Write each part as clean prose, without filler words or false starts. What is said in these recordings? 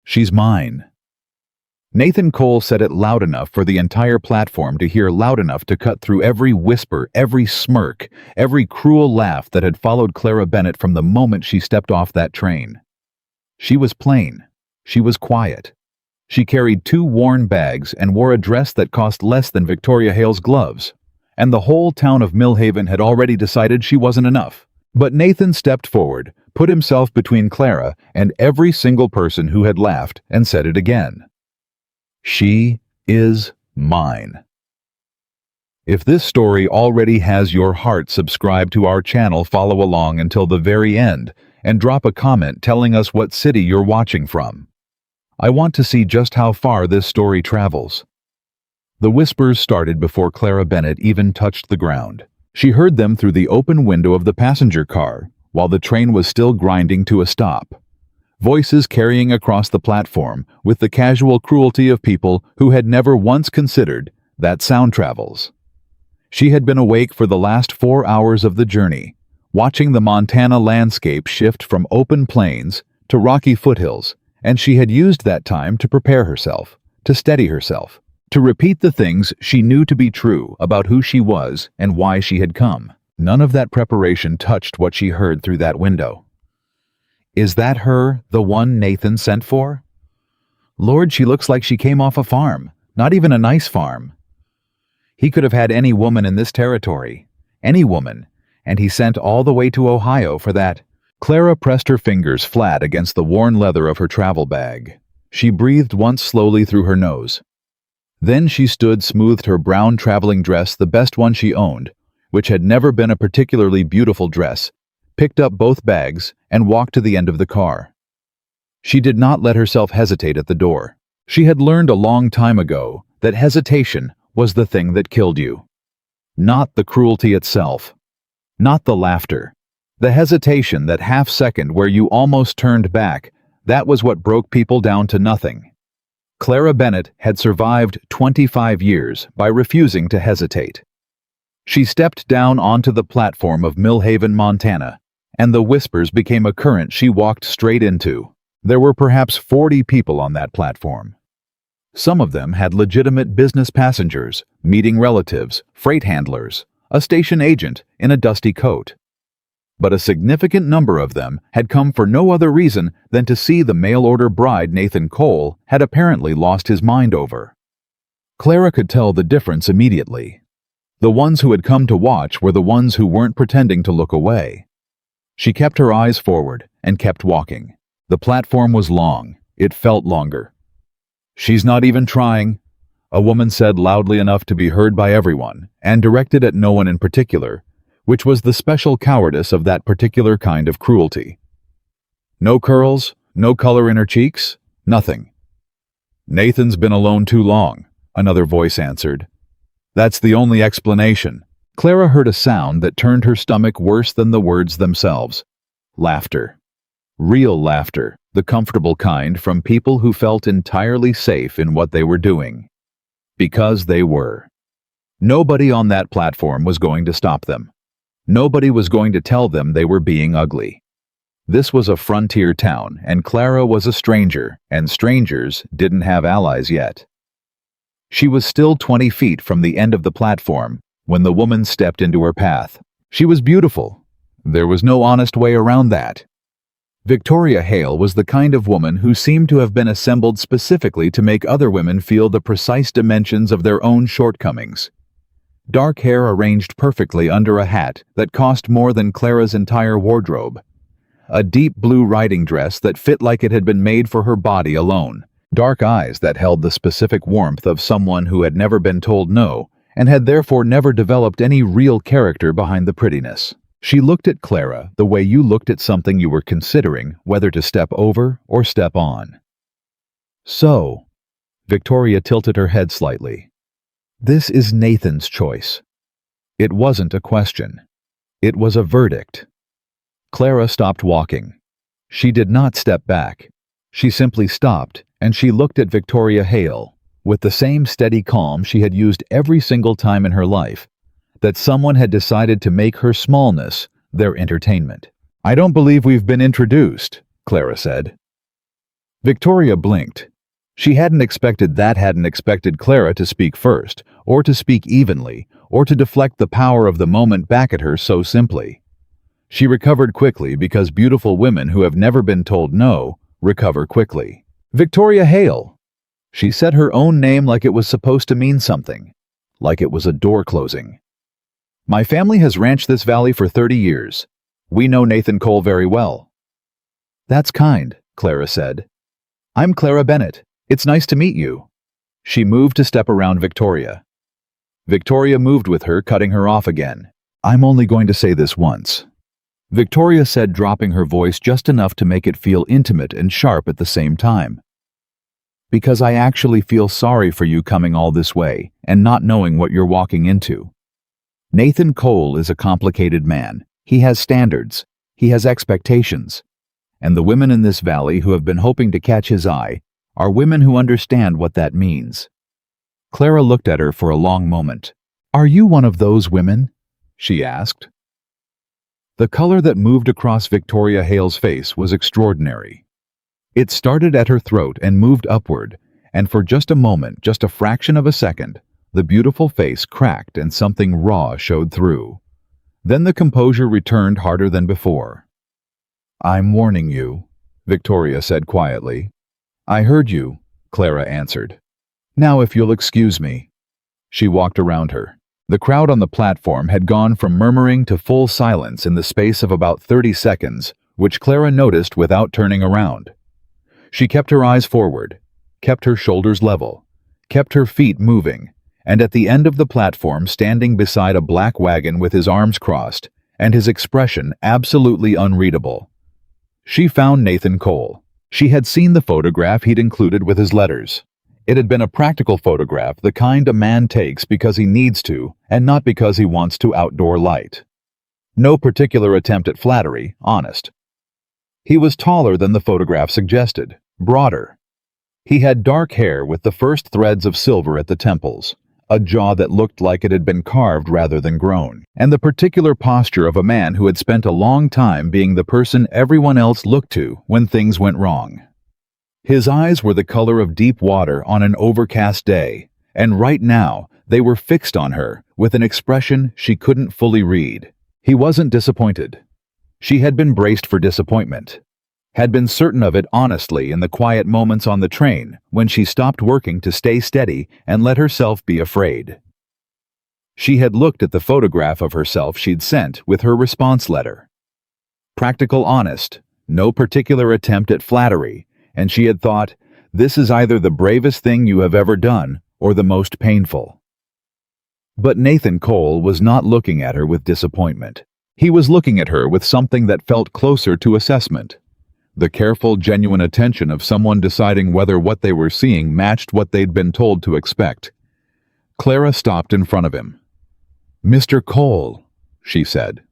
She's mine. Nathan Cole said it loud enough for the entire platform to hear, loud enough to cut through every whisper, every smirk, every cruel laugh that had followed Clara Bennett from the moment she stepped off that train. She was plain. She was quiet. She carried 2 worn bags and wore a dress that cost less than Victoria Hale's gloves. And the whole town of Millhaven had already decided she wasn't enough. But Nathan stepped forward, put himself between Clara and every single person who had laughed, and said it again. She is mine. If this story already has your heart, subscribe to our channel, follow along until the very end, and drop a comment telling us what city you're watching from. I want to see just how far this story travels. The whispers started before Clara Bennett even touched the ground. She heard them through the open window of the passenger car, while the train was still grinding to a stop. Voices carrying across the platform with the casual cruelty of people who had never once considered that sound travels. She had been awake for the last 4 hours of the journey, watching the Montana landscape shift from open plains to rocky foothills, and she had used that time to prepare herself, to steady herself, to repeat the things she knew to be true about who she was and why she had come. None of that preparation touched what she heard through that window. Is that her, the one Nathan sent for? Lord, she looks like she came off a farm, not even a nice farm. He could have had any woman in this territory, any woman, and he sent all the way to Ohio for that. Clara pressed her fingers flat against the worn leather of her travel bag. She breathed once slowly through her nose. Then she stood, smoothed her brown traveling dress, the best one she owned, which had never been a particularly beautiful dress, picked up both bags, and walked to the end of the car. She did not let herself hesitate at the door. She had learned a long time ago that hesitation was the thing that killed you. Not the cruelty itself. Not the laughter. The hesitation, that half second where you almost turned back, that was what broke people down to nothing. Clara Bennett had survived 25 years by refusing to hesitate. She stepped down onto the platform of Millhaven, Montana, and the whispers became a current she walked straight into. There were perhaps 40 people on that platform. Some of them had legitimate business passengers, meeting relatives, freight handlers, a station agent in a dusty coat. But a significant number of them had come for no other reason than to see the mail-order bride Nathan Cole had apparently lost his mind over. Clara could tell the difference immediately. The ones who had come to watch were the ones who weren't pretending to look away. She kept her eyes forward and kept walking. The platform was long. It felt longer. She's not even trying, a woman said loudly enough to be heard by everyone, and directed at no one in particular, which was the special cowardice of that particular kind of cruelty. No curls, no color in her cheeks, nothing. Nathan's been alone too long, another voice answered. That's the only explanation. Clara heard a sound that turned her stomach worse than the words themselves. Laughter. Real laughter, the comfortable kind from people who felt entirely safe in what they were doing. Because they were. Nobody on that platform was going to stop them. Nobody was going to tell them they were being ugly. This was a frontier town, and Clara was a stranger, and strangers didn't have allies yet. She was still 20 feet from the end of the platform when the woman stepped into her path. She was beautiful. There was no honest way around that. Victoria Hale was the kind of woman who seemed to have been assembled specifically to make other women feel the precise dimensions of their own shortcomings. Dark hair arranged perfectly under a hat that cost more than Clara's entire wardrobe. A deep blue riding dress that fit like it had been made for her body alone. Dark eyes that held the specific warmth of someone who had never been told no, and had therefore never developed any real character behind the prettiness. She looked at Clara the way you looked at something you were considering whether to step over or step on. So, Victoria tilted her head slightly. This is Nathan's choice. It wasn't a question. It was a verdict. Clara stopped walking. She did not step back. She simply stopped, and she looked at Victoria Hale, with the same steady calm she had used every single time in her life, that someone had decided to make her smallness their entertainment. I don't believe we've been introduced, Clara said. Victoria blinked. She hadn't expected Clara to speak first, or to speak evenly, or to deflect the power of the moment back at her so simply. She recovered quickly because beautiful women who have never been told no recover quickly. Victoria Hale! She said her own name like it was supposed to mean something, like it was a door closing. My family has ranched this valley for 30 years. We know Nathan Cole very well. That's kind, Clara said. I'm Clara Bennett. It's nice to meet you. She moved to step around Victoria. Victoria moved with her, cutting her off again. I'm only going to say this once, Victoria said, dropping her voice just enough to make it feel intimate and sharp at the same time. Because I actually feel sorry for you coming all this way and not knowing what you're walking into. Nathan Cole is a complicated man. He has standards. He has expectations. And the women in this valley who have been hoping to catch his eye are women who understand what that means. Clara looked at her for a long moment. Are you one of those women? She asked. The color that moved across Victoria Hale's face was extraordinary. It started at her throat and moved upward, and for just a moment, just a fraction of a second, the beautiful face cracked and something raw showed through. Then the composure returned harder than before. I'm warning you, Victoria said quietly. I heard you, Clara answered. Now if you'll excuse me. She walked around her. The crowd on the platform had gone from murmuring to full silence in the space of about 30 seconds, which Clara noticed without turning around. She kept her eyes forward, kept her shoulders level, kept her feet moving, and at the end of the platform, standing beside a black wagon with his arms crossed and his expression absolutely unreadable, she found Nathan Cole. She had seen the photograph he'd included with his letters. It had been a practical photograph, the kind a man takes because he needs to and not because he wants to outdoor light. No particular attempt at flattery, honest. He was taller than the photograph suggested, broader. He had dark hair with the first threads of silver at the temples, a jaw that looked like it had been carved rather than grown, and the particular posture of a man who had spent a long time being the person everyone else looked to when things went wrong. His eyes were the color of deep water on an overcast day, and right now they were fixed on her with an expression she couldn't fully read. He wasn't disappointed. She had been braced for disappointment, had been certain of it honestly in the quiet moments on the train when she stopped working to stay steady and let herself be afraid. She had looked at the photograph of herself she'd sent with her response letter. Practical, honest, no particular attempt at flattery, and she had thought, this is either the bravest thing you have ever done or the most painful. But Nathan Cole was not looking at her with disappointment. He was looking at her with something that felt closer to assessment. The careful, genuine attention of someone deciding whether what they were seeing matched what they'd been told to expect. Clara stopped in front of him. Mr. Cole, she said.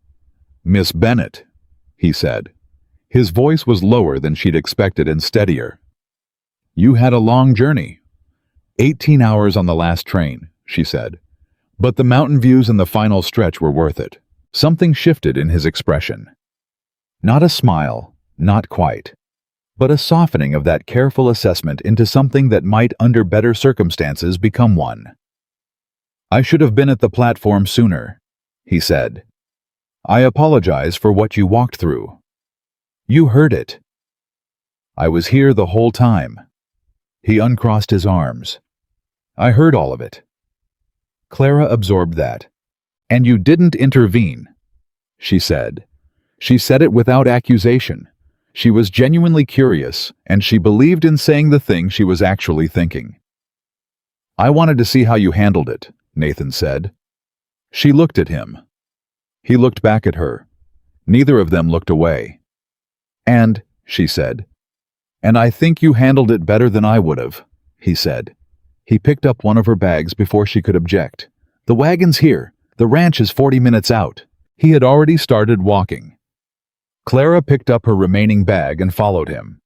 Miss Bennett, he said. His voice was lower than she'd expected and steadier. You had a long journey. 18 hours on the last train, she said. But the mountain views and the final stretch were worth it. Something shifted in his expression. Not a smile, not quite, but a softening of that careful assessment into something that might, under better circumstances, become one. I should have been at the platform sooner, he said. I apologize for what you walked through. You heard it. I was here the whole time. He uncrossed his arms. I heard all of it. Clara absorbed that. And you didn't intervene, she said. She said it without accusation. She was genuinely curious, and she believed in saying the thing she was actually thinking. I wanted to see how you handled it, Nathan said. She looked at him. He looked back at her. Neither of them looked away. And, she said, and I think you handled it better than I would have, he said. He picked up one of her bags before she could object. The wagon's here. The ranch is 40 minutes out. He had already started walking. Clara picked up her remaining bag and followed him.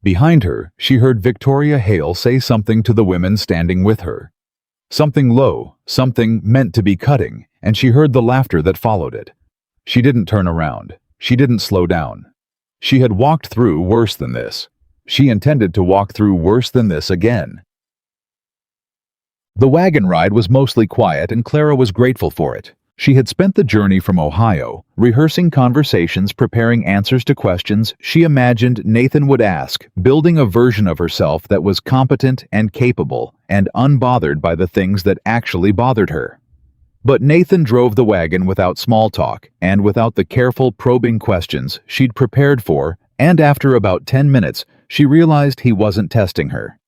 Behind her, she heard Victoria Hale say something to the women standing with her. Something low, something meant to be cutting, and she heard the laughter that followed it. She didn't turn around. She didn't slow down. She had walked through worse than this. She intended to walk through worse than this again. The wagon ride was mostly quiet, and Clara was grateful for it. She had spent the journey from Ohio, rehearsing conversations, preparing answers to questions she imagined Nathan would ask, building a version of herself that was competent and capable and unbothered by the things that actually bothered her. But Nathan drove the wagon without small talk and without the careful, probing questions she'd prepared for, and after about 10 minutes, she realized he wasn't testing her.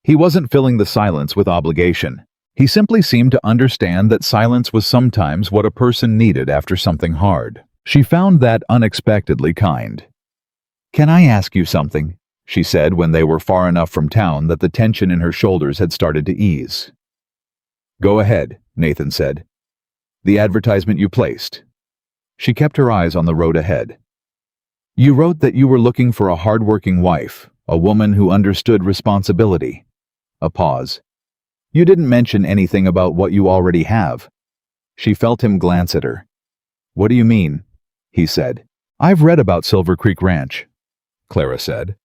He wasn't filling the silence with obligation. He simply seemed to understand that silence was sometimes what a person needed after something hard. She found that unexpectedly kind. "Can I ask you something?" she said when they were far enough from town that the tension in her shoulders had started to ease. "Go ahead," Nathan said. "The advertisement you placed." She kept her eyes on the road ahead. "You wrote that you were looking for a hard-working wife, a woman who understood responsibility." A pause. "You didn't mention anything about what you already have." She felt him glance at her. "What do you mean?" he said. "I've read about Silver Creek Ranch," Clara said.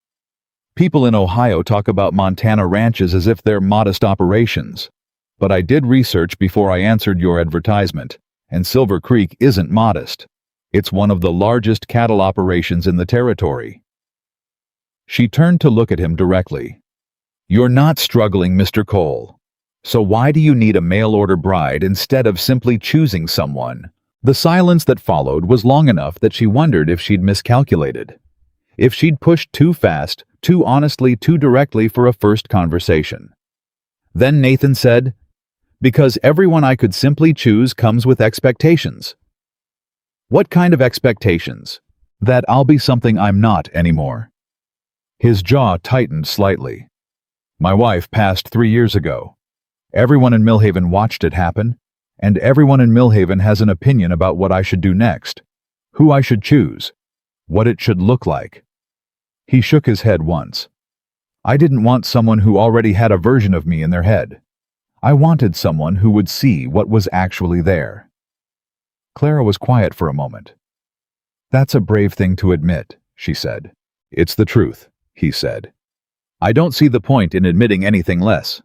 "People in Ohio talk about Montana ranches as if they're modest operations. But I did research before I answered your advertisement, and Silver Creek isn't modest. It's one of the largest cattle operations in the territory." She turned to look at him directly. "You're not struggling, Mr. Cole. So why do you need a mail-order bride instead of simply choosing someone?" The silence that followed was long enough that she wondered if she'd miscalculated. If she'd pushed too fast, too honestly, too directly for a first conversation. Then Nathan said, "Because everyone I could simply choose comes with expectations." "What kind of expectations?" "That I'll be something I'm not anymore." His jaw tightened slightly. "My wife passed 3 years ago. Everyone in Millhaven watched it happen, and everyone in Millhaven has an opinion about what I should do next, who I should choose, what it should look like." He shook his head once. "I didn't want someone who already had a version of me in their head. I wanted someone who would see what was actually there." Clara was quiet for a moment. "That's a brave thing to admit," she said. "It's the truth," he said. "I don't see the point in admitting anything less."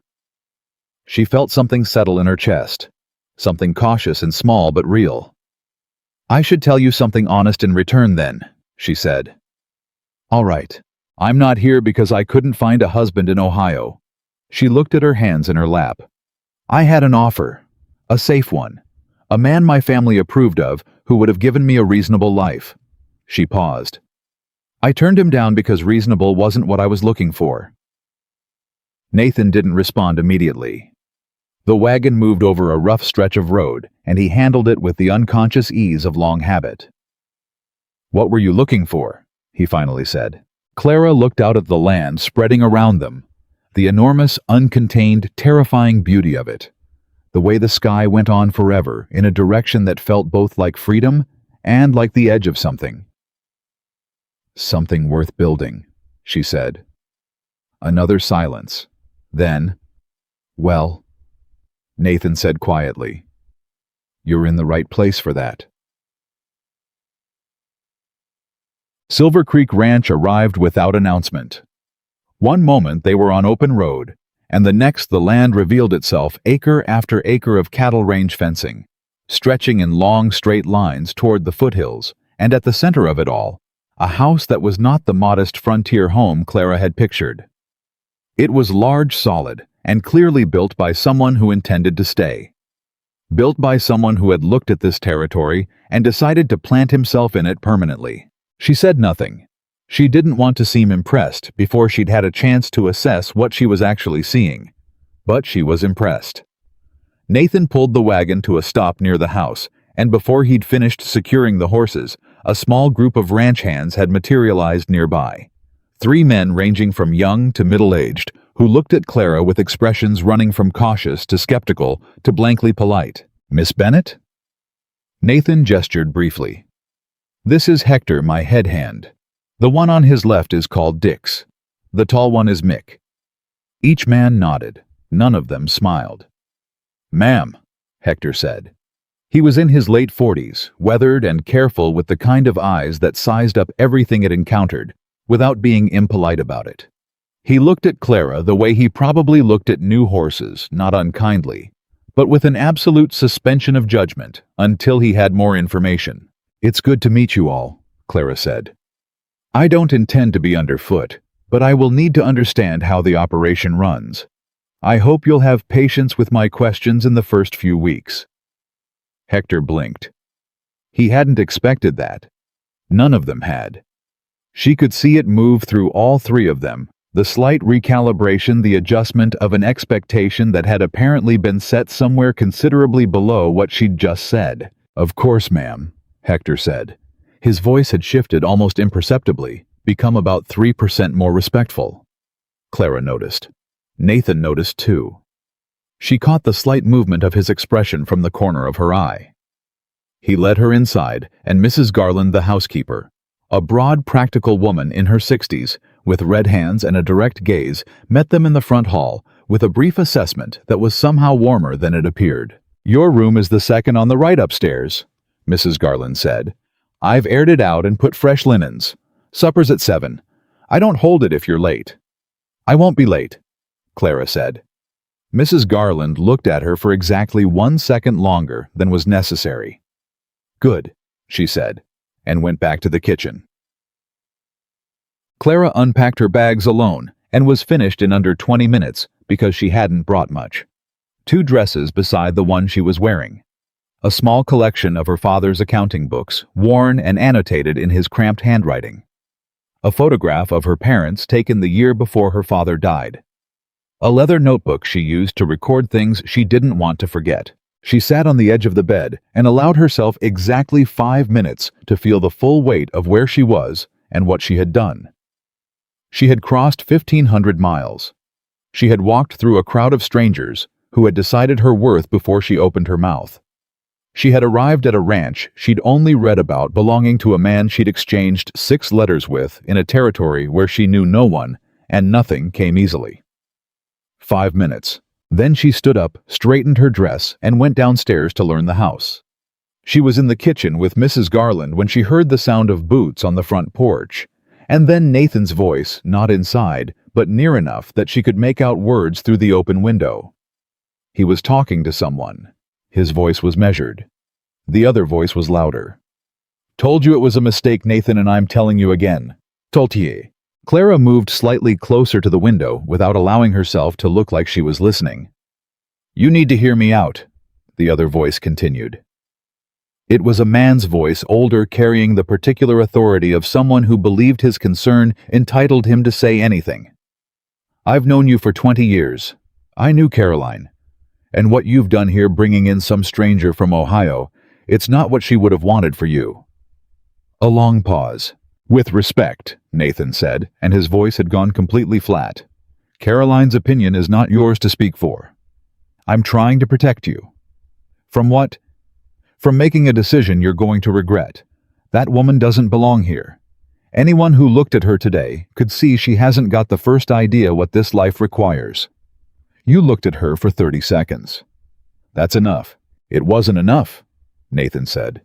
She felt something settle in her chest, something cautious and small but real. "I should tell you something honest in return then," she said. "All right. I'm not here because I couldn't find a husband in Ohio." She looked at her hands in her lap. "I had an offer, a safe one, a man my family approved of who would have given me a reasonable life." She paused. "I turned him down because reasonable wasn't what I was looking for." Nathan didn't respond immediately. The wagon moved over a rough stretch of road, and he handled it with the unconscious ease of long habit. "What were you looking for?" he finally said. Clara looked out at the land spreading around them, the enormous, uncontained, terrifying beauty of it, the way the sky went on forever in a direction that felt both like freedom and like the edge of something. "Something worth building," she said. Another silence. Then, "Well," Nathan said quietly, "you're in the right place for that." Silver Creek Ranch arrived without announcement. One moment they were on open road, and the next the land revealed itself acre after acre of cattle range fencing, stretching in long straight lines toward the foothills, and at the center of it all, a house that was not the modest frontier home Clara had pictured. It was large, solid, and clearly built by someone who intended to stay. Built by someone who had looked at this territory and decided to plant himself in it permanently. She said nothing. She didn't want to seem impressed before she'd had a chance to assess what she was actually seeing. But she was impressed. Nathan pulled the wagon to a stop near the house, and before he'd finished securing the horses, a small group of ranch hands had materialized nearby. 3 men ranging from young to middle-aged, who looked at Clara with expressions running from cautious to skeptical to blankly polite. "Miss Bennett?" Nathan gestured briefly. "This is Hector, my head hand. The one on his left is called Dix. The tall one is Mick." Each man nodded. None of them smiled. "Ma'am," Hector said. He was in his late 40s, weathered and careful with the kind of eyes that sized up everything it encountered, without being impolite about it. He looked at Clara the way he probably looked at new horses, not unkindly, but with an absolute suspension of judgment until he had more information. "It's good to meet you all," Clara said. "I don't intend to be underfoot, but I will need to understand how the operation runs. I hope you'll have patience with my questions in the first few weeks." Hector blinked. He hadn't expected that. None of them had. She could see it move through all three of them, the slight recalibration, the adjustment of an expectation that had apparently been set somewhere considerably below what she'd just said. "Of course, ma'am," Hector said. His voice had shifted almost imperceptibly, become about 3% more respectful. Clara noticed. Nathan noticed too. She caught the slight movement of his expression from the corner of her eye. He led her inside, and Mrs. Garland, the housekeeper, a broad, practical woman in her 60s, with red hands and a direct gaze, met them in the front hall with a brief assessment that was somehow warmer than it appeared. "Your room is the second on the right upstairs," Mrs. Garland said. "I've aired it out and put fresh linens. Supper's at 7. I don't hold it if you're late." "I won't be late," Clara said. Mrs. Garland looked at her for exactly 1 second longer than was necessary. "Good," she said, and went back to the kitchen. Clara unpacked her bags alone and was finished in under 20 minutes because she hadn't brought much. 2 dresses beside the one she was wearing. A small collection of her father's accounting books, worn and annotated in his cramped handwriting. A photograph of her parents taken the year before her father died. A leather notebook she used to record things she didn't want to forget. She sat on the edge of the bed and allowed herself exactly 5 minutes to feel the full weight of where she was and what she had done. She had crossed 1,500 miles. She had walked through a crowd of strangers who had decided her worth before she opened her mouth. She had arrived at a ranch she'd only read about belonging to a man she'd exchanged 6 letters with in a territory where she knew no one, and nothing came easily. 5 minutes. Then she stood up, straightened her dress, and went downstairs to learn the house. She was in the kitchen with Mrs. Garland when she heard the sound of boots on the front porch, and then Nathan's voice, not inside, but near enough that she could make out words through the open window. He was talking to someone. His voice was measured. The other voice was louder. "Told you it was a mistake, Nathan, and I'm telling you again. Toltier." Clara moved slightly closer to the window without allowing herself to look like she was listening. "You need to hear me out," the other voice continued. It was a man's voice, older, carrying the particular authority of someone who believed his concern entitled him to say anything. "I've known you for 20 years. I knew Caroline. And what you've done here, bringing in some stranger from Ohio, it's not what she would have wanted for you." A long pause. "With respect," Nathan said, and his voice had gone completely flat. "Caroline's opinion is not yours to speak for. I'm trying to protect you. From what? From making a decision you're going to regret. That woman doesn't belong here. Anyone who looked at her today could see she hasn't got the first idea what this life requires. You looked at her for 30 seconds. That's enough." "It wasn't enough," Nathan said.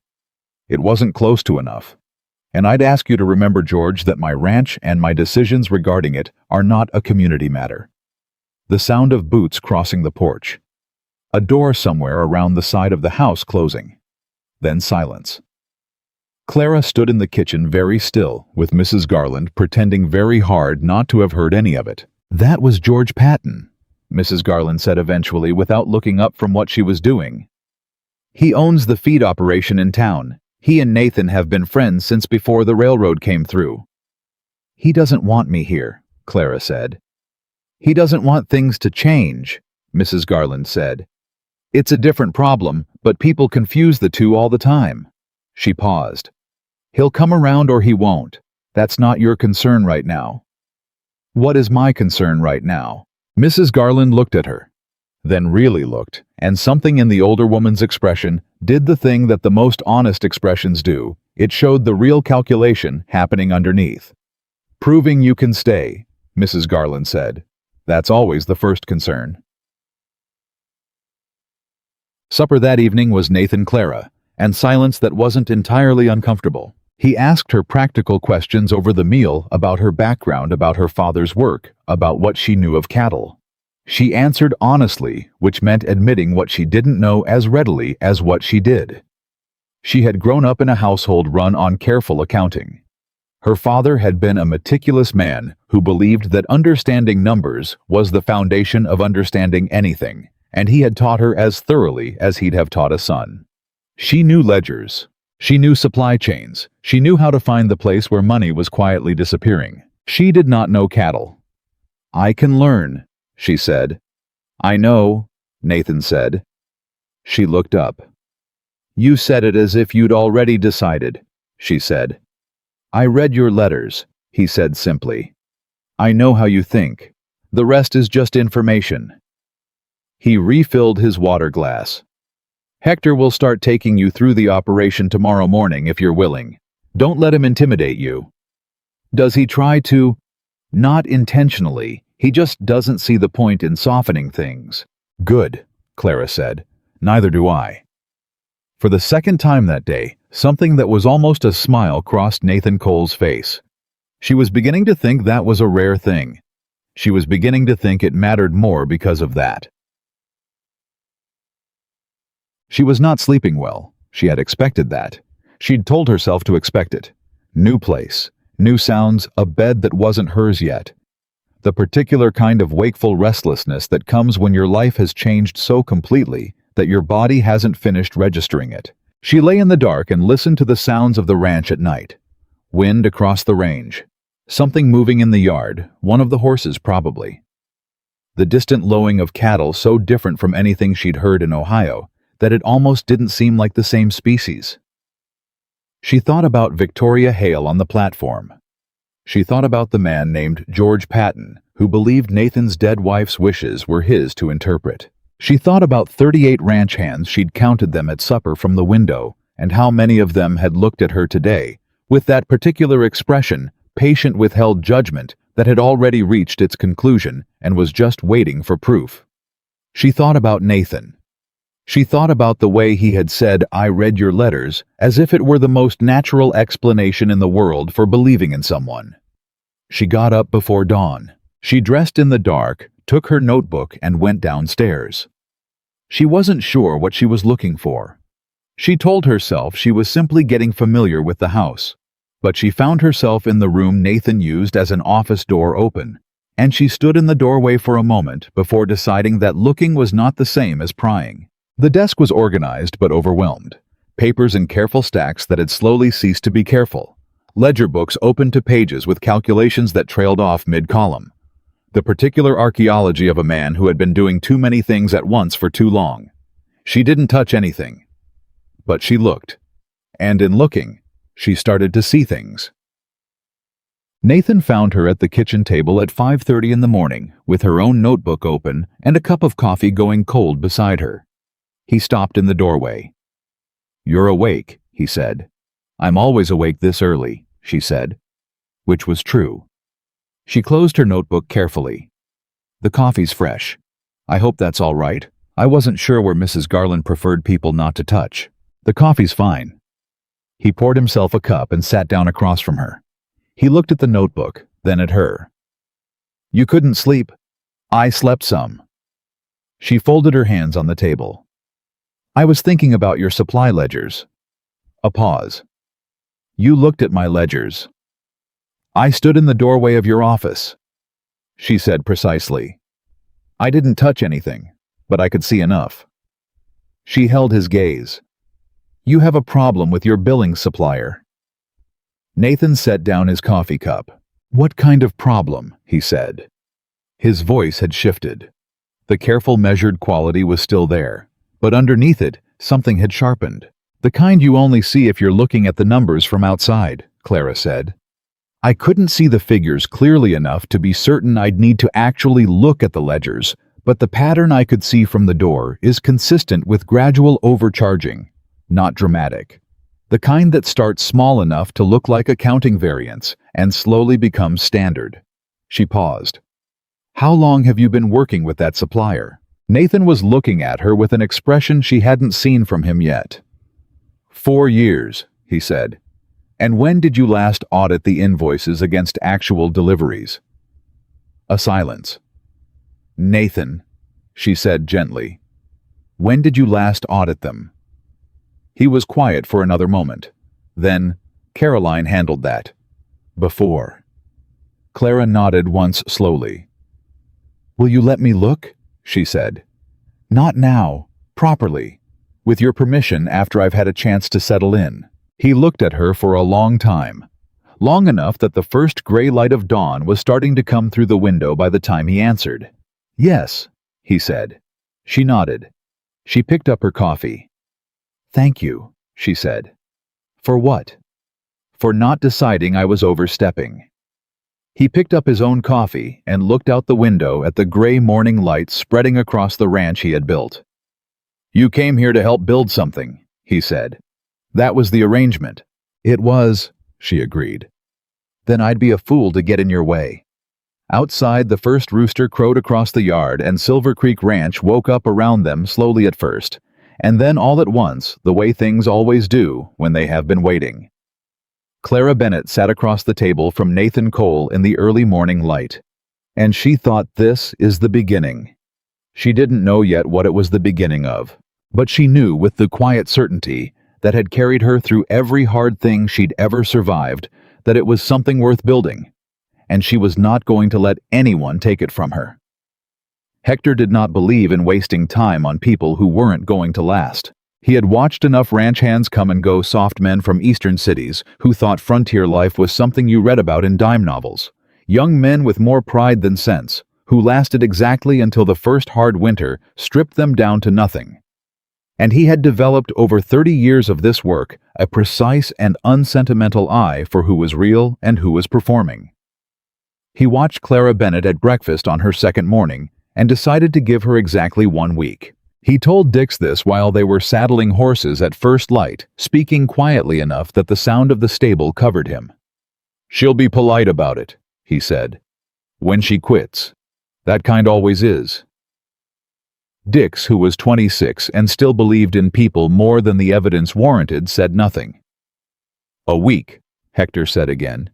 "It wasn't close to enough. And I'd ask you to remember, George, that my ranch and my decisions regarding it are not a community matter." The sound of boots crossing the porch. A door somewhere around the side of the house closing. Then silence. Clara stood in the kitchen very still, with Mrs. Garland pretending very hard not to have heard any of it. "That was George Patton," Mrs. Garland said eventually without looking up from what she was doing. "He owns the feed operation in town. He and Nathan have been friends since before the railroad came through." "He doesn't want me here," Clara said. "He doesn't want things to change," Mrs. Garland said. "It's a different problem, but people confuse the two all the time." She paused. "He'll come around or he won't. That's not your concern right now." "What is my concern right now?" Mrs. Garland looked at her, then really looked, and something in the older woman's expression did the thing that the most honest expressions do. It showed the real calculation happening underneath. "Proving you can stay," Mrs. Garland said. "That's always the first concern." Supper that evening was Nathan Clara, and silence that wasn't entirely uncomfortable. He asked her practical questions over the meal about her background, about her father's work, about what she knew of cattle. She answered honestly, which meant admitting what she didn't know as readily as what she did. She had grown up in a household run on careful accounting. Her father had been a meticulous man who believed that understanding numbers was the foundation of understanding anything, and he had taught her as thoroughly as he'd have taught a son. She knew ledgers. She knew supply chains. She knew how to find the place where money was quietly disappearing. She did not know cattle. "I can learn," she said. "I know," Nathan said. She looked up. "You said it as if you'd already decided," she said. "I read your letters," he said simply. "I know how you think. The rest is just information." He refilled his water glass. "Hector will start taking you through the operation tomorrow morning if you're willing. Don't let him intimidate you." "Does he try to?" "Not intentionally. He just doesn't see the point in softening things." "Good," Clara said. "Neither do I." For the second time that day, something that was almost a smile crossed Nathan Cole's face. She was beginning to think that was a rare thing. She was beginning to think it mattered more because of that. She was not sleeping well. She had expected that. She'd told herself to expect it. New place, new sounds, a bed that wasn't hers yet. The particular kind of wakeful restlessness that comes when your life has changed so completely that your body hasn't finished registering it. She lay in the dark and listened to the sounds of the ranch at night. Wind across the range. Something moving in the yard, one of the horses probably. The distant lowing of cattle so different from anything she'd heard in Ohio that it almost didn't seem like the same species. She thought about Victoria Hale on the platform. She thought about the man named George Patton, who believed Nathan's dead wife's wishes were his to interpret. She thought about 38 ranch hands she'd counted them at supper from the window, and how many of them had looked at her today, with that particular expression, patient withheld judgment, that had already reached its conclusion and was just waiting for proof. She thought about Nathan. She thought about the way he had said, "I read your letters," as if it were the most natural explanation in the world for believing in someone. She got up before dawn. She dressed in the dark, took her notebook, and went downstairs. She wasn't sure what she was looking for. She told herself she was simply getting familiar with the house. But she found herself in the room Nathan used as an office door open, and she stood in the doorway for a moment before deciding that looking was not the same as prying. The desk was organized but overwhelmed. Papers in careful stacks that had slowly ceased to be careful. Ledger books open to pages with calculations that trailed off mid-column. The particular archaeology of a man who had been doing too many things at once for too long. She didn't touch anything. But she looked. And in looking, she started to see things. Nathan found her at the kitchen table at 5:30 in the morning, with her own notebook open and a cup of coffee going cold beside her. He stopped in the doorway. "You're awake," he said. "I'm always awake this early," she said. Which was true. She closed her notebook carefully. "The coffee's fresh. I hope that's all right. I wasn't sure where Mrs. Garland preferred people not to touch. The coffee's fine." He poured himself a cup and sat down across from her. He looked at the notebook, then at her. "You couldn't sleep?" "I slept some." She folded her hands on the table. "I was thinking about your supply ledgers." A pause. "You looked at my ledgers." "I stood in the doorway of your office," she said precisely. "I didn't touch anything, but I could see enough." She held his gaze. "You have a problem with your billing supplier." Nathan set down his coffee cup. "What kind of problem?" he said. His voice had shifted. The careful, measured quality was still there, but underneath it, something had sharpened. "The kind you only see if you're looking at the numbers from outside," Clara said. "I couldn't see the figures clearly enough to be certain I'd need to actually look at the ledgers, but the pattern I could see from the door is consistent with gradual overcharging, not dramatic. The kind that starts small enough to look like accounting variance and slowly becomes standard." She paused. "How long have you been working with that supplier?" Nathan was looking at her with an expression she hadn't seen from him yet. 4 years, he said. And when did you last audit the invoices against actual deliveries? A silence. Nathan, she said gently, when did you last audit them? He was quiet for another moment. Then, Caroline handled that. Before. Clara nodded once slowly. Will you let me look? She said. Not now. Properly. With your permission after I've had a chance to settle in. He looked at her for a long time. Long enough that the first gray light of dawn was starting to come through the window by the time he answered. Yes, he said. She nodded. She picked up her coffee. Thank you, she said. For what? For not deciding I was overstepping. He picked up his own coffee and looked out the window at the gray morning light spreading across the ranch he had built. You came here to help build something, he said. That was the arrangement. It was, she agreed. Then I'd be a fool to get in your way. Outside, the first rooster crowed across the yard and Silver Creek Ranch woke up around them slowly at first, and then all at once, the way things always do when they have been waiting. Clara Bennett sat across the table from Nathan Cole in the early morning light, and she thought this is the beginning. She didn't know yet what it was the beginning of, but she knew with the quiet certainty that had carried her through every hard thing she'd ever survived that it was something worth building, and she was not going to let anyone take it from her. Hector did not believe in wasting time on people who weren't going to last. He had watched enough ranch hands come and go soft men from eastern cities who thought frontier life was something you read about in dime novels. Young men with more pride than sense, who lasted exactly until the first hard winter stripped them down to nothing. And he had developed over 30 years of this work a precise and unsentimental eye for who was real and who was performing. He watched Clara Bennett at breakfast on her second morning and decided to give her exactly 1 week. He told Dix this while they were saddling horses at first light, speaking quietly enough that the sound of the stable covered him. She'll be polite about it, he said. When she quits. That kind always is. Dix, who was 26 and still believed in people more than the evidence warranted, said nothing. A week, Hector said again.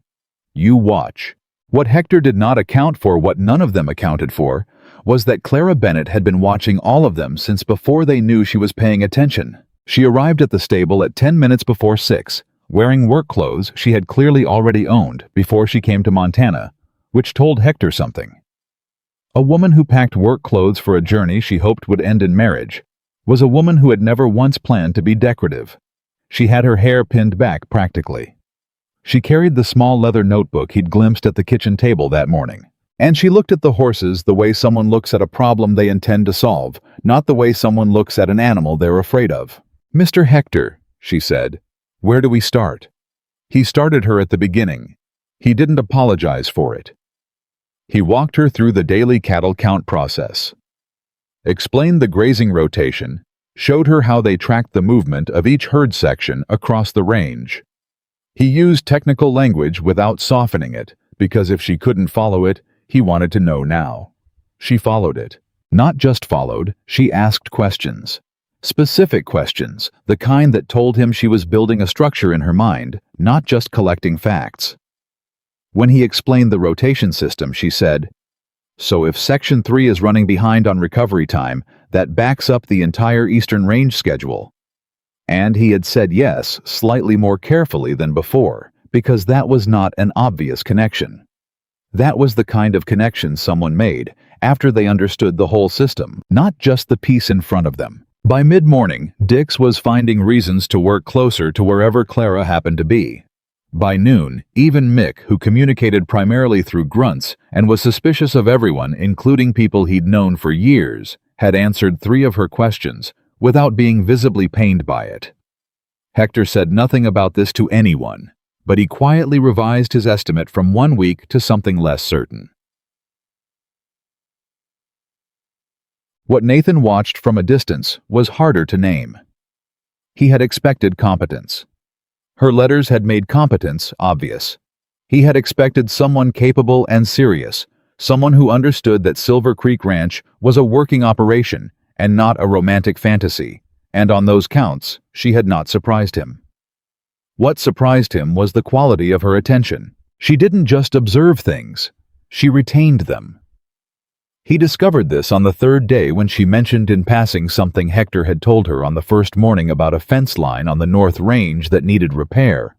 You watch. What Hector did not account for, what none of them accounted for, was that Clara Bennett had been watching all of them since before they knew she was paying attention. She arrived at the stable at 10 minutes before 6, wearing work clothes she had clearly already owned before she came to Montana, which told Hector something. A woman who packed work clothes for a journey she hoped would end in marriage was a woman who had never once planned to be decorative. She had her hair pinned back practically. She carried the small leather notebook he'd glimpsed at the kitchen table that morning. And she looked at the horses the way someone looks at a problem they intend to solve, not the way someone looks at an animal they're afraid of. Mr. Hector, she said, where do we start? He started her at the beginning. He didn't apologize for it. He walked her through the daily cattle count process, explained the grazing rotation, showed her how they tracked the movement of each herd section across the range. He used technical language without softening it, because if she couldn't follow it, he wanted to know now. She followed it. Not just followed, she asked questions. Specific questions, the kind that told him she was building a structure in her mind, not just collecting facts. When he explained the rotation system, she said, so if Section 3 is running behind on recovery time, that backs up the entire Eastern Range schedule. And he had said yes, slightly more carefully than before, because that was not an obvious connection. That was the kind of connection someone made after they understood the whole system, not just the piece in front of them. By mid-morning, Dix was finding reasons to work closer to wherever Clara happened to be. By noon, even Mick, who communicated primarily through grunts and was suspicious of everyone, including people he'd known for years, had answered 3 of her questions without being visibly pained by it. Hector said nothing about this to anyone, but he quietly revised his estimate from 1 week to something less certain. What Nathan watched from a distance was harder to name. He had expected competence. Her letters had made competence obvious. He had expected someone capable and serious, someone who understood that Silver Creek Ranch was a working operation and not a romantic fantasy, and on those counts, she had not surprised him. What surprised him was the quality of her attention. She didn't just observe things, she retained them. He discovered this on the third day when she mentioned in passing something Hector had told her on the first morning about a fence line on the North Range that needed repair.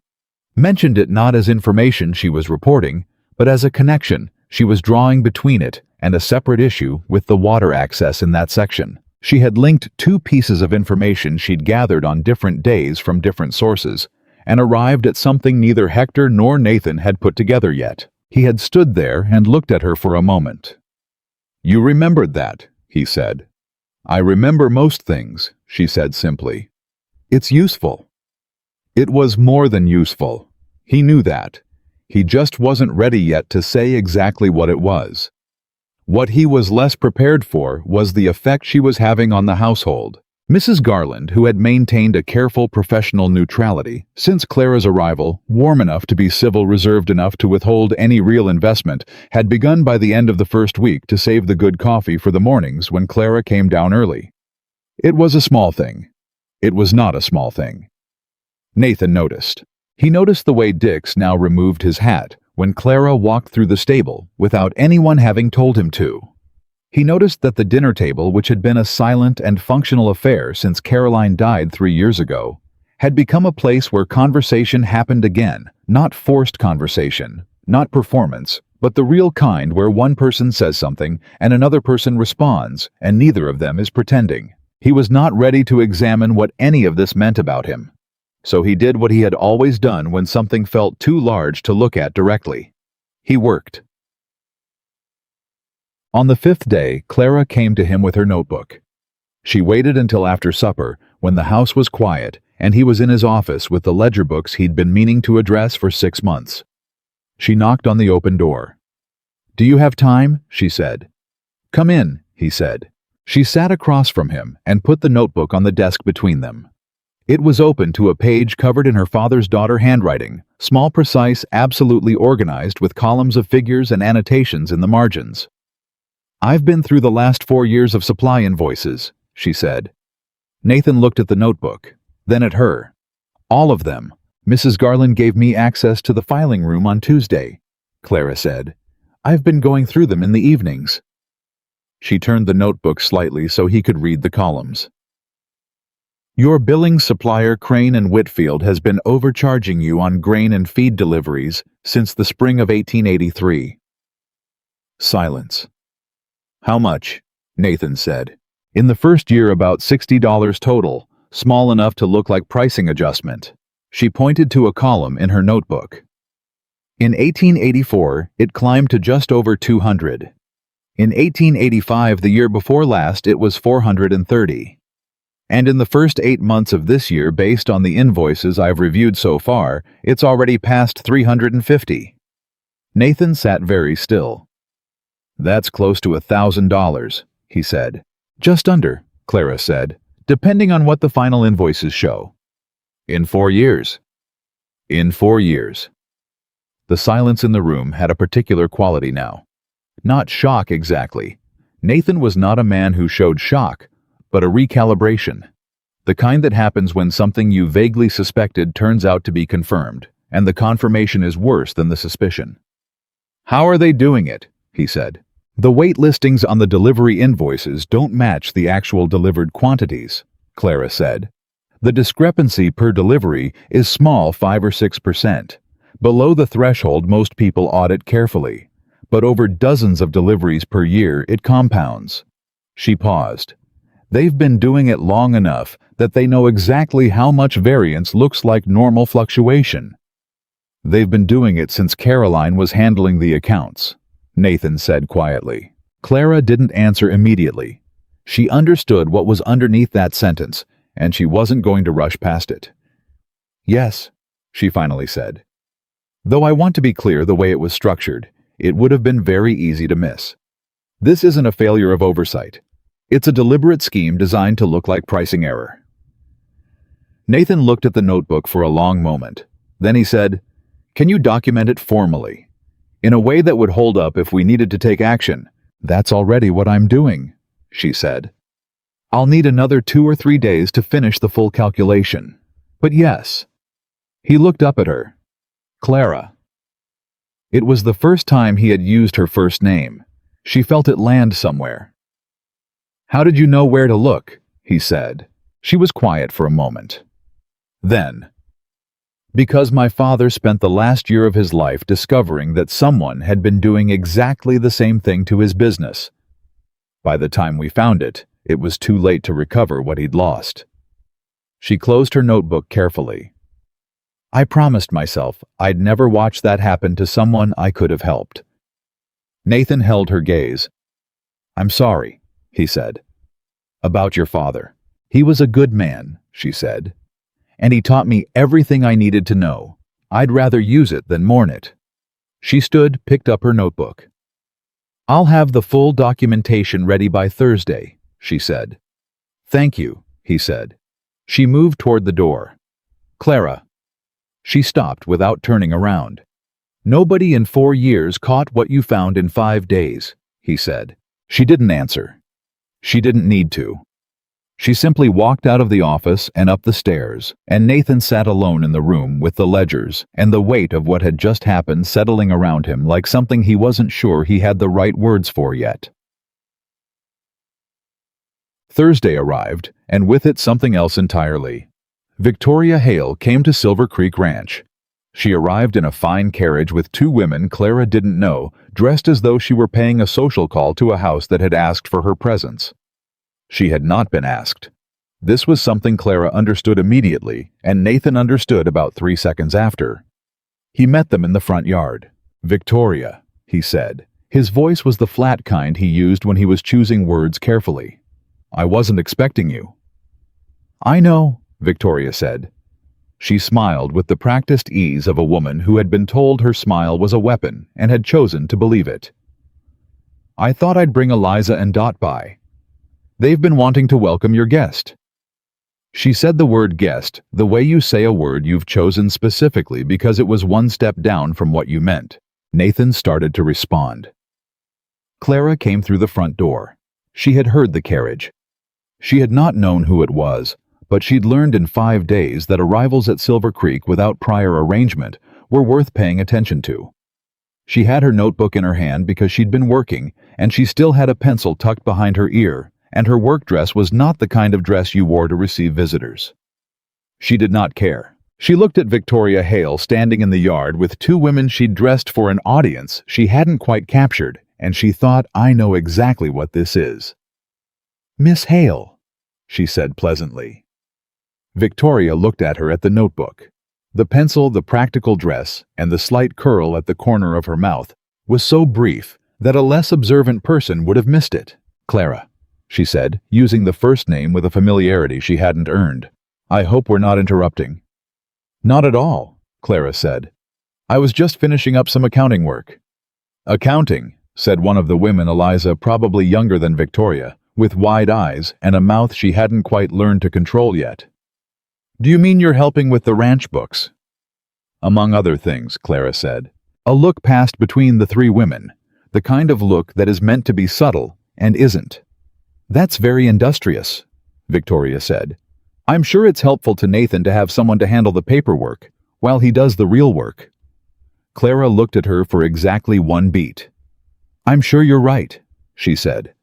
Mentioned it not as information she was reporting, but as a connection she was drawing between it and a separate issue with the water access in that section. She had linked two pieces of information she'd gathered on different days from different sources, and arrived at something neither Hector nor Nathan had put together yet. He had stood there and looked at her for a moment. "You remembered that," he said. "I remember most things," she said simply. "It's useful." It was more than useful. He knew that. He just wasn't ready yet to say exactly what it was. What he was less prepared for was the effect she was having on the household. Mrs. Garland, who had maintained a careful professional neutrality since Clara's arrival, warm enough to be civil, reserved enough to withhold any real investment, had begun by the end of the first week to save the good coffee for the mornings when Clara came down early. It was a small thing. It was not a small thing. Nathan noticed. He noticed the way Dix now removed his hat when Clara walked through the stable without anyone having told him to. He noticed that the dinner table, which had been a silent and functional affair since Caroline died 3 years ago, had become a place where conversation happened again, not forced conversation, not performance, but the real kind where one person says something and another person responds, and neither of them is pretending. He was not ready to examine what any of this meant about him. So he did what he had always done when something felt too large to look at directly. He worked. On the 5th day, Clara came to him with her notebook. She waited until after supper, when the house was quiet and he was in his office with the ledger books he'd been meaning to address for 6 months. She knocked on the open door. "Do you have time?" she said. "Come in," he said. She sat across from him and put the notebook on the desk between them. It was open to a page covered in her father's daughter handwriting, small, precise, absolutely organized with columns of figures and annotations in the margins. "I've been through the last 4 years of supply invoices," she said. Nathan looked at the notebook, then at her. "All of them. Mrs. Garland gave me access to the filing room on Tuesday," Clara said. "I've been going through them in the evenings." She turned the notebook slightly so he could read the columns. "Your billing supplier Crane and Whitfield has been overcharging you on grain and feed deliveries since the spring of 1883. Silence. "How much?" Nathan said. "In the first year about $60 total, small enough to look like pricing adjustment." She pointed to a column in her notebook. "In 1884, it climbed to just over 200. In 1885, the year before last, it was 430. And in the first 8 months of this year, based on the invoices I've reviewed so far, it's already past 350. Nathan sat very still. "That's close to $1,000, he said. "Just under," Clara said, "depending on what the final invoices show." "In 4 years." "In 4 years." The silence in the room had a particular quality now. Not shock exactly. Nathan was not a man who showed shock, but a recalibration. The kind that happens when something you vaguely suspected turns out to be confirmed, and the confirmation is worse than the suspicion. "How are they doing it?" he said. "The weight listings on the delivery invoices don't match the actual delivered quantities," Clara said. "The discrepancy per delivery is small, 5 or 6%, below the threshold most people audit carefully, but over dozens of deliveries per year it compounds." She paused. "They've been doing it long enough that they know exactly how much variance looks like normal fluctuation." "They've been doing it since Caroline was handling the accounts," Nathan said quietly. Clara didn't answer immediately. She understood what was underneath that sentence, and she wasn't going to rush past it. "Yes," she finally said. "Though I want to be clear, the way it was structured, it would have been very easy to miss. This isn't a failure of oversight. It's a deliberate scheme designed to look like pricing error." Nathan looked at the notebook for a long moment. Then he said, "Can you document it formally? In a way that would hold up if we needed to take action?" "That's already what I'm doing," she said. "I'll need another 2 or 3 days to finish the full calculation. But yes." He looked up at her. Clara. It was the first time he had used her first name. She felt it land somewhere. How did you know where to look? He said. She was quiet for a moment. Then, because my father spent the last year of his life discovering that someone had been doing exactly the same thing to his business. By the time we found it, it was too late to recover what he'd lost. She closed her notebook carefully. I promised myself I'd never watch that happen to someone I could have helped. Nathan held her gaze. I'm sorry, he said. About your father. He was a good man, she said. And he taught me everything I needed to know. I'd rather use it than mourn it. She stood, picked up her notebook. I'll have the full documentation ready by Thursday, she said. Thank you, he said. She moved toward the door. Clara. She stopped without turning around. Nobody in 4 years caught what you found in 5 days, he said. She didn't answer. She didn't need to. She simply walked out of the office and up the stairs, and Nathan sat alone in the room with the ledgers and the weight of what had just happened settling around him like something he wasn't sure he had the right words for yet. Thursday arrived, and with it something else entirely. Victoria Hale came to Silver Creek Ranch. She arrived in a fine carriage with 2 women Clara didn't know, dressed as though she were paying a social call to a house that had asked for her presence. She had not been asked. This was something Clara understood immediately, and Nathan understood about 3 seconds after. He met them in the front yard. Victoria, he said. His voice was the flat kind he used when he was choosing words carefully. I wasn't expecting you. I know, Victoria said. She smiled with the practiced ease of a woman who had been told her smile was a weapon and had chosen to believe it. I thought I'd bring Eliza and Dot by. They've been wanting to welcome your guest. She said the word guest the way you say a word you've chosen specifically because it was one step down from what you meant. Nathan started to respond. Clara came through the front door. She had heard the carriage. She had not known who it was, but she'd learned in 5 days that arrivals at Silver Creek without prior arrangement were worth paying attention to. She had her notebook in her hand because she'd been working, and she still had a pencil tucked behind her ear, and her work dress was not the kind of dress you wore to receive visitors. She did not care. She looked at Victoria Hale standing in the yard with 2 women she'd dressed for an audience she hadn't quite captured, and she thought, I know exactly what this is. Miss Hale, she said pleasantly. Victoria looked at her at the notebook. The pencil, the practical dress, and the slight curl at the corner of her mouth was so brief that a less observant person would have missed it. Clara, she said, using the first name with a familiarity she hadn't earned. I hope we're not interrupting. Not at all, Clara said. I was just finishing up some accounting work. Accounting, said one of the women, Eliza, probably younger than Victoria, with wide eyes and a mouth she hadn't quite learned to control yet. Do you mean you're helping with the ranch books? Among other things, Clara said. A look passed between the 3 women, the kind of look that is meant to be subtle and isn't. That's very industrious, Victoria said. I'm sure it's helpful to Nathan to have someone to handle the paperwork while he does the real work. Clara looked at her for exactly 1 beat. I'm sure you're right, she said.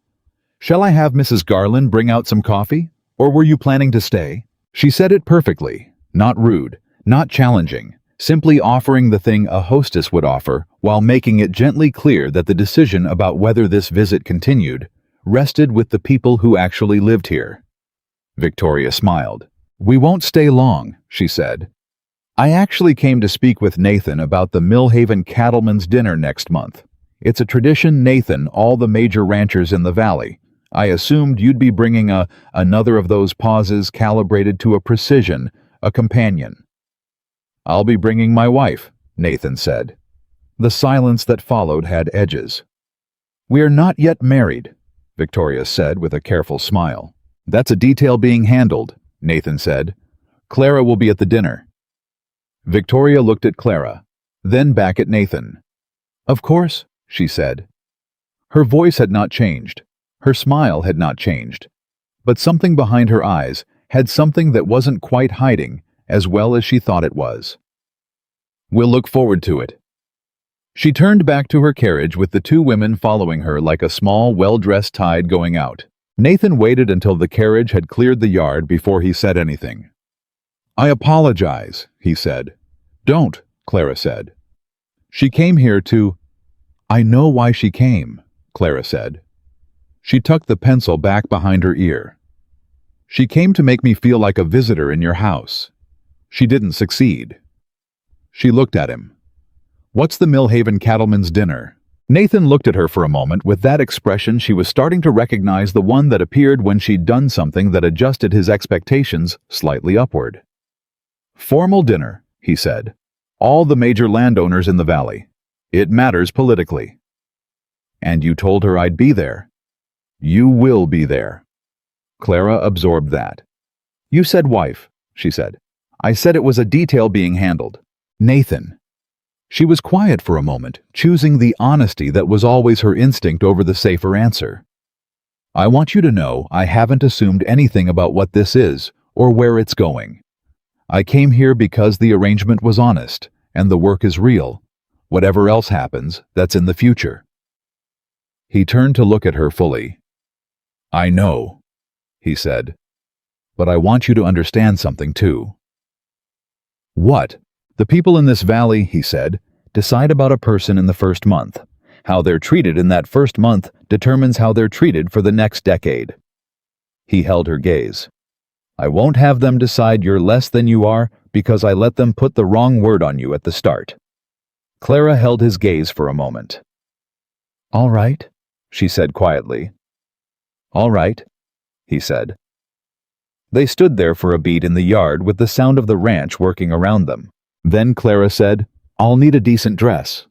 Shall I have Mrs. Garland bring out some coffee, or were you planning to stay? She said it perfectly, not rude, not challenging, simply offering the thing a hostess would offer while making it gently clear that the decision about whether this visit continued rested with the people who actually lived here. Victoria smiled. We won't stay long, she said. I actually came to speak with Nathan about the Millhaven Cattlemen's Dinner next month. It's a tradition Nathan, all the major ranchers in the valley. I assumed you'd be bringing another of those pauses calibrated to a precision, a companion. I'll be bringing my wife, Nathan said. The silence that followed had edges. We are not yet married, Victoria said with a careful smile. That's a detail being handled, Nathan said. Clara will be at the dinner. Victoria looked at Clara, then back at Nathan. Of course, she said. Her voice had not changed. Her smile had not changed. But something behind her eyes had something that wasn't quite hiding as well as she thought it was. We'll look forward to it." She turned back to her carriage with the two women following her like a small, well-dressed tide going out. Nathan waited until the carriage had cleared the yard before he said anything. "I apologize," he said. "Don't," Clara said. "She came here to—" "I know why she came," Clara said. She tucked the pencil back behind her ear. "She came to make me feel like a visitor in your house. She didn't succeed." She looked at him. "What's the Millhaven Cattleman's dinner?" Nathan looked at her for a moment. With that expression, she was starting to recognize the one that appeared when she'd done something that adjusted his expectations slightly upward. "Formal dinner," he said. "All the major landowners in the valley. It matters politically." "And you told her I'd be there." "You will be there." Clara absorbed that. "You said wife," she said. "I said it was a detail being handled." "Nathan." She was quiet for a moment, choosing the honesty that was always her instinct over the safer answer. "I want you to know I haven't assumed anything about what this is or where it's going. I came here because the arrangement was honest, and the work is real. Whatever else happens, that's in the future." He turned to look at her fully. "I know," he said. "But I want you to understand something too." "What?" "The people in this valley," he said, "decide about a person in the first month. How they're treated in that first month determines how they're treated for the next decade." He held her gaze. "I won't have them decide you're less than you are because I let them put the wrong word on you at the start." Clara held his gaze for a moment. "All right," she said quietly. "All right," he said. They stood there for a beat in the yard with the sound of the ranch working around them. Then Clara said, "I'll need a decent dress."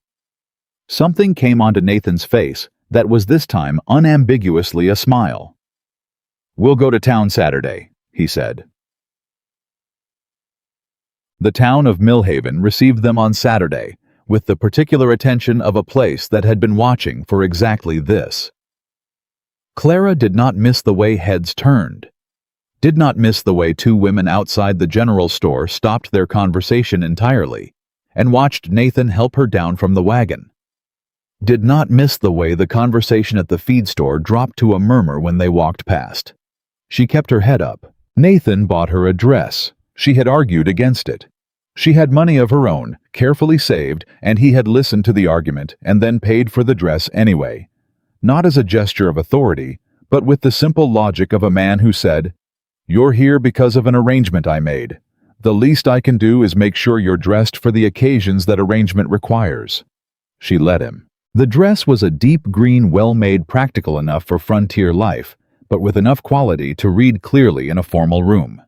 Something came onto Nathan's face that was this time unambiguously a smile. "We'll go to town Saturday," he said. The town of Millhaven received them on Saturday, with the particular attention of a place that had been watching for exactly this. Clara did not miss the way heads turned, did not miss the way two women outside the general store stopped their conversation entirely and watched Nathan help her down from the wagon, did not miss the way the conversation at the feed store dropped to a murmur when they walked past. She kept her head up. Nathan bought her a dress. She had argued against it. She had money of her own, carefully saved, and he had listened to the argument and then paid for the dress anyway. Not as a gesture of authority, but with the simple logic of a man who said, "You're here because of an arrangement I made. The least I can do is make sure you're dressed for the occasions that arrangement requires." She let him. The dress was a deep green, well-made, practical enough for frontier life, but with enough quality to read clearly in a formal room.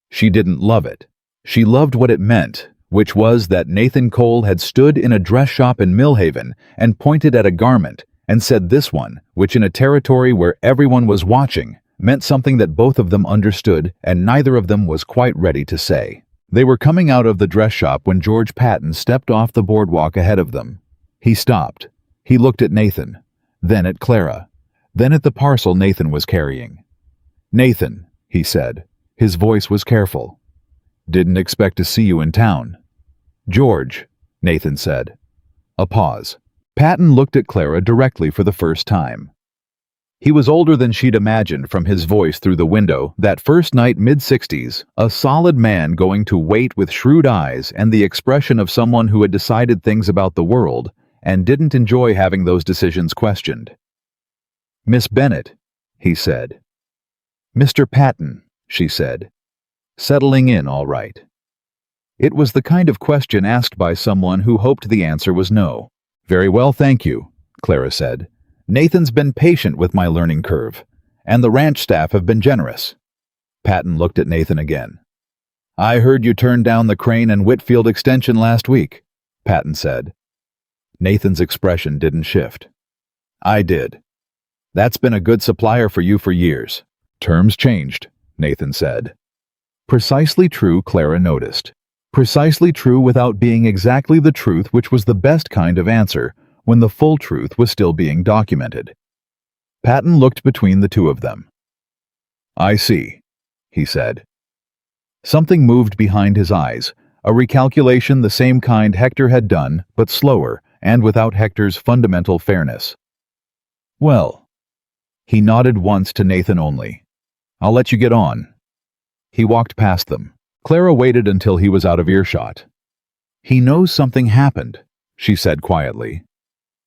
She didn't love it. She loved what it meant, which was that Nathan Cole had stood in a dress shop in Millhaven and pointed at a garment and said this one, which in a territory where everyone was watching, meant something that both of them understood and neither of them was quite ready to say. They were coming out of the dress shop when George Patton stepped off the boardwalk ahead of them. He stopped. He looked at Nathan, then at Clara, then at the parcel Nathan was carrying. "Nathan," he said. His voice was careful. "Didn't expect to see you in town." "George," Nathan said. A pause. Patton looked at Clara directly for the first time. He was older than she'd imagined from his voice through the window that first night, mid-60s, a solid man going to wait with shrewd eyes and the expression of someone who had decided things about the world and didn't enjoy having those decisions questioned. "Miss Bennett," he said. "Mr. Patton," she said. "Settling in all right." It was the kind of question asked by someone who hoped the answer was no. "Very well, thank you," Clara said. "Nathan's been patient with my learning curve, and the ranch staff have been generous." Patton looked at Nathan again. "I heard you turned down the Crane and Whitfield extension last week," Patton said. Nathan's expression didn't shift. "I did. That's been a good supplier for you for years." "Terms changed," Nathan said. Precisely true, Clara noticed. Precisely true without being exactly the truth, which was the best kind of answer when the full truth was still being documented. Patton looked between the two of them. "I see," he said. Something moved behind his eyes, A recalculation the same kind Hector had done, but slower, and without Hector's fundamental fairness. "Well." He nodded once to Nathan only. "I'll let you get on." He walked past them. Clara waited until he was out of earshot. "He knows something happened," she said quietly.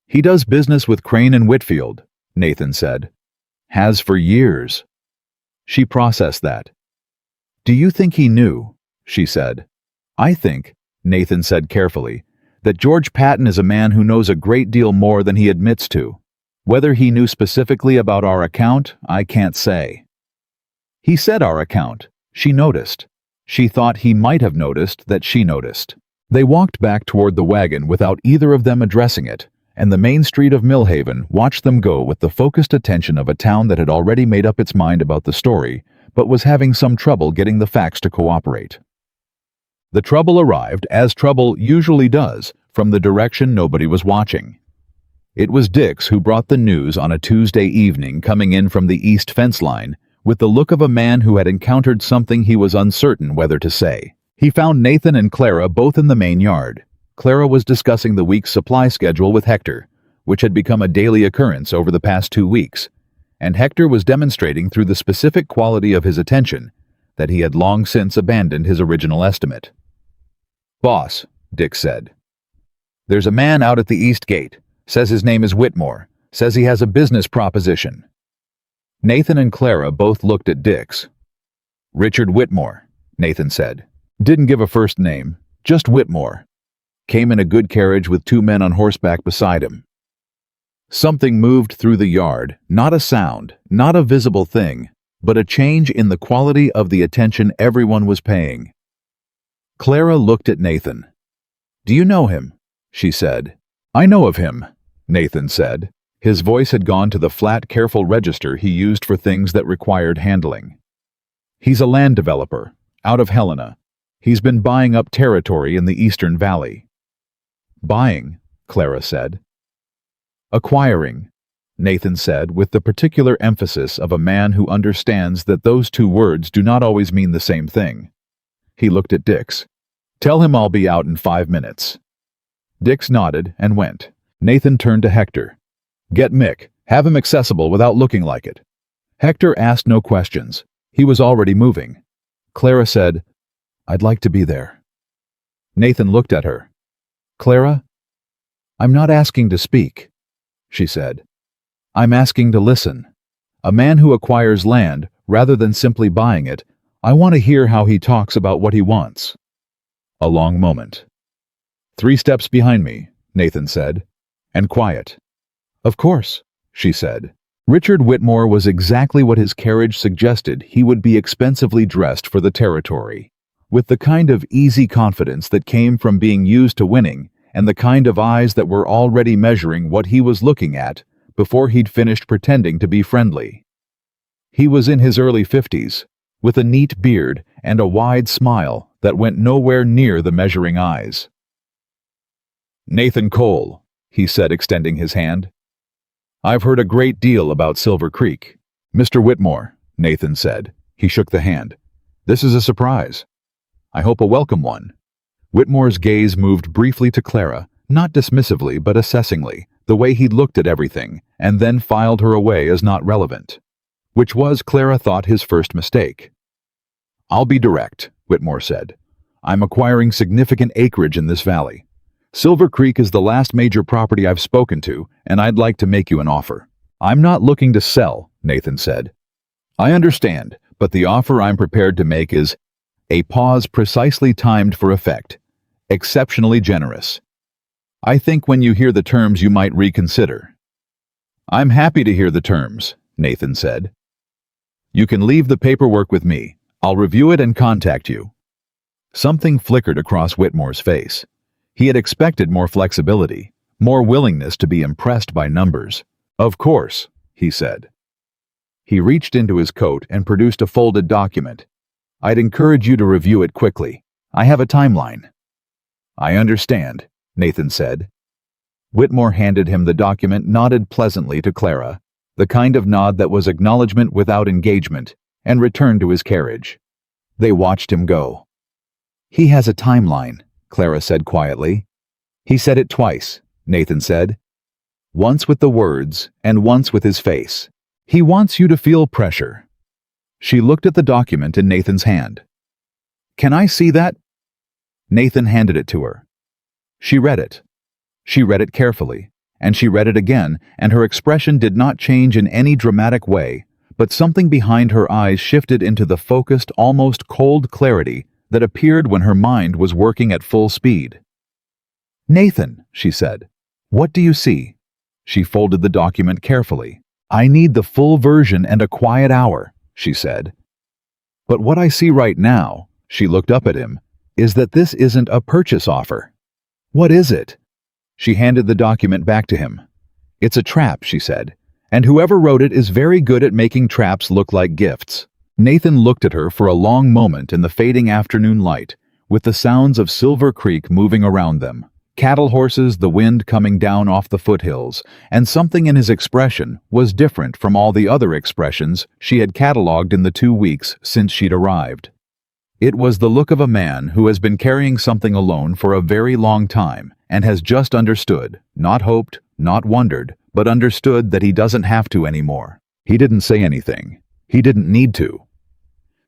"He does business with Crane and Whitfield," Nathan said. "Has for years." She processed that. "Do you think he knew?" she said. "I think," Nathan said carefully, "that George Patton is a man who knows a great deal more than he admits to. Whether he knew specifically about our account, I can't say." He said our account. She noticed. She thought he might have noticed that she noticed. They walked back toward the wagon without either of them addressing it, and the main street of Millhaven watched them go with the focused attention of a town that had already made up its mind about the story, but was having some trouble getting the facts to cooperate. The trouble arrived, as trouble usually does, from the direction nobody was watching. It was Dix who brought the news on a Tuesday evening, coming in from the east fence line, with the look of a man who had encountered something he was uncertain whether to say. He found Nathan and Clara both in the main yard. Clara was discussing the week's supply schedule with Hector, which had become a daily occurrence over the past 2 weeks, and Hector was demonstrating through the specific quality of his attention that he had long since abandoned his original estimate. "Boss," Dix said, "there's a man out at the east gate. Says his name is Whitmore. Says he has a business proposition." Nathan and Clara both looked at Dix. "Richard Whitmore," Nathan said. "Didn't give a first name, just Whitmore. Came in a good carriage with 2 men on horseback beside him." Something moved through the yard, not a sound, not a visible thing, but a change in the quality of the attention everyone was paying. Clara looked at Nathan. "Do you know him?" she said. "I know of him," Nathan said. His voice had gone to the flat, careful register he used for things that required handling. "He's a land developer, out of Helena. He's been buying up territory in the Eastern Valley." "Buying," Clara said. "Acquiring," Nathan said with the particular emphasis of a man who understands that those 2 words do not always mean the same thing. He looked at Dix. "Tell him I'll be out in 5 minutes." Dix nodded and went. Nathan turned to Hector. "Get Mick. Have him accessible without looking like it." Hector asked no questions. He was already moving. Clara said, "I'd like to be there." Nathan looked at her. "Clara, I'm not asking to speak," she said. "I'm asking to listen. A man who acquires land, rather than simply buying it, I want to hear how he talks about what he wants." A long moment. "3 steps behind me," Nathan said, "and quiet." "Of course," she said. Richard Whitmore was exactly what his carriage suggested. He would be expensively dressed for the territory, with the kind of easy confidence that came from being used to winning, and the kind of eyes that were already measuring what he was looking at before he'd finished pretending to be friendly. He was in his early 50s, with a neat beard and a wide smile that went nowhere near the measuring eyes. "Nathan Cole," he said, extending his hand. "I've heard a great deal about Silver Creek." "Mr. Whitmore," Nathan said. He shook the hand. "This is a surprise. I hope a welcome one." Whitmore's gaze moved briefly to Clara, not dismissively but assessingly, the way he'd looked at everything, and then filed her away as not relevant. Which was, Clara thought, his first mistake. "I'll be direct," Whitmore said. "I'm acquiring significant acreage in this valley. Silver Creek is the last major property I've spoken to, and I'd like to make you an offer." "I'm not looking to sell," Nathan said. "I understand, but the offer I'm prepared to make is—" A pause precisely timed for effect. "Exceptionally generous. I think when you hear the terms you might reconsider." "I'm happy to hear the terms," Nathan said. "You can leave the paperwork with me. I'll review it and contact you." Something flickered across Whitmore's face. He had expected more flexibility, more willingness to be impressed by numbers. "Of course," he said. He reached into his coat and produced a folded document. "I'd encourage you to review it quickly. I have a timeline." "I understand," Nathan said. Whitmore handed him the document, nodded pleasantly to Clara, the kind of nod that was acknowledgement without engagement, and returned to his carriage. They watched him go. He has a timeline, Clara said quietly. He said it twice, Nathan said. Once with the words and once with his face. He wants you to feel pressure. She looked at the document in Nathan's hand. Can I see that? Nathan handed it to her. She read it. She read it carefully, and she read it again, and her expression did not change in any dramatic way, but something behind her eyes shifted into the focused, almost cold clarity that appeared when her mind was working at full speed. Nathan, she said, what do you see? She folded the document carefully. I need the full version and a quiet hour, she said. But what I see right now, she looked up at him, is that this isn't a purchase offer. What is it? She handed the document back to him. It's a trap, she said, and whoever wrote it is very good at making traps look like gifts. Nathan looked at her for a long moment in the fading afternoon light, with the sounds of Silver Creek moving around them, cattle horses, the wind coming down off the foothills, and something in his expression was different from all the other expressions she had catalogued in the 2 weeks since she'd arrived. It was the look of a man who has been carrying something alone for a very long time and has just understood, not hoped, not wondered, but understood that he doesn't have to anymore. He didn't say anything. He didn't need to.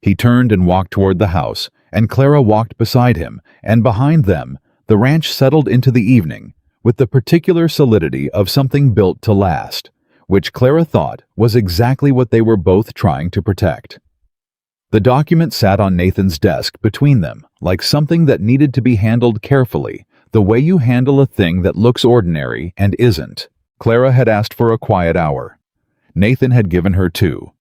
He turned and walked toward the house, and Clara walked beside him, and behind them, the ranch settled into the evening with the particular solidity of something built to last, which Clara thought was exactly what they were both trying to protect. The document sat on Nathan's desk between them, like something that needed to be handled carefully, the way you handle a thing that looks ordinary and isn't. Clara had asked for a quiet hour. Nathan had given her 2.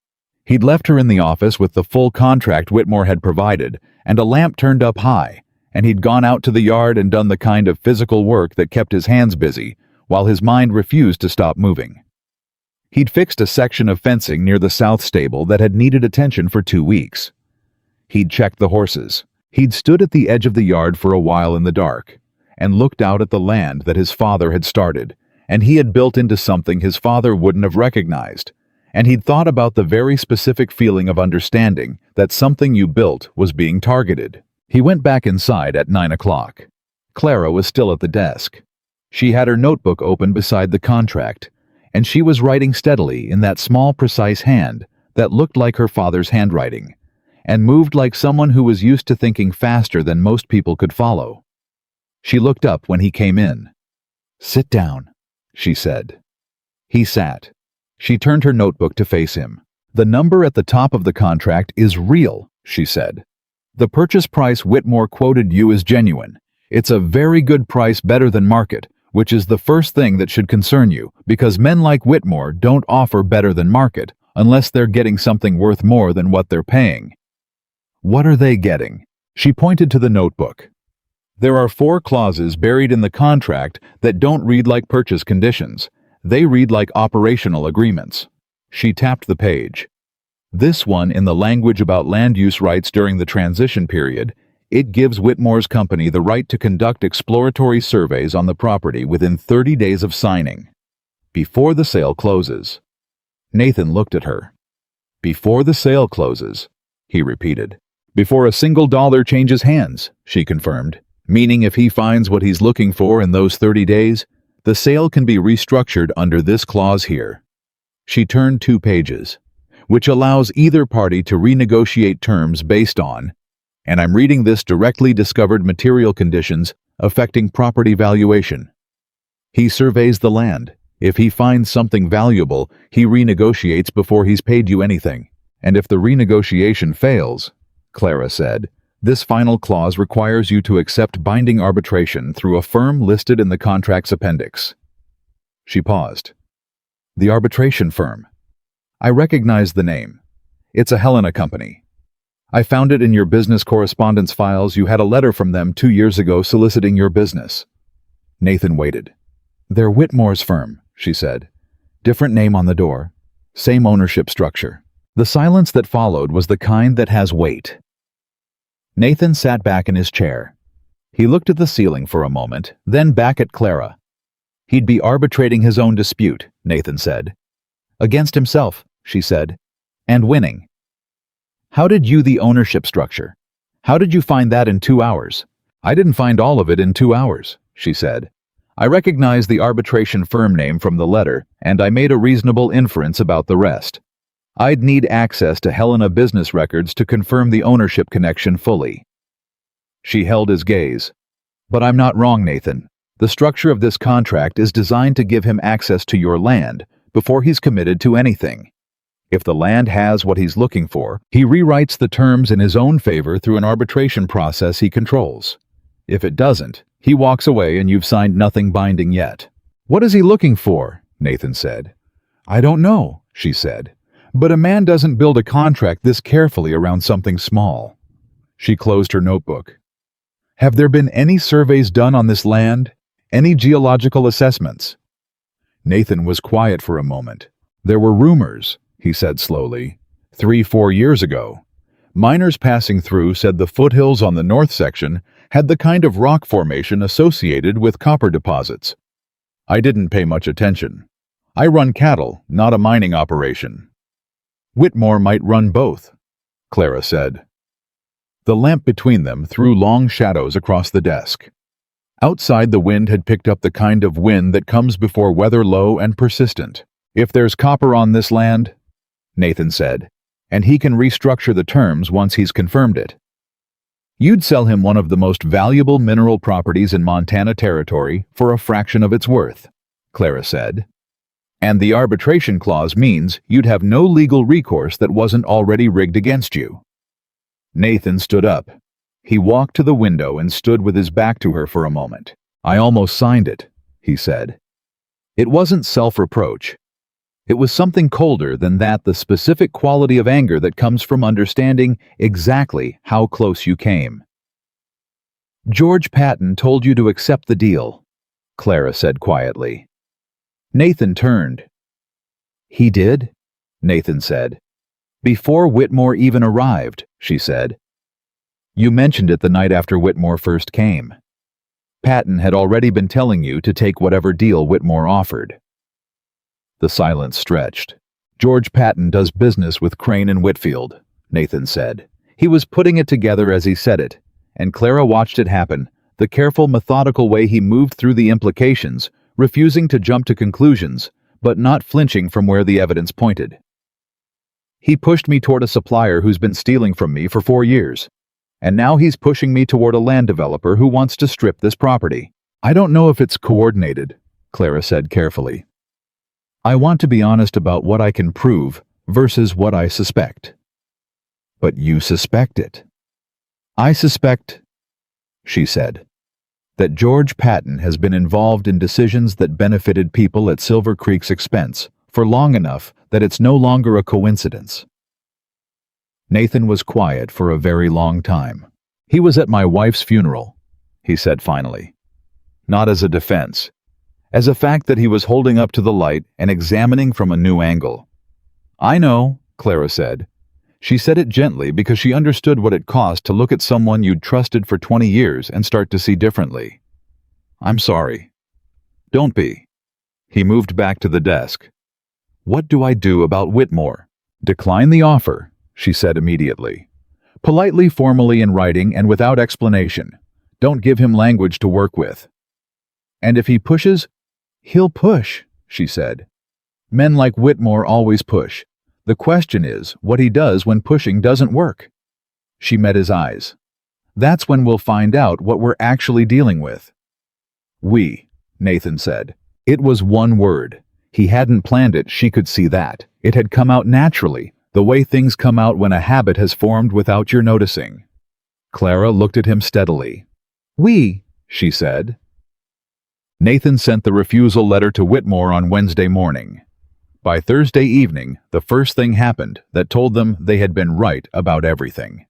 He'd left her in the office with the full contract Whitmore had provided, and a lamp turned up high, and he'd gone out to the yard and done the kind of physical work that kept his hands busy, while his mind refused to stop moving. He'd fixed a section of fencing near the south stable that had needed attention for 2 weeks. He'd checked the horses. He'd stood at the edge of the yard for a while in the dark, and looked out at the land that his father had started, and he had built into something his father wouldn't have recognized, and he'd thought about the very specific feeling of understanding that something you built was being targeted. He went back inside at 9 o'clock. Clara was still at the desk. She had her notebook open beside the contract, and she was writing steadily in that small, precise hand that looked like her father's handwriting, and moved like someone who was used to thinking faster than most people could follow. She looked up when he came in. "Sit down," she said. He sat. She turned her notebook to face him. "The number at the top of the contract is real," she said. "The purchase price Whitmore quoted you is genuine. It's a very good price, better than market, which is the first thing that should concern you, because men like Whitmore don't offer better than market unless they're getting something worth more than what they're paying." "What are they getting?" She pointed to the notebook. "There are 4 clauses buried in the contract that don't read like purchase conditions. They read like operational agreements." She tapped the page. "This one, in the language about land use rights during the transition period, it gives Whitmore's company the right to conduct exploratory surveys on the property within 30 days of signing, before the sale closes." Nathan looked at her. "Before the sale closes," he repeated. "Before a single dollar changes hands," she confirmed, "meaning if he finds what he's looking for in those 30 days, the sale can be restructured under this clause here." She turned 2 pages, "which allows either party to renegotiate terms based on, and I'm reading this directly, discovered material conditions affecting property valuation. He surveys the land. If he finds something valuable, he renegotiates before he's paid you anything. And if the renegotiation fails," Clara said, "this final clause requires you to accept binding arbitration through a firm listed in the contract's appendix." She paused. "The arbitration firm. I recognize the name. It's a Helena company. I found it in your business correspondence files. You had a letter from them 2 years ago soliciting your business." Nathan waited. "They're Whitmore's firm," she said. "Different name on the door. Same ownership structure." The silence that followed was the kind that has weight. Nathan sat back in his chair. He looked at the ceiling for a moment, then back at Clara. He'd be arbitrating his own dispute, Nathan said. "Against himself," she said, "and winning." "How did you the ownership structure? How did you find that in 2 hours? I didn't find all of it in 2 hours, she said. I recognized the arbitration firm name from the letter, and I made a reasonable inference about the rest. I'd need access to Helena business records to confirm the ownership connection fully. She held his gaze. But I'm not wrong, Nathan. The structure of this contract is designed to give him access to your land before he's committed to anything. If the land has what he's looking for, he rewrites the terms in his own favor through an arbitration process he controls. If it doesn't, he walks away and you've signed nothing binding yet. What is he looking for? Nathan said. I don't know, she said. But a man doesn't build a contract this carefully around something small. She closed her notebook. Have there been any surveys done on this land? Any geological assessments? Nathan was quiet for a moment. There were rumors, he said slowly. 3-4 years ago, miners passing through said the foothills on the north section had the kind of rock formation associated with copper deposits. I didn't pay much attention. I run cattle, not a mining operation. Whitmore might run both, Clara said. The lamp between them threw long shadows across the desk. Outside, the wind had picked up the kind of wind that comes before weather low and persistent. If there's copper on this land, Nathan said, and he can restructure the terms once he's confirmed it. You'd sell him one of the most valuable mineral properties in Montana Territory for a fraction of its worth, Clara said. And the arbitration clause means you'd have no legal recourse that wasn't already rigged against you. Nathan stood up. He walked to the window and stood with his back to her for a moment. I almost signed it, he said. It wasn't self-reproach. It was something colder than that, the specific quality of anger that comes from understanding exactly how close you came. George Patton told you to accept the deal, Clara said quietly. Nathan turned. He did? Nathan said. Before Whitmore even arrived, she said. You mentioned it the night after Whitmore first came. Patton had already been telling you to take whatever deal Whitmore offered. The silence stretched. George Patton does business with Crane and Whitfield, Nathan said. He was putting it together as he said it, and Clara watched it happen, the careful, methodical way he moved through the implications, refusing to jump to conclusions, but not flinching from where the evidence pointed. He pushed me toward a supplier who's been stealing from me for 4 years. And now he's pushing me toward a land developer who wants to strip this property. I don't know if it's coordinated, Clara said carefully. I want to be honest about what I can prove versus what I suspect. But you suspect it. I suspect, she said, that George Patton has been involved in decisions that benefited people at Silver Creek's expense for long enough that it's no longer a coincidence. Nathan was quiet for a very long time. He was at my wife's funeral, he said finally. Not as a defense, as a fact that he was holding up to the light and examining from a new angle. I know, Clara said. She said it gently because she understood what it cost to look at someone you'd trusted for 20 years and start to see differently. I'm sorry. Don't be. He moved back to the desk. What do I do about Whitmore? Decline the offer, she said immediately. Politely, formally in writing and without explanation. Don't give him language to work with. And if he pushes, he'll push, she said. Men like Whitmore always push. The question is what he does when pushing doesn't work. She met his eyes. That's when we'll find out what we're actually dealing with. We, Nathan said. It was one word. He hadn't planned it, she could see that. It had come out naturally, the way things come out when a habit has formed without your noticing. Clara looked at him steadily. We, she said. Nathan sent the refusal letter to Whitmore on Wednesday morning. By Thursday evening, the first thing happened that told them they had been right about everything.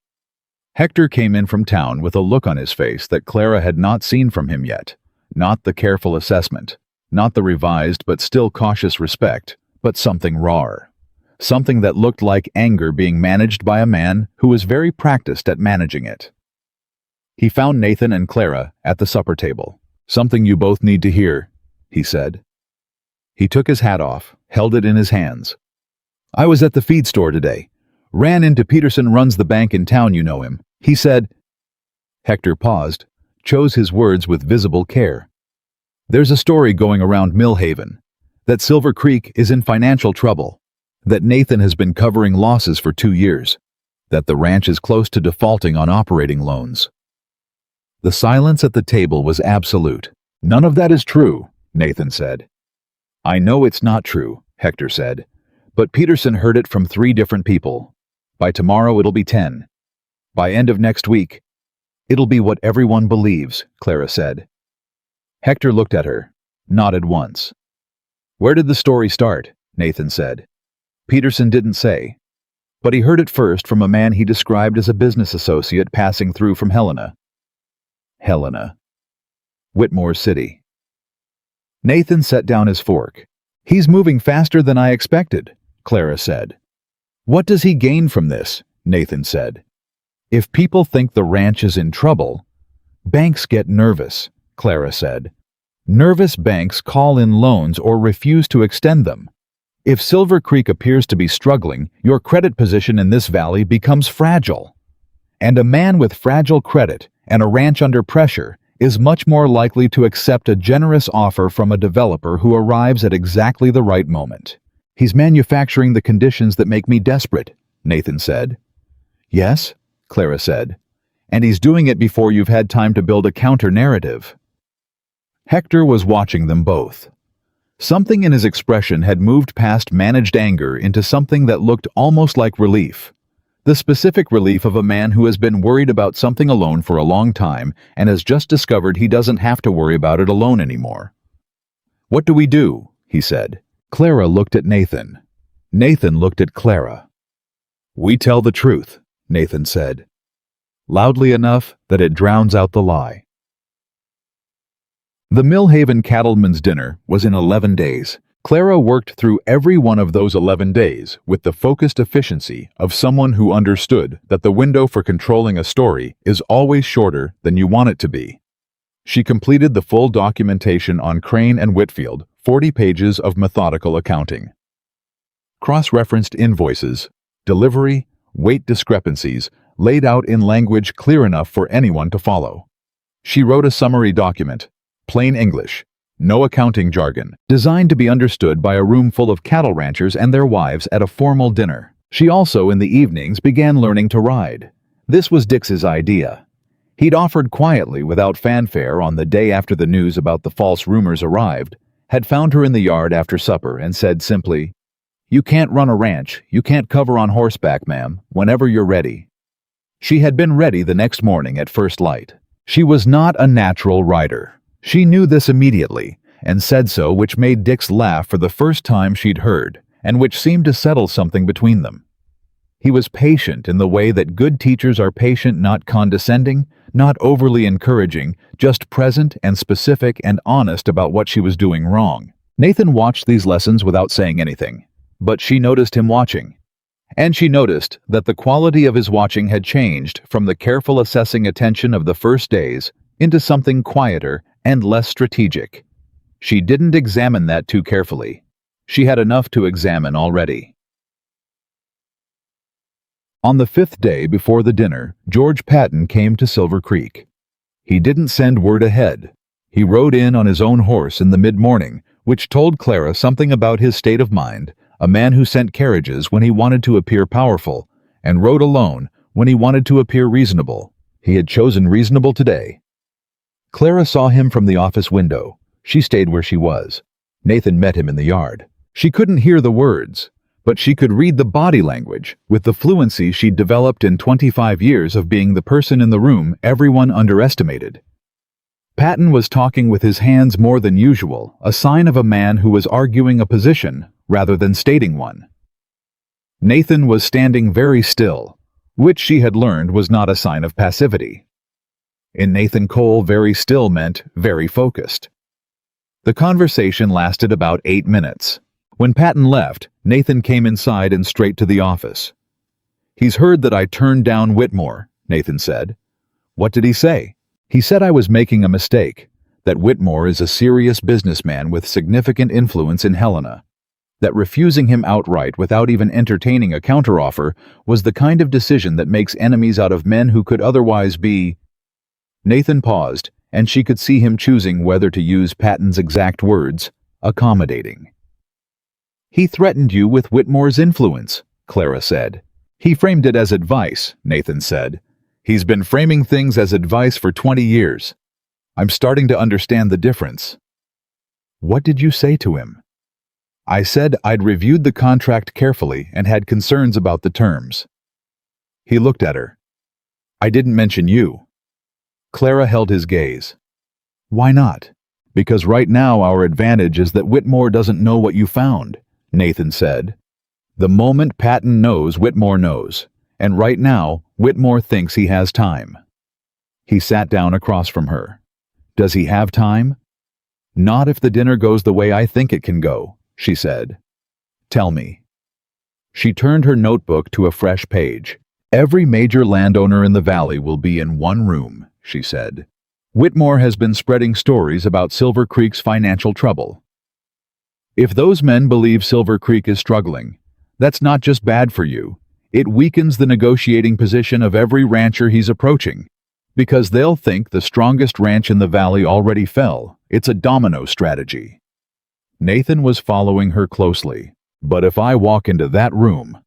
Hector came in from town with a look on his face that Clara had not seen from him yet. Not the careful assessment, not the revised but still cautious respect, but something rawer. Something that looked like anger being managed by a man who was very practiced at managing it. He found Nathan and Clara at the supper table. Something you both need to hear, he said. He took his hat off, held it in his hands. I was at the feed store today. Ran into Peterson, runs the bank in town, you know him. He said, Hector paused, chose his words with visible care. There's a story going around Millhaven that Silver Creek is in financial trouble, that Nathan has been covering losses for 2 years, that the ranch is close to defaulting on operating loans. The silence at the table was absolute. None of that is true, Nathan said. I know it's not true, Hector said, but Peterson heard it from 3 different people. By tomorrow it'll be 10. By end of next week, it'll be what everyone believes, Clara said. Hector looked at her, nodded once. Where did the story start? Nathan said. Peterson didn't say, but he heard it first from a man he described as a business associate passing through from Helena. Helena. Whitmore City. Nathan set down his fork. He's moving faster than I expected, Clara said. What does he gain from this? Nathan said. If people think the ranch is in trouble, banks get nervous, Clara said. Nervous banks call in loans or refuse to extend them. If Silver Creek appears to be struggling, your credit position in this valley becomes fragile. And a man with fragile credit and a ranch under pressure is much more likely to accept a generous offer from a developer who arrives at exactly the right moment. He's manufacturing the conditions that make me desperate, Nathan said. Yes, Clara said, and he's doing it before you've had time to build a counter-narrative. Hector was watching them both. Something in his expression had moved past managed anger into something that looked almost like relief. The specific relief of a man who has been worried about something alone for a long time and has just discovered he doesn't have to worry about it alone anymore. What do we do? He said. Clara looked at Nathan. Nathan looked at Clara. We tell the truth, Nathan said, loudly enough that it drowns out the lie. The Millhaven Cattleman's dinner was in 11 days. Clara worked through every one of those 11 days with the focused efficiency of someone who understood that the window for controlling a story is always shorter than you want it to be. She completed the full documentation on Crane and Whitfield, 40 pages of methodical accounting. Cross-referenced invoices, delivery, weight discrepancies, laid out in language clear enough for anyone to follow. She wrote a summary document, plain English, no accounting jargon, designed to be understood by a room full of cattle ranchers and their wives at a formal dinner. She also, in the evenings, began learning to ride. This was Dix's idea. He'd offered quietly without fanfare on the day after the news about the false rumors arrived, had found her in the yard after supper and said simply, You can't run a ranch, you can't cover on horseback, ma'am, whenever you're ready. She had been ready the next morning at first light. She was not a natural rider. She knew this immediately, and said so, which made Dix laugh for the first time she'd heard, and which seemed to settle something between them. He was patient in the way that good teachers are patient, not condescending, not overly encouraging, just present and specific and honest about what she was doing wrong. Nathan watched these lessons without saying anything, but she noticed him watching. And she noticed that the quality of his watching had changed from the careful assessing attention of the first days into something quieter and less strategic. She didn't examine that too carefully. She had enough to examine already. On the 5th day before the dinner, George Patton came to Silver Creek. He didn't send word ahead. He rode in on his own horse in the mid-morning, which told Clara something about his state of mind, a man who sent carriages when he wanted to appear powerful, and rode alone when he wanted to appear reasonable. He had chosen reasonable today. Clara saw him from the office window. She stayed where she was. Nathan met him in the yard. She couldn't hear the words, but she could read the body language with the fluency she'd developed in 25 years of being the person in the room everyone underestimated. Patton was talking with his hands more than usual, a sign of a man who was arguing a position rather than stating one. Nathan was standing very still, which she had learned was not a sign of passivity. In Nathan Cole, very still meant very focused. The conversation lasted about 8 minutes. When Patton left, Nathan came inside and straight to the office. He's heard that I turned down Whitmore, Nathan said. What did he say? He said I was making a mistake, that Whitmore is a serious businessman with significant influence in Helena, that refusing him outright without even entertaining a counteroffer was the kind of decision that makes enemies out of men who could otherwise be Nathan paused, and she could see him choosing whether to use Patton's exact words, accommodating. "He threatened you with Whitmore's influence," Clara said. "He framed it as advice," Nathan said. "He's been framing things as advice for 20 years. I'm starting to understand the difference." "What did you say to him?" "I said I'd reviewed the contract carefully and had concerns about the terms." He looked at her. "I didn't mention you." Clara held his gaze. "Why not?" "Because right now our advantage is that Whitmore doesn't know what you found," Nathan said. "The moment Patton knows, Whitmore knows. And right now, Whitmore thinks he has time." He sat down across from her. "Does he have time?" "Not if the dinner goes the way I think it can go," she said. "Tell me." She turned her notebook to a fresh page. "Every major landowner in the valley will be in one room," she said. "Whitmore has been spreading stories about Silver Creek's financial trouble. If those men believe Silver Creek is struggling, that's not just bad for you. It weakens the negotiating position of every rancher he's approaching, because they'll think the strongest ranch in the valley already fell. It's a domino strategy." Nathan was following her closely. "But if I walk into that room,"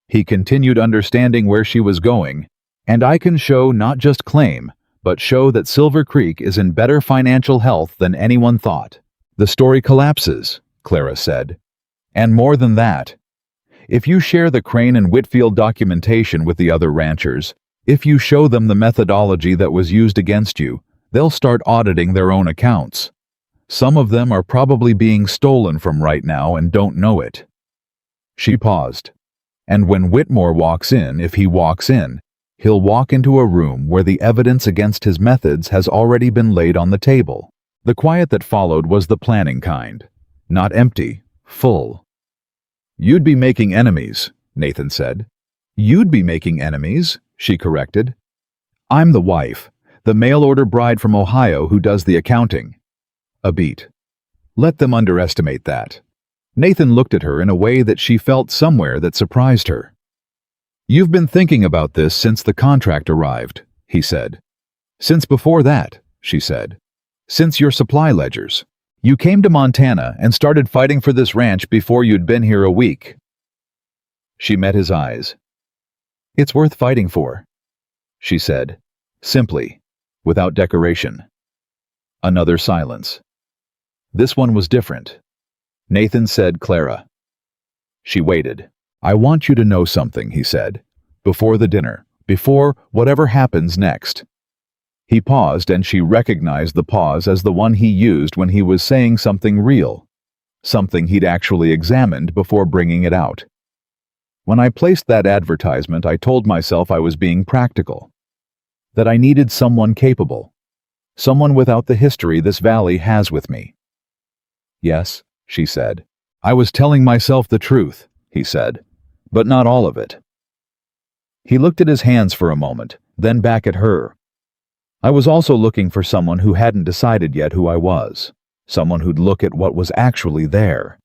he continued, understanding where she was going, "and I can show, not just claim, but show that Silver Creek is in better financial health than anyone thought, the story collapses," Clara said. "And more than that, if you share the Crane and Whitfield documentation with the other ranchers, if you show them the methodology that was used against you, they'll start auditing their own accounts. Some of them are probably being stolen from right now and don't know it." She paused. "And when Whitmore walks in, if he walks in, he'll walk into a room where the evidence against his methods has already been laid on the table." The quiet that followed was the planning kind. Not empty, full. "You'd be making enemies," Nathan said. "You'd be making enemies," she corrected. "I'm the wife, the mail-order bride from Ohio who does the accounting." A beat. "Let them underestimate that." Nathan looked at her in a way that she felt somewhere that surprised her. "You've been thinking about this since the contract arrived," he said. "Since before that," she said. "Since your supply ledgers. You came to Montana and started fighting for this ranch before you'd been here a week." She met his eyes. "It's worth fighting for," she said, simply, without decoration. Another silence. This one was different. Nathan said, "Clara." She waited. "I want you to know something," he said. "Before the dinner, before whatever happens next." He paused, and she recognized the pause as the one he used when he was saying something real, something he'd actually examined before bringing it out. "When I placed that advertisement, I told myself I was being practical, that I needed someone capable, someone without the history this valley has with me." "Yes," she said. "I was telling myself the truth," he said, "but not all of it." He looked at his hands for a moment, then back at her. "I was also looking for someone who hadn't decided yet who I was, someone who'd look at what was actually there."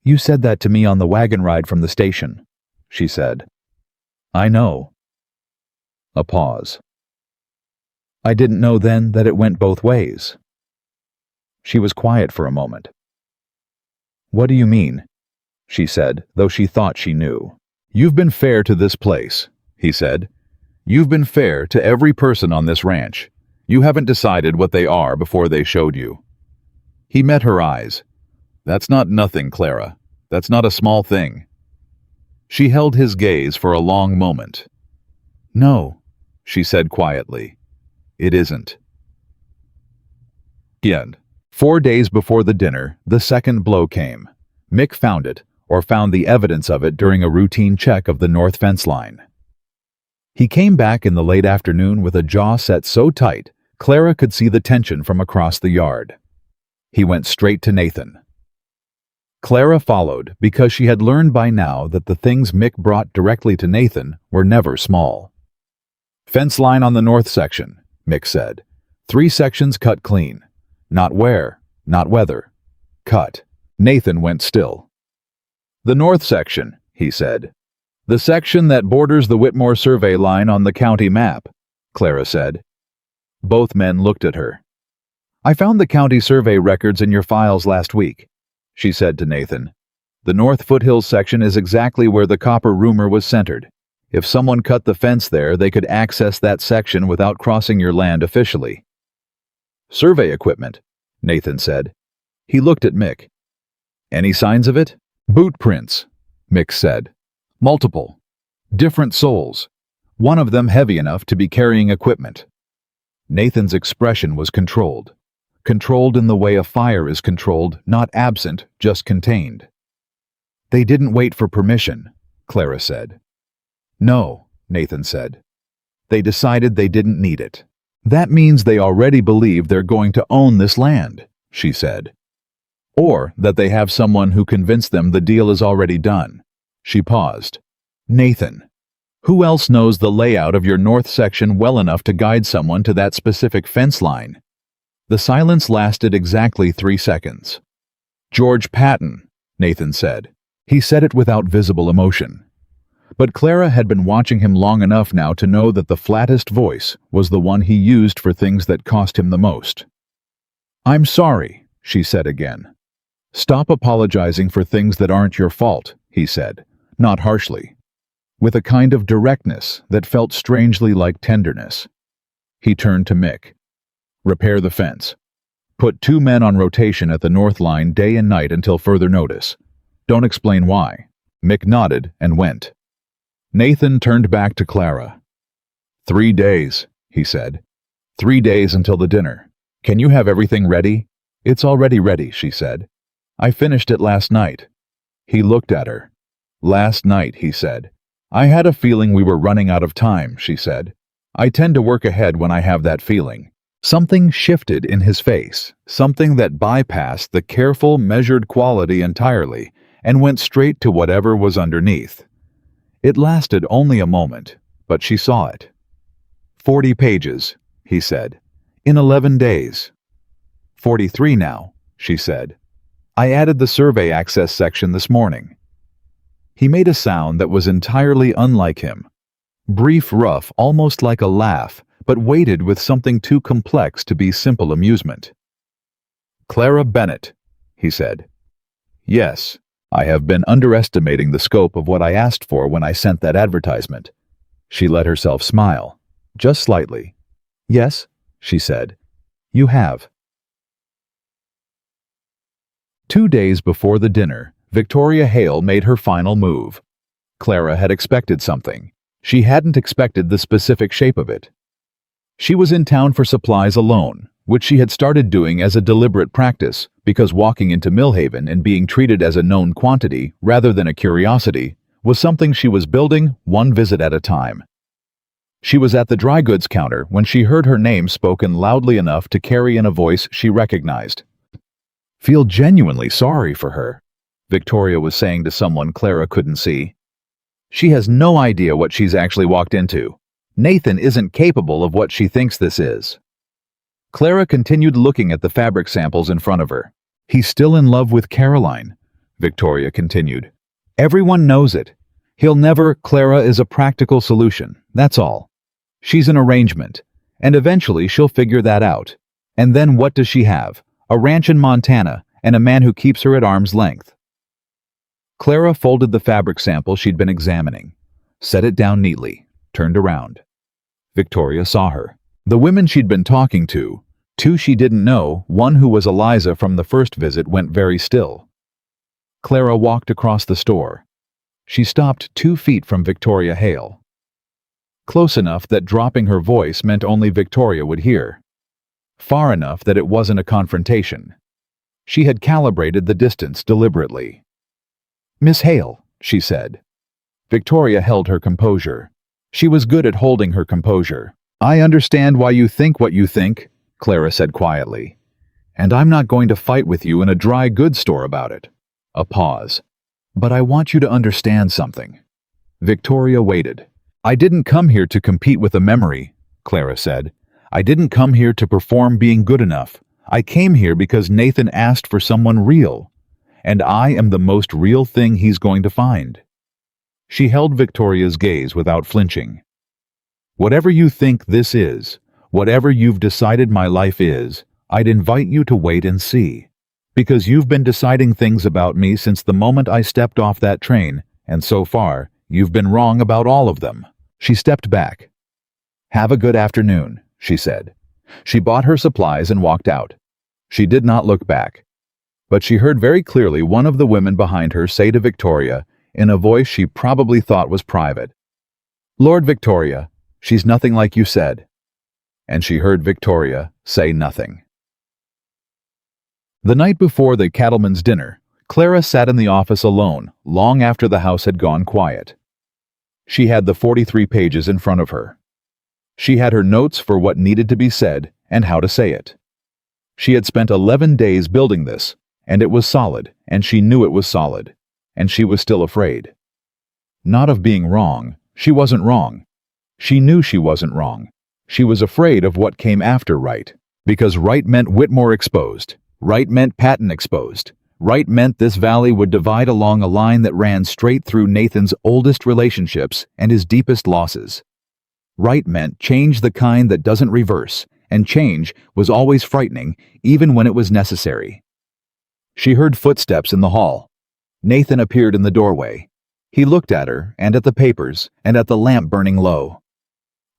"You said that to me on the wagon ride from the station," she said. "I know." A pause. "I didn't know then that it went both ways." She was quiet for a moment. "What do you mean?" she said, though she thought she knew. "You've been fair to this place," he said. "You've been fair to every person on this ranch. You haven't decided what they are before they showed you." He met her eyes. "That's not nothing, Clara. That's not a small thing." She held his gaze for a long moment. "No," she said quietly. "It isn't." End. 4 days before the dinner, the second blow came. Mick found it, or found the evidence of it during a routine check of the north fence line. He came back in the late afternoon with a jaw set so tight, Clara could see the tension from across the yard. He went straight to Nathan. Clara followed because she had learned by now that the things Mick brought directly to Nathan were never small. "Fence line on the north section," Mick said. 3 sections cut clean. Not where, not whether. Cut. Nathan went still. "The north section," he said. "The section that borders the Whitmore survey line on the county map," Clara said. Both men looked at her. "I found the county survey records in your files last week," she said to Nathan. "The North Foothills section is exactly where the copper rumor was centered. If someone cut the fence there, they could access that section without crossing your land officially." "Survey equipment," Nathan said. He looked at Mick. "Any signs of it?" "Boot prints," Mick said. "Multiple. Different soles. One of them heavy enough to be carrying equipment." Nathan's expression was controlled. Controlled in the way a fire is controlled, not absent, just contained. "They didn't wait for permission," Clara said. "No," Nathan said. "They decided they didn't need it." "That means they already believe they're going to own this land," she said. "Or that they have someone who convinced them the deal is already done." She paused. "Nathan, who else knows the layout of your north section well enough to guide someone to that specific fence line?" The silence lasted exactly 3 seconds. "George Patton," Nathan said. He said it without visible emotion. But Clara had been watching him long enough now to know that the flattest voice was the one he used for things that cost him the most. "I'm sorry," she said again. "Stop apologizing for things that aren't your fault," he said, not harshly, with a kind of directness that felt strangely like tenderness. He turned to Mick. "Repair the fence. Put 2 men on rotation at the north line day and night until further notice. Don't explain why." Mick nodded and went. Nathan turned back to Clara. 3 days, he said. 3 days until the dinner. Can you have everything ready?" "It's already ready," she said. "I finished it last night." He looked at her. "Last night," he said. "I had a feeling we were running out of time," she said. "I tend to work ahead when I have that feeling." Something shifted in his face, something that bypassed the careful, measured quality entirely and went straight to whatever was underneath. It lasted only a moment, but she saw it. 40 pages, he said, in 11 days. 43 now, she said. I added the survey access section this morning. He made a sound that was entirely unlike him. Brief, rough, almost like a laugh, but weighted with something too complex to be simple amusement. "Clara Bennett," he said. "Yes, I have been underestimating the scope of what I asked for when I sent that advertisement." She let herself smile, just slightly. "Yes," she said, "you have." 2 days before the dinner, Victoria Hale made her final move. Clara had expected something. She hadn't expected the specific shape of it. She was in town for supplies alone, which she had started doing as a deliberate practice, because walking into Millhaven and being treated as a known quantity rather than a curiosity was something she was building one visit at a time. She was at the dry goods counter when she heard her name spoken loudly enough to carry in a voice she recognized. "Feel genuinely sorry for her," Victoria was saying to someone Clara couldn't see. "She has no idea what she's actually walked into. Nathan isn't capable of what she thinks this is." Clara continued looking at the fabric samples in front of her. "He's still in love with Caroline," Victoria continued. "Everyone knows it. He'll never. Clara is a practical solution, that's all. She's an arrangement, and eventually she'll figure that out. And then what does she have? A ranch in Montana, and a man who keeps her at arm's length." Clara folded the fabric sample she'd been examining, set it down neatly, turned around. Victoria saw her. The women she'd been talking to, 2 she didn't know, one who was Eliza from the first visit, went very still. Clara walked across the store. She stopped 2 feet from Victoria Hale. Close enough that dropping her voice meant only Victoria would hear. Far enough that it wasn't a confrontation. She had calibrated the distance deliberately. "Miss Hale," she said. Victoria held her composure. She was good at holding her composure. "I understand why you think what you think," Clara said quietly. "And I'm not going to fight with you in a dry goods store about it." A pause. "But I want you to understand something." Victoria waited. "I didn't come here to compete with a memory," Clara said. "I didn't come here to perform being good enough. I came here because Nathan asked for someone real. And I am the most real thing he's going to find." She held Victoria's gaze without flinching. "Whatever you think this is, Whatever you've decided my life is, I'd invite you to wait and see. Because you've been deciding things about me since the moment I stepped off that train, and so far, you've been wrong about all of them." She stepped back. "Have a good afternoon," she said. She bought her supplies and walked out. She did not look back. But she heard very clearly one of the women behind her say to Victoria, in a voice she probably thought was private, "Lord Victoria, she's nothing like you said." And she heard Victoria say nothing. The night before the cattleman's dinner, Clara sat in the office alone, long after the house had gone quiet. She had the 43 pages in front of her. She had her notes for what needed to be said and how to say it. She had spent 11 days building this, and it was solid, and she knew it was solid, and she was still afraid. Not of being wrong. She wasn't wrong. She knew she wasn't wrong. She was afraid of what came after right, because right meant Whitmore exposed. Right meant Patton exposed. Right meant this valley would divide along a line that ran straight through Nathan's oldest relationships and his deepest losses. Right meant change the kind that doesn't reverse, and change was always frightening, even when it was necessary. She heard footsteps in the hall. Nathan appeared in the doorway. He looked at her, and at the papers, and at the lamp burning low.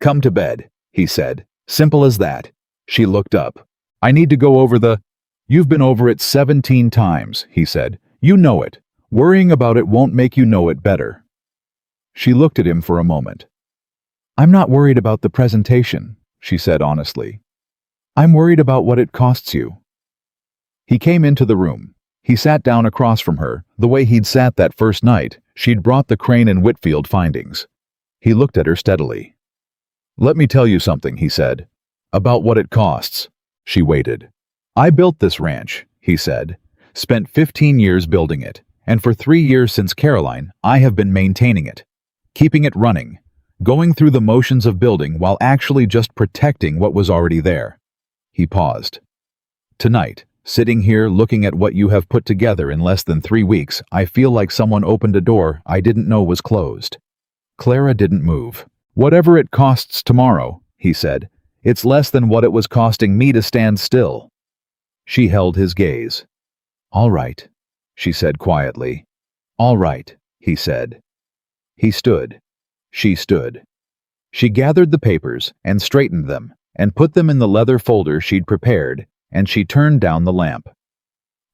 "Come to bed," he said. Simple as that. She looked up. "I need to go over the—" "You've been over it 17 times, he said. "You know it. Worrying about it won't make you know it better." She looked at him for a moment. "I'm not worried about the presentation," she said honestly. "I'm worried about what it costs you." He came into the room. He sat down across from her, the way he'd sat that first night she'd brought the Crane and Whitfield findings. He looked at her steadily. "Let me tell you something," he said. "About what it costs." She waited. "I built this ranch," he said. "Spent 15 years building it, and for 3 years since Caroline, I have been maintaining it. Keeping it running. Going through the motions of building while actually just protecting what was already there." He paused. "Tonight, sitting here looking at what you have put together in less than 3 weeks, I feel like someone opened a door I didn't know was closed." Clara didn't move. "Whatever it costs tomorrow," he said, "it's less than what it was costing me to stand still." She held his gaze. "All right," she said quietly. "All right," he said. He stood. She stood. She gathered the papers and straightened them and put them in the leather folder she'd prepared, and she turned down the lamp.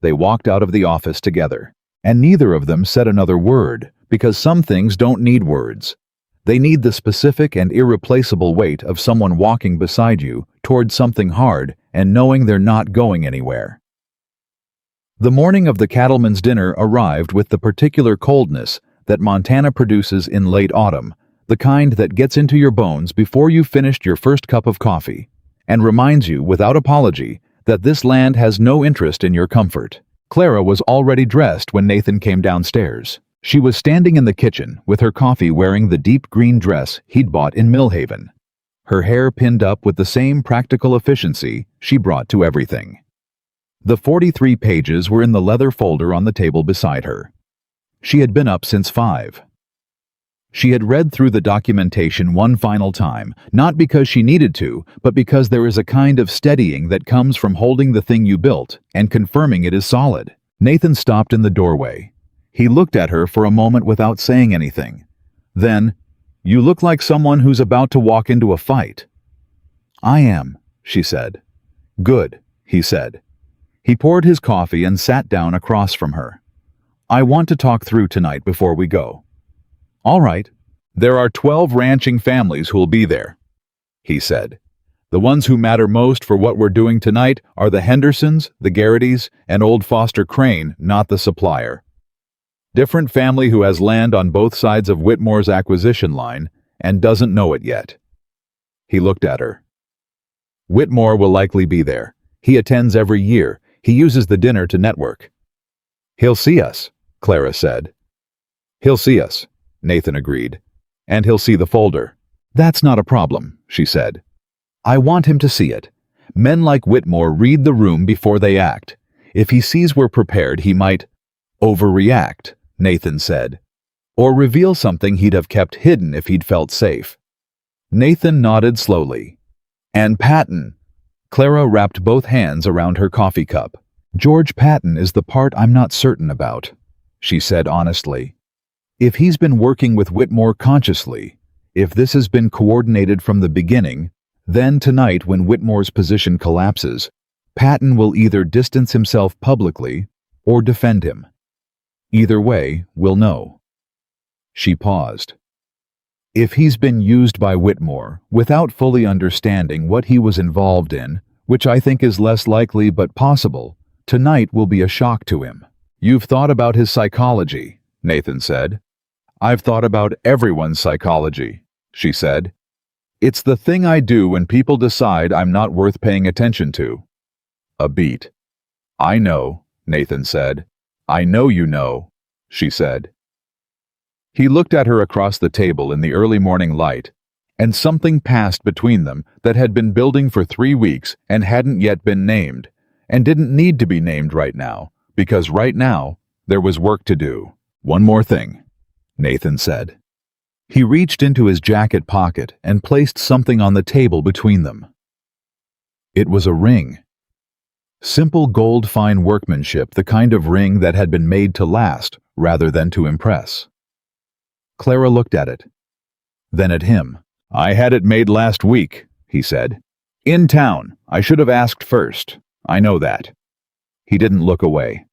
They walked out of the office together, and neither of them said another word, because some things don't need words. They need the specific and irreplaceable weight of someone walking beside you toward something hard and knowing they're not going anywhere. The morning of the cattleman's dinner arrived with the particular coldness that Montana produces in late autumn, the kind that gets into your bones before you've finished your first cup of coffee, and reminds you without apology that this land has no interest in your comfort. Clara was already dressed when Nathan came downstairs. She was standing in the kitchen with her coffee, wearing the deep green dress he'd bought in Millhaven. Her hair pinned up with the same practical efficiency she brought to everything. The 43 pages were in the leather folder on the table beside her. She had been up since 5. She had read through the documentation one final time, not because she needed to, but because there is a kind of steadying that comes from holding the thing you built and confirming it is solid. Nathan stopped in the doorway. He looked at her for a moment without saying anything. Then, "You look like someone who's about to walk into a fight." "I am," she said. "Good," he said. He poured his coffee and sat down across from her. "I want to talk through tonight before we go." "All right. There are 12 ranching families who'll be there," he said. "The ones who matter most for what we're doing tonight are the Hendersons, the Garrittys, and old Foster Crane, not the supplier. Different family who has land on both sides of Whitmore's acquisition line and doesn't know it yet." He looked at her. "Whitmore will likely be there. He attends every year. He uses the dinner to network." "He'll see us," Clara said. "He'll see us," Nathan agreed. "And he'll see the folder." "That's not a problem," she said. "I want him to see it. Men like Whitmore read the room before they act. If he sees we're prepared, he might overreact," Nathan said, "or reveal something he'd have kept hidden if he'd felt safe." Nathan nodded slowly. And Patton. Clara wrapped both hands around her coffee cup. George Patton is the part I'm not certain about, she said honestly. If he's been working with Whitmore consciously, if this has been coordinated from the beginning, then tonight when Whitmore's position collapses, Patton will either distance himself publicly or defend him. Either way, we'll know. She paused. If he's been used by Whitmore without fully understanding what he was involved in, which I think is less likely but possible, tonight will be a shock to him. You've thought about his psychology, Nathan said. I've thought about everyone's psychology, she said. It's the thing I do when people decide I'm not worth paying attention to. A beat. I know, Nathan said. I know you know, she said. He looked at her across the table in the early morning light, and something passed between them that had been building for 3 weeks and hadn't yet been named, and didn't need to be named right now, because right now there was work to do. One more thing, Nathan said. He reached into his jacket pocket and placed something on the table between them. It was a ring. Simple gold fine workmanship, the kind of ring that had been made to last rather than to impress. Clara looked at it, then at him. I had it made last week, he said. In town. I should have asked first. I know that. He didn't look away.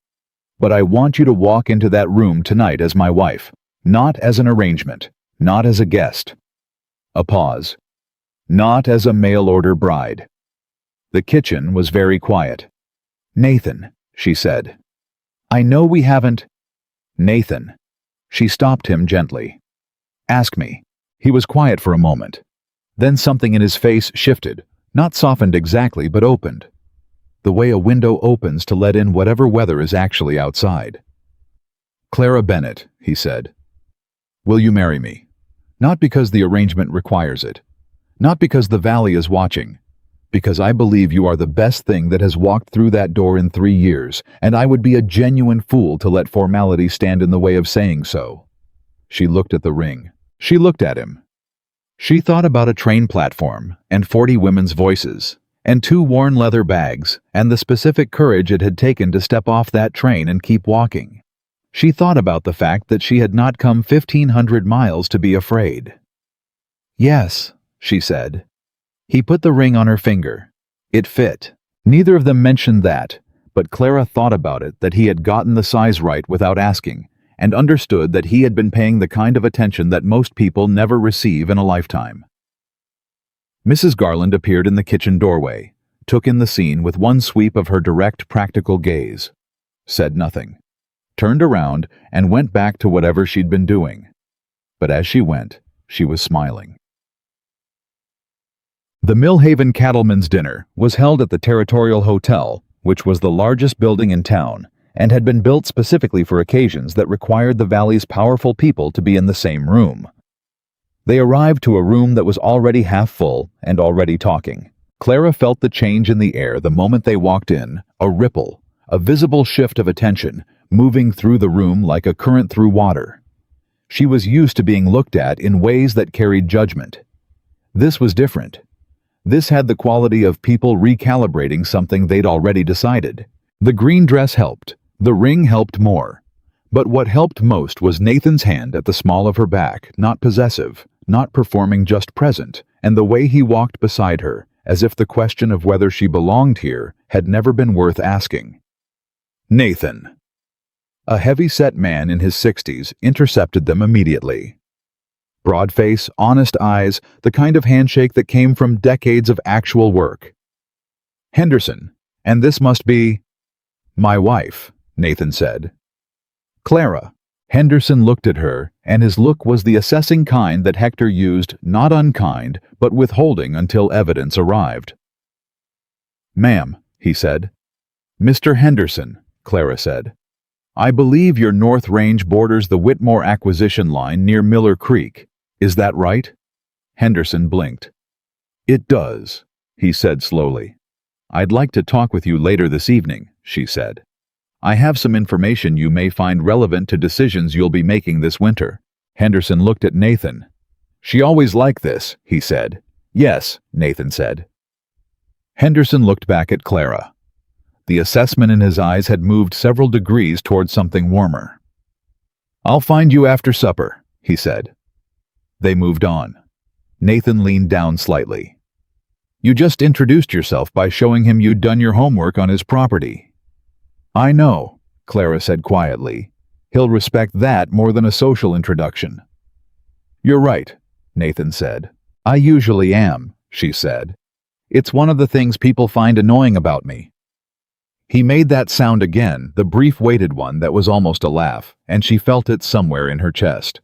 But I want you to walk into that room tonight as my wife, not as an arrangement, not as a guest. A pause. Not as a mail-order bride. The kitchen was very quiet. Nathan, she said. I know we haven't. Nathan. She stopped him gently. Ask me. He was quiet for a moment. Then something in his face shifted, not softened exactly, but opened. The way a window opens to let in whatever weather is actually outside. Clara Bennett, he said. Will you marry me? Not because the arrangement requires it. Not because the valley is watching. Because I believe you are the best thing that has walked through that door in 3 years, and I would be a genuine fool to let formality stand in the way of saying so. She looked at the ring. She looked at him. She thought about a train platform, and 40 women's voices, and 2 worn leather bags, and the specific courage it had taken to step off that train and keep walking. She thought about the fact that she had not come 1,500 miles to be afraid. Yes, she said. He put the ring on her finger. It fit. Neither of them mentioned that, but Clara thought about it that he had gotten the size right without asking, and understood that he had been paying the kind of attention that most people never receive in a lifetime. Mrs. Garland appeared in the kitchen doorway, took in the scene with one sweep of her direct, practical gaze, said nothing, turned around and went back to whatever she'd been doing. But as she went, she was smiling. The Millhaven Cattlemen's Dinner was held at the Territorial Hotel, which was the largest building in town, and had been built specifically for occasions that required the valley's powerful people to be in the same room. They arrived to a room that was already half full and already talking. Clara felt the change in the air the moment they walked in, a ripple, a visible shift of attention, moving through the room like a current through water. She was used to being looked at in ways that carried judgment. This was different. This had the quality of people recalibrating something they'd already decided. The green dress helped. The ring helped more. But what helped most was Nathan's hand at the small of her back, not possessive, not performing, just present, and the way he walked beside her, as if the question of whether she belonged here had never been worth asking. Nathan. A heavy-set man in his 60s intercepted them immediately. Broad face, honest eyes, the kind of handshake that came from decades of actual work. Henderson, and this must be... My wife, Nathan said. Clara. Henderson looked at her, and his look was the assessing kind that Hector used, not unkind, but withholding until evidence arrived. Ma'am, he said. Mr. Henderson, Clara said. I believe your North Range borders the Whitmore acquisition line near Miller Creek. Is that right? Henderson blinked. It does, he said slowly. I'd like to talk with you later this evening, she said. I have some information you may find relevant to decisions you'll be making this winter. Henderson looked at Nathan. She always liked this, he said. Yes, Nathan said. Henderson looked back at Clara. The assessment in his eyes had moved several degrees towards something warmer. "I'll find you after supper," he said. They moved on. Nathan leaned down slightly. "You just introduced yourself by showing him you'd done your homework on his property." "I know," Clara said quietly. "He'll respect that more than a social introduction." "You're right," Nathan said. "I usually am," she said. "It's one of the things people find annoying about me." He made that sound again, the brief weighted one that was almost a laugh, and she felt it somewhere in her chest.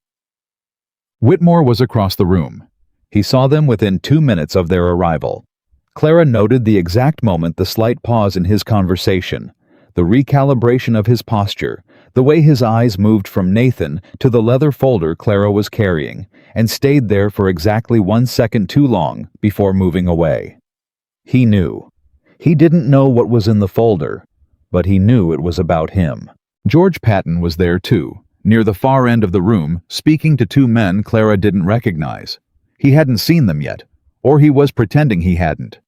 Whitmore was across the room. He saw them within 2 minutes of their arrival. Clara noted the exact moment, the slight pause in his conversation, the recalibration of his posture, the way his eyes moved from Nathan to the leather folder Clara was carrying, and stayed there for exactly 1 second too long before moving away. He knew. He didn't know what was in the folder, but he knew it was about him. George Patton was there too, near the far end of the room, speaking to 2 men Clara didn't recognize. He hadn't seen them yet, or he was pretending he hadn't.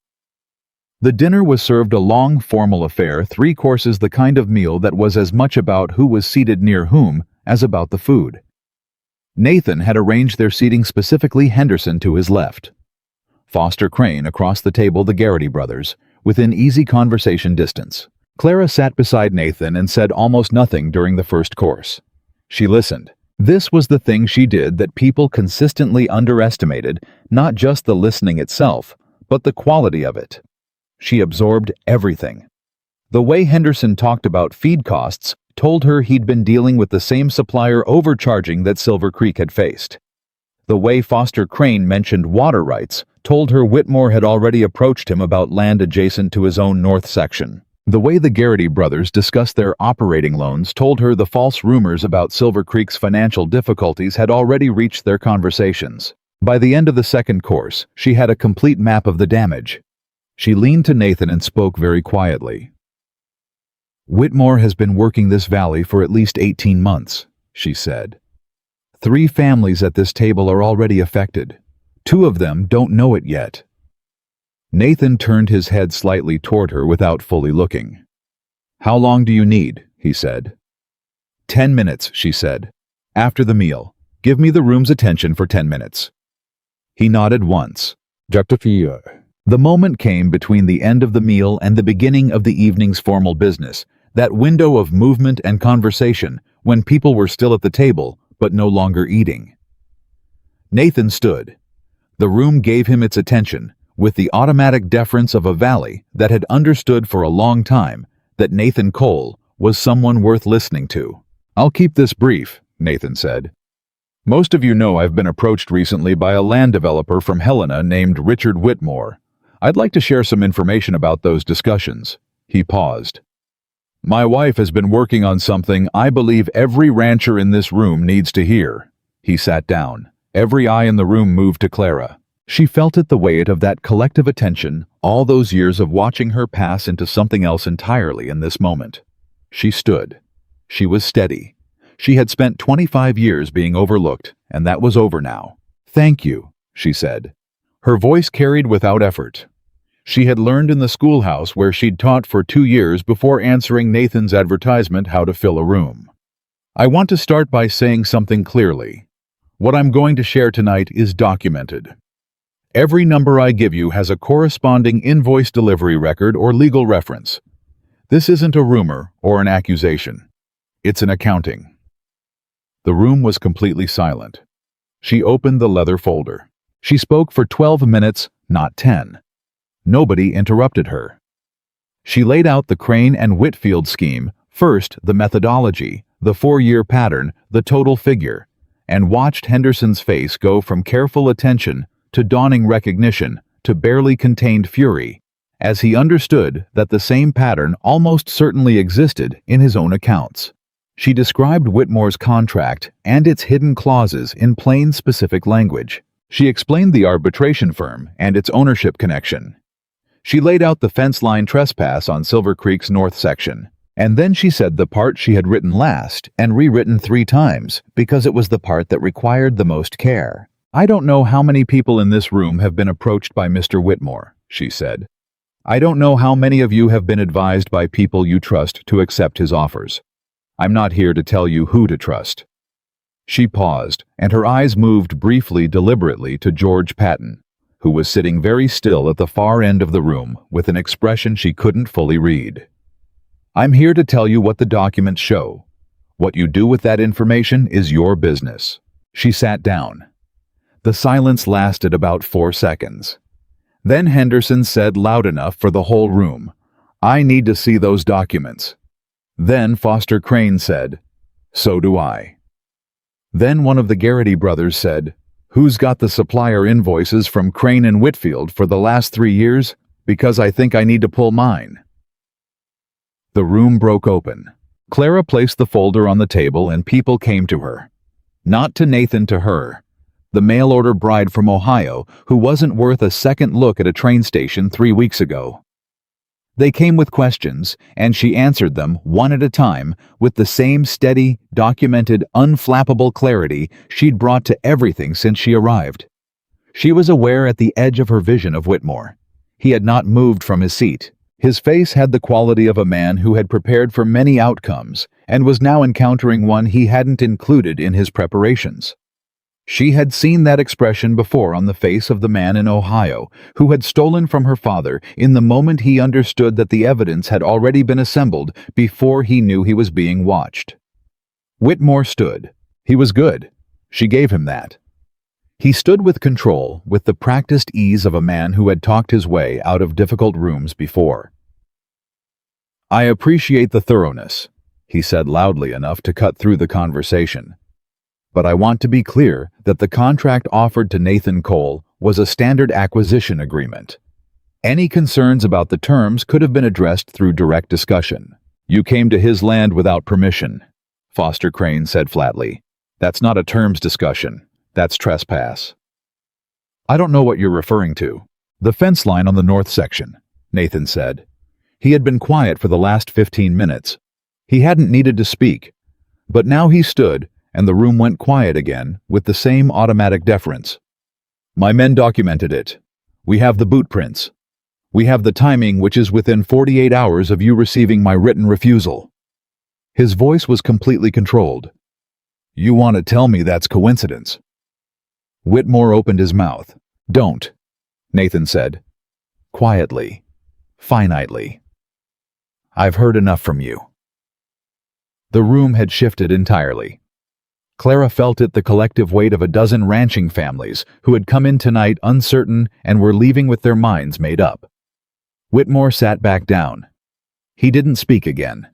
The dinner was served a long, formal affair, 3 courses, the kind of meal that was as much about who was seated near whom as about the food. Nathan had arranged their seating, specifically Henderson to his left. Foster Crane across the table, the Garrity brothers, within easy conversation distance. Clara sat beside Nathan and said almost nothing during the first course. She listened. This was the thing she did that people consistently underestimated, not just the listening itself, but the quality of it. She absorbed everything. The way Henderson talked about feed costs told her he'd been dealing with the same supplier overcharging that Silver Creek had faced. The way Foster Crane mentioned water rights told her Whitmore had already approached him about land adjacent to his own north section. The way the Garrity brothers discussed their operating loans told her the false rumors about Silver Creek's financial difficulties had already reached their conversations. By the end of the second course, she had a complete map of the damage. She leaned to Nathan and spoke very quietly. "Whitmore has been working this valley for at least 18 months, she said. 3 families at this table are already affected. 2 of them don't know it yet." Nathan turned his head slightly toward her without fully looking. "How long do you need?" he said. 10 minutes, she said. "After the meal. Give me the room's attention for 10 minutes. He nodded once. The moment came between the end of the meal and the beginning of the evening's formal business, that window of movement and conversation when people were still at the table but no longer eating. Nathan stood. The room gave him its attention, with the automatic deference of a valley that had understood for a long time that Nathan Cole was someone worth listening to. "I'll keep this brief," Nathan said. "Most of you know I've been approached recently by a land developer from Helena named Richard Whitmore. I'd like to share some information about those discussions." He paused. "My wife has been working on something I believe every rancher in this room needs to hear." He sat down. Every eye in the room moved to Clara. She felt it, the weight of that collective attention, all those years of watching her pass into something else entirely in this moment. She stood. She was steady. She had spent 25 years being overlooked, and that was over now. "Thank you," she said. Her voice carried without effort. She had learned in the schoolhouse where she'd taught for 2 years before answering Nathan's advertisement how to fill a room. "I want to start by saying something clearly. What I'm going to share tonight is documented. Every number I give you has a corresponding invoice delivery record or legal reference. This isn't a rumor or an accusation. It's an accounting." The room was completely silent. She opened the leather folder. She spoke for 12 minutes, not 10. Nobody interrupted her. She laid out the Crane and Whitfield scheme, first the methodology, the 4-year pattern, the total figure, and watched Henderson's face go from careful attention to dawning recognition to barely contained fury, as he understood that the same pattern almost certainly existed in his own accounts. She described Whitmore's contract and its hidden clauses in plain, specific language. She explained the arbitration firm and its ownership connection. She laid out the fence line trespass on Silver Creek's north section, and then she said the part she had written last and rewritten 3 times because it was the part that required the most care. "I don't know how many people in this room have been approached by Mr. Whitmore," she said. I don't know how many of you have been advised by people you trust to accept his offers. I'm not here to tell you who to trust." She paused, and her eyes moved briefly, deliberately to George Patton, who was sitting very still at the far end of the room with an expression she couldn't fully read. "I'm here to tell you what the documents show. What you do with that information is your business." She sat down. The silence lasted about 4 seconds. Then Henderson said loud enough for the whole room, "I need to see those documents." Then Foster Crane said, "So do I." Then one of the Garrity brothers said, "Who's got the supplier invoices from Crane and Whitfield for the last 3 years? Because I think I need to pull mine." The room broke open. Clara placed the folder on the table and people came to her. Not to Nathan, to her. The mail-order bride from Ohio who wasn't worth a second look at a train station 3 weeks ago. They came with questions, and she answered them one at a time with the same steady, documented, unflappable clarity she'd brought to everything since she arrived. She was aware at the edge of her vision of Whitmore. He had not moved from his seat. His face had the quality of a man who had prepared for many outcomes and was now encountering one he hadn't included in his preparations. She had seen that expression before on the face of the man in Ohio who had stolen from her father in the moment he understood that the evidence had already been assembled before he knew he was being watched. Whitmore stood. He was good. She gave him that. He stood with control, with the practiced ease of a man who had talked his way out of difficult rooms before. "I appreciate the thoroughness," he said loudly enough to cut through the conversation. "But I want to be clear that the contract offered to Nathan Cole was a standard acquisition agreement. Any concerns about the terms could have been addressed through direct discussion. You came to his land without permission," Foster Crane said flatly. "That's not a terms discussion. That's trespass." "I don't know what you're referring to." "The fence line on the north section," Nathan said. He had been quiet for the last 15 minutes. He hadn't needed to speak. But now he stood, and the room went quiet again with the same automatic deference. "My men documented it. We have the boot prints. We have the timing, which is within 48 hours of you receiving my written refusal." His voice was completely controlled. "You want to tell me that's coincidence?" Whitmore opened his mouth. "Don't," Nathan said. Quietly. Finitely. "I've heard enough from you." The room had shifted entirely. Clara felt it, the collective weight of a dozen ranching families who had come in tonight uncertain and were leaving with their minds made up. Whitmore sat back down. He didn't speak again.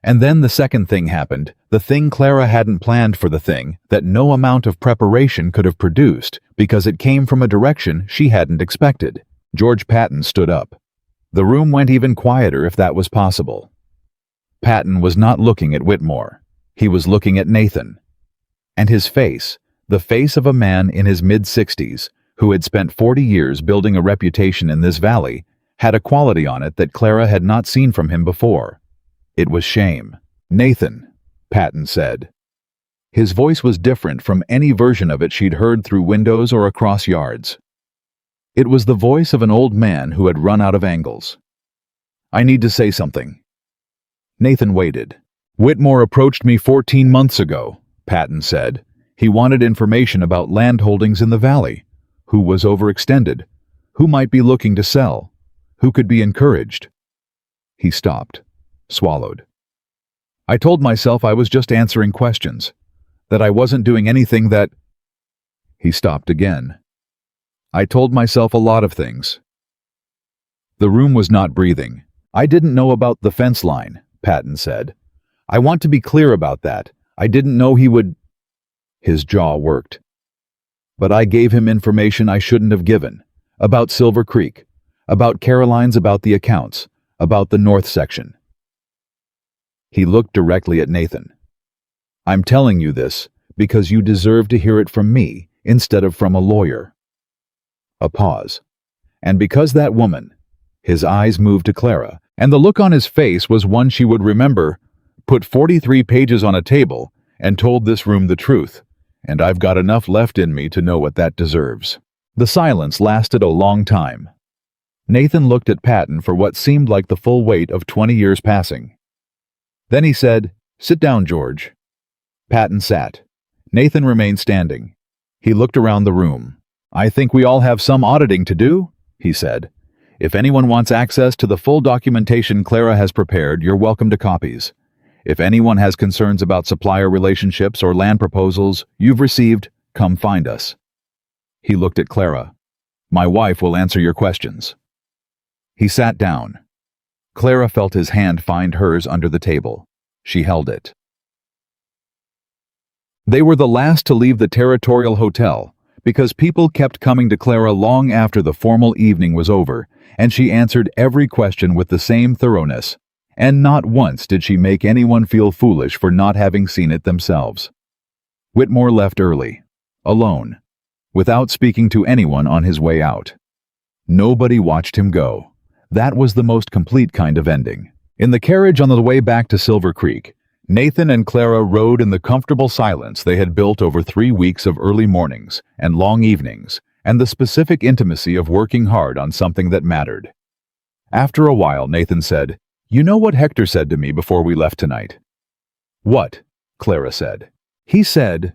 And then the second thing happened, the thing Clara hadn't planned for, the thing that no amount of preparation could have produced because it came from a direction she hadn't expected. George Patton stood up. The room went even quieter if that was possible. Patton was not looking at Whitmore. He was looking at Nathan. And his face, the face of a man in his mid-60s who had spent 40 years building a reputation in this valley, had a quality on it that Clara had not seen from him before. It was shame. "Nathan," Patton said. His voice was different from any version of it she'd heard through windows or across yards. It was the voice of an old man who had run out of angles. "I need to say something." Nathan waited. "Whitmore approached me 14 months ago, Patton said. He wanted information about land holdings in the valley. Who was overextended? Who might be looking to sell? Who could be encouraged?" He stopped. Swallowed. "I told myself I was just answering questions, that I wasn't doing anything that—" He stopped again. "I told myself a lot of things." The room was not breathing. "I didn't know about the fence line," Patton said. "I want to be clear about that. I didn't know he would—" His jaw worked. "But I gave him information I shouldn't have given. About Silver Creek. About Caroline's, about the accounts. About the north section." He looked directly at Nathan. "I'm telling you this because you deserve to hear it from me instead of from a lawyer." A pause. "And because that woman—" His eyes moved to Clara, and the look on his face was one she would remember— "put 43 pages on a table and told this room the truth, and I've got enough left in me to know what that deserves." The silence lasted a long time. Nathan looked at Patton for what seemed like the full weight of 20 years passing. Then he said, "Sit down, George." Patton sat. Nathan remained standing. He looked around the room. "I think we all have some auditing to do," he said. "If anyone wants access to the full documentation Clara has prepared, you're welcome to copies. If anyone has concerns about supplier relationships or land proposals you've received, come find us." He looked at Clara. "My wife will answer your questions." He sat down. Clara felt his hand find hers under the table. She held it. They were the last to leave the Territorial Hotel, because people kept coming to Clara long after the formal evening was over, and she answered every question with the same thoroughness, and not once did she make anyone feel foolish for not having seen it themselves. Whitmore left early, alone, without speaking to anyone on his way out. Nobody watched him go. That was the most complete kind of ending. In the carriage on the way back to Silver Creek, Nathan and Clara rode in the comfortable silence they had built over 3 weeks of early mornings and long evenings, and the specific intimacy of working hard on something that mattered. After a while, Nathan said, "You know what Hector said to me before we left tonight?" "What?" Clara said. "He said—"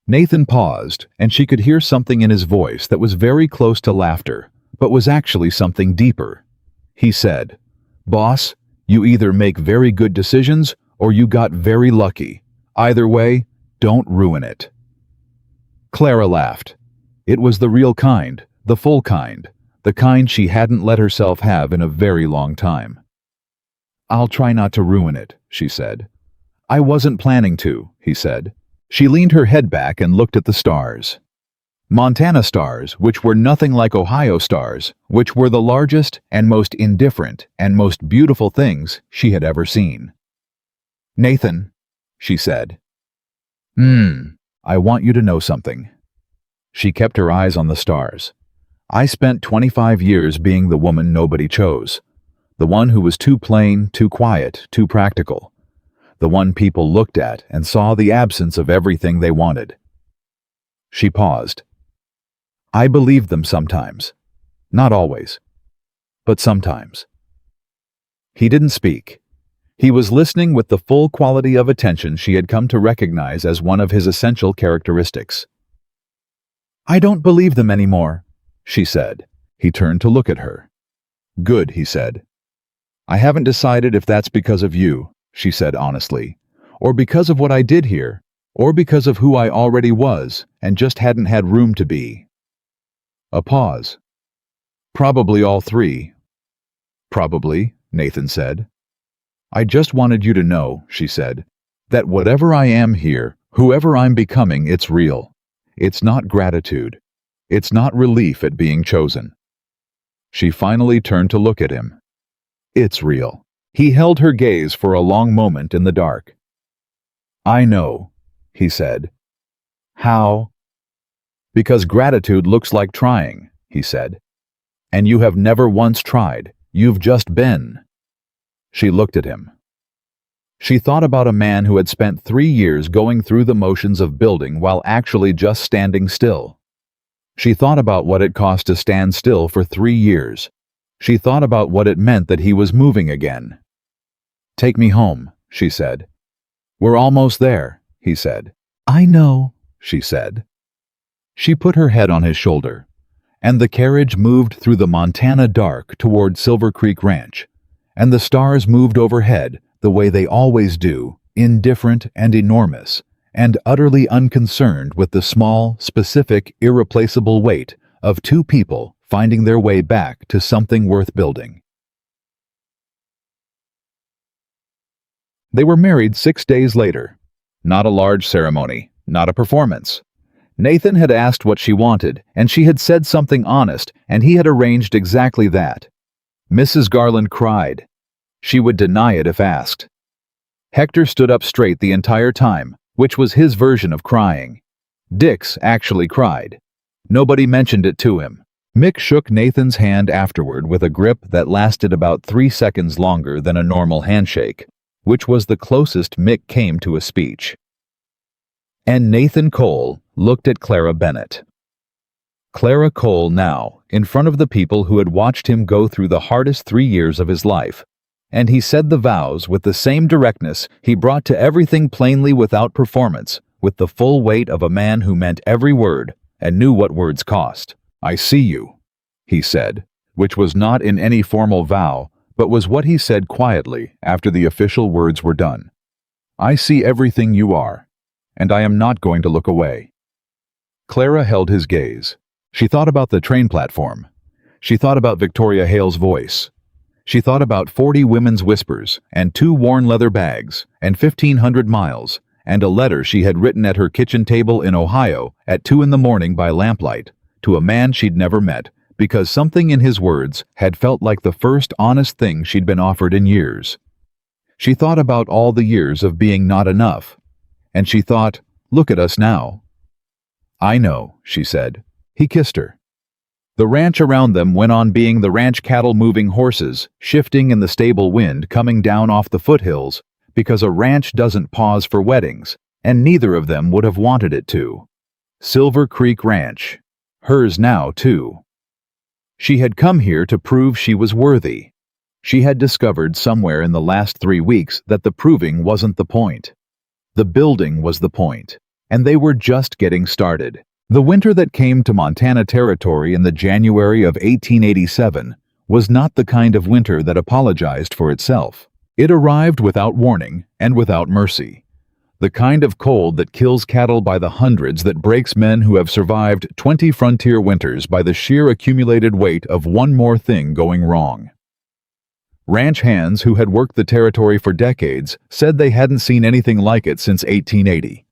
Nathan paused, and she could hear something in his voice that was very close to laughter, but was actually something deeper. He said, "Boss, you either make very good decisions or you got very lucky. Either way, don't ruin it." Clara laughed. It was the real kind, the full kind, the kind she hadn't let herself have in a very long time. "I'll try not to ruin it," she said. "I wasn't planning to," he said. She leaned her head back and looked at the stars. Montana stars, which were nothing like Ohio stars, which were the largest and most indifferent and most beautiful things she had ever seen. "Nathan," she said. I want you to know something." She kept her eyes on the stars. "I spent 25 years being the woman nobody chose. The one who was too plain, too quiet, too practical. The one people looked at and saw the absence of everything they wanted." She paused. "I believed them sometimes. Not always. But sometimes." He didn't speak. He was listening with the full quality of attention she had come to recognize as one of his essential characteristics. "I don't believe them anymore," she said. He turned to look at her. "Good," he said. "I haven't decided if that's because of you," she said honestly, "or because of what I did here, or because of who I already was and just hadn't had room to be." A pause. "Probably all three." "Probably," Nathan said. "I just wanted you to know," she said, "that whatever I am here, whoever I'm becoming, it's real. It's not gratitude. It's not relief at being chosen." She finally turned to look at him. "It's real." He held her gaze for a long moment in the dark. "I know," he said. "How?" "Because gratitude looks like trying," he said. "And you have never once tried. You've just been." She looked at him. She thought about a man who had spent 3 years going through the motions of building while actually just standing still. She thought about what it cost to stand still for 3 years. She thought about what it meant that he was moving again. "Take me home," she said. "We're almost there," he said. "I know," she said. She put her head on his shoulder, and the carriage moved through the Montana dark toward Silver Creek Ranch, and the stars moved overhead the way they always do, indifferent and enormous, and utterly unconcerned with the small, specific, irreplaceable weight of two people finding their way back to something worth building. They were married 6 days later. Not a large ceremony, not a performance. Nathan had asked what she wanted, and she had said something honest, and he had arranged exactly that. Mrs. Garland cried. She would deny it if asked. Hector stood up straight the entire time, which was his version of crying. Dix actually cried. Nobody mentioned it to him. Mick shook Nathan's hand afterward with a grip that lasted about 3 seconds longer than a normal handshake, which was the closest Mick came to a speech. And Nathan Cole looked at Clara Bennett. Clara Cole now, in front of the people who had watched him go through the hardest 3 years of his life. And he said the vows with the same directness he brought to everything plainly without performance, with the full weight of a man who meant every word and knew what words cost. "I see you," he said, which was not in any formal vow, but was what he said quietly after the official words were done. "I see everything you are, and I am not going to look away." Clara held his gaze. She thought about the train platform. She thought about Victoria Hale's voice. She thought about 40 women's whispers, and 2 worn leather bags, and 1,500 miles, and a letter she had written at her kitchen table in Ohio at 2 in the morning by lamplight, to a man she'd never met, because something in his words had felt like the first honest thing she'd been offered in years. She thought about all the years of being not enough, and she thought, look at us now. "I know," she said. He kissed her. The ranch around them went on being the ranch cattle moving horses, shifting in the stable wind coming down off the foothills, because a ranch doesn't pause for weddings, and neither of them would have wanted it to. Silver Creek Ranch. Hers now, too. She had come here to prove she was worthy. She had discovered somewhere in the last 3 weeks that the proving wasn't the point. The building was the point, and they were just getting started. The winter that came to Montana Territory in the January of 1887 was not the kind of winter that apologized for itself. It arrived without warning and without mercy. The kind of cold that kills cattle by the hundreds, that breaks men who have survived 20 frontier winters by the sheer accumulated weight of one more thing going wrong. Ranch hands who had worked the territory for decades said they hadn't seen anything like it since 1880.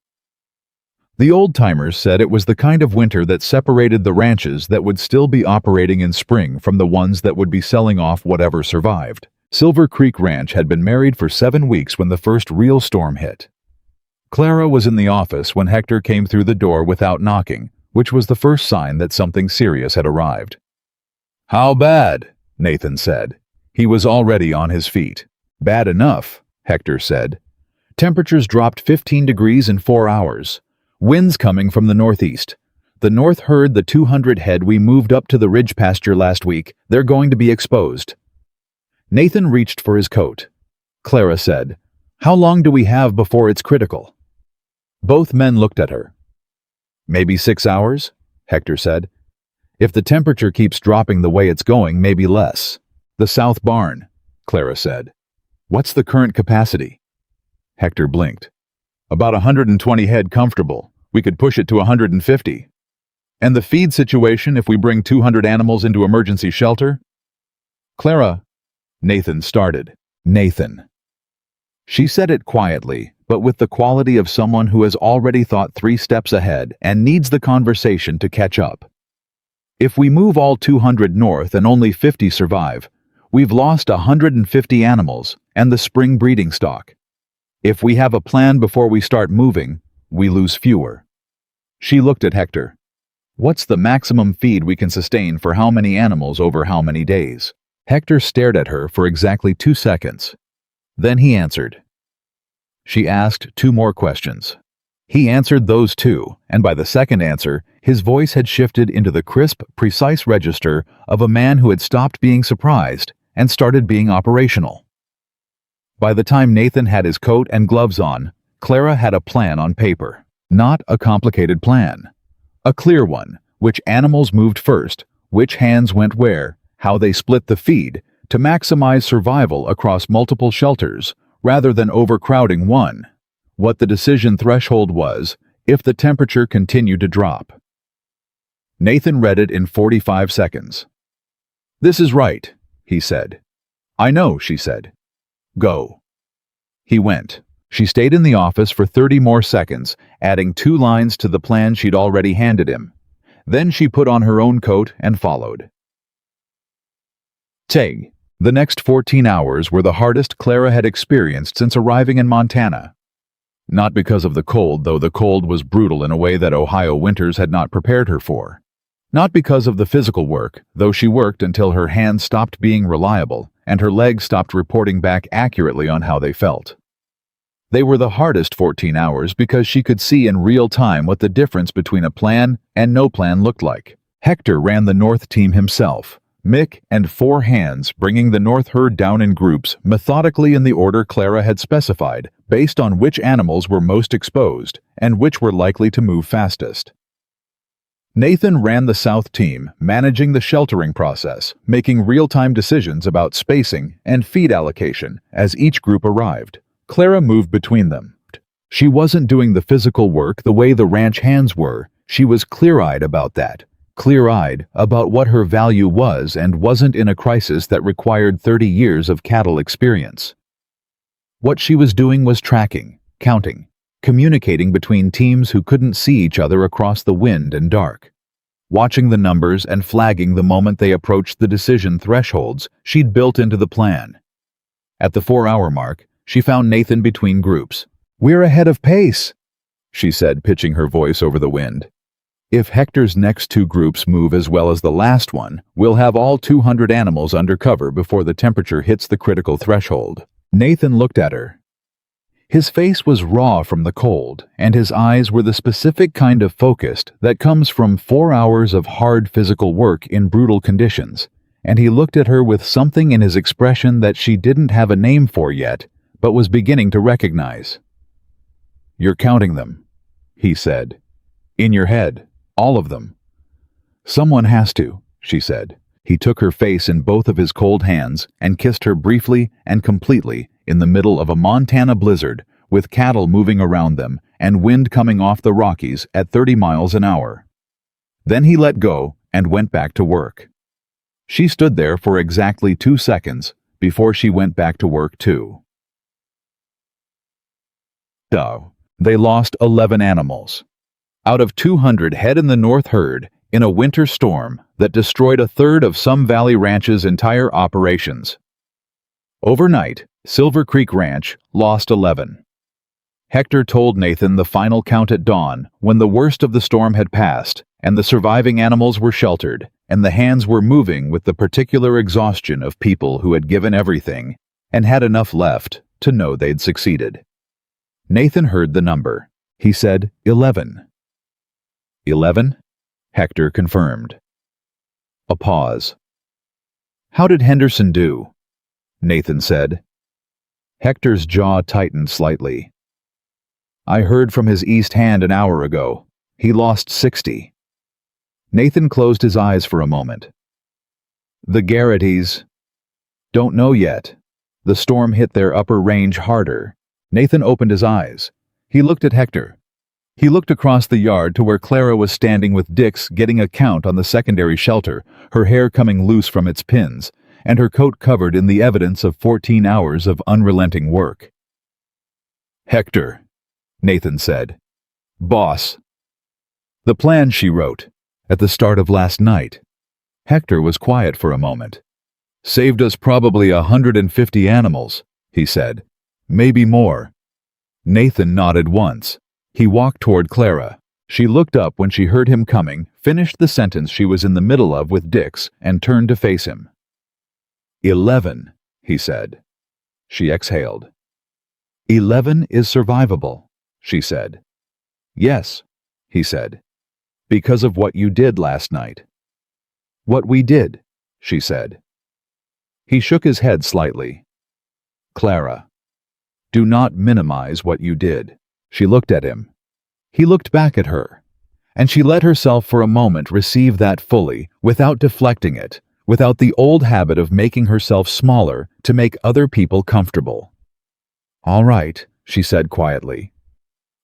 The old-timers said it was the kind of winter that separated the ranches that would still be operating in spring from the ones that would be selling off whatever survived. Silver Creek Ranch had been married for 7 weeks when the first real storm hit. Clara was in the office when Hector came through the door without knocking, which was the first sign that something serious had arrived. "How bad?" Nathan said. He was already on his feet. "Bad enough," Hector said. "Temperatures dropped 15 degrees in 4 hours. Winds coming from the northeast. The north herd the 200 head we moved up to the ridge pasture last week. They're going to be exposed." Nathan reached for his coat. Clara said, "How long do we have before it's critical?" Both men looked at her. "Maybe 6 hours," Hector said. "If the temperature keeps dropping the way it's going, maybe less." "The south barn," Clara said. "What's the current capacity?" Hector blinked. "About 120 head comfortable. We could push it to 150. "And the feed situation if we bring 200 animals into emergency shelter?" "Clara," Nathan started. "Nathan." She said it quietly, but with the quality of someone who has already thought 3 steps ahead and needs the conversation to catch up. "If we move all 200 north and only 50 survive, we've lost 150 animals and the spring breeding stock. If we have a plan before we start moving, we lose fewer." She looked at Hector. "What's the maximum feed we can sustain for how many animals over how many days?" Hector stared at her for exactly 2 seconds. Then he answered. She asked 2 more questions. He answered those 2, and by the second answer, his voice had shifted into the crisp, precise register of a man who had stopped being surprised and started being operational. By the time Nathan had his coat and gloves on, Clara had a plan on paper. Not a complicated plan. A clear one, which animals moved first, which hands went where, how they split the feed, to maximize survival across multiple shelters, rather than overcrowding one. What the decision threshold was, if the temperature continued to drop. Nathan read it in 45 seconds. "This is right," he said. "I know," she said. "Go." He went. She stayed in the office for 30 more seconds, adding 2 lines to the plan she'd already handed him. Then she put on her own coat and followed. The next 14 hours were the hardest Clara had experienced since arriving in Montana. Not because of the cold, though the cold was brutal in a way that Ohio winters had not prepared her for. Not because of the physical work, though she worked until her hands stopped being reliable and her legs stopped reporting back accurately on how they felt. They were the hardest 14 hours because she could see in real time what the difference between a plan and no plan looked like. Hector ran the North team himself, Mick and 4 hands bringing the North herd down in groups methodically in the order Clara had specified, based on which animals were most exposed and which were likely to move fastest. Nathan ran the South team, managing the sheltering process, making real-time decisions about spacing and feed allocation as each group arrived. Clara moved between them. She wasn't doing the physical work the way the ranch hands were. She was clear-eyed about that. Clear-eyed about what her value was and wasn't in a crisis that required 30 years of cattle experience. What she was doing was tracking, counting, communicating between teams who couldn't see each other across the wind and dark. Watching the numbers and flagging the moment they approached the decision thresholds she'd built into the plan. At the 4-hour mark, she found Nathan between groups. "We're ahead of pace," she said, pitching her voice over the wind. "If Hector's next 2 groups move as well as the last one, we'll have all 200 animals under cover before the temperature hits the critical threshold." Nathan looked at her. His face was raw from the cold, and his eyes were the specific kind of focused that comes from 4 hours of hard physical work in brutal conditions, and he looked at her with something in his expression that she didn't have a name for yet, but was beginning to recognize. "You're counting them," he said. "In your head. All of them." "Someone has to," she said. He took her face in both of his cold hands and kissed her briefly and completely in the middle of a Montana blizzard, with cattle moving around them and wind coming off the Rockies at 30 miles an hour. Then he let go and went back to work. She stood there for exactly 2 seconds before she went back to work too. They lost 11 animals. Out of 200 head in the North herd, in a winter storm that destroyed a third of some Valley Ranch's entire operations. Overnight, Silver Creek Ranch lost 11. Hector told Nathan the final count at dawn, when the worst of the storm had passed, and the surviving animals were sheltered, and the hands were moving with the particular exhaustion of people who had given everything, and had enough left to know they'd succeeded. Nathan heard the number. He said, 11. 11? Hector confirmed. A pause. "How did Henderson do?" Nathan said. Hector's jaw tightened slightly. "I heard from his east hand an hour ago. He lost 60. Nathan closed his eyes for a moment. "The Garrities?" "Don't know yet. The storm hit their upper range harder." Nathan opened his eyes. He looked at Hector. He looked across the yard to where Clara was standing with Dix getting a count on the secondary shelter, her hair coming loose from its pins, and her coat covered in the evidence of 14 hours of unrelenting work. "Hector," Nathan said. "Boss." "The plan she wrote, at the start of last night." Hector was quiet for a moment. "Saved us probably 150 animals," he said. "Maybe more." Nathan nodded once. He walked toward Clara. She looked up when she heard him coming, finished the sentence she was in the middle of with Dix, and turned to face him. 11, he said. She exhaled. 11 is survivable, she said. Yes, he said. Because of what you did last night. What we did, she said. He shook his head slightly. Clara, do not minimize what you did. She looked at him. He looked back at her, and she let herself for a moment receive that fully, without deflecting it, without the old habit of making herself smaller to make other people comfortable. All right, she said quietly.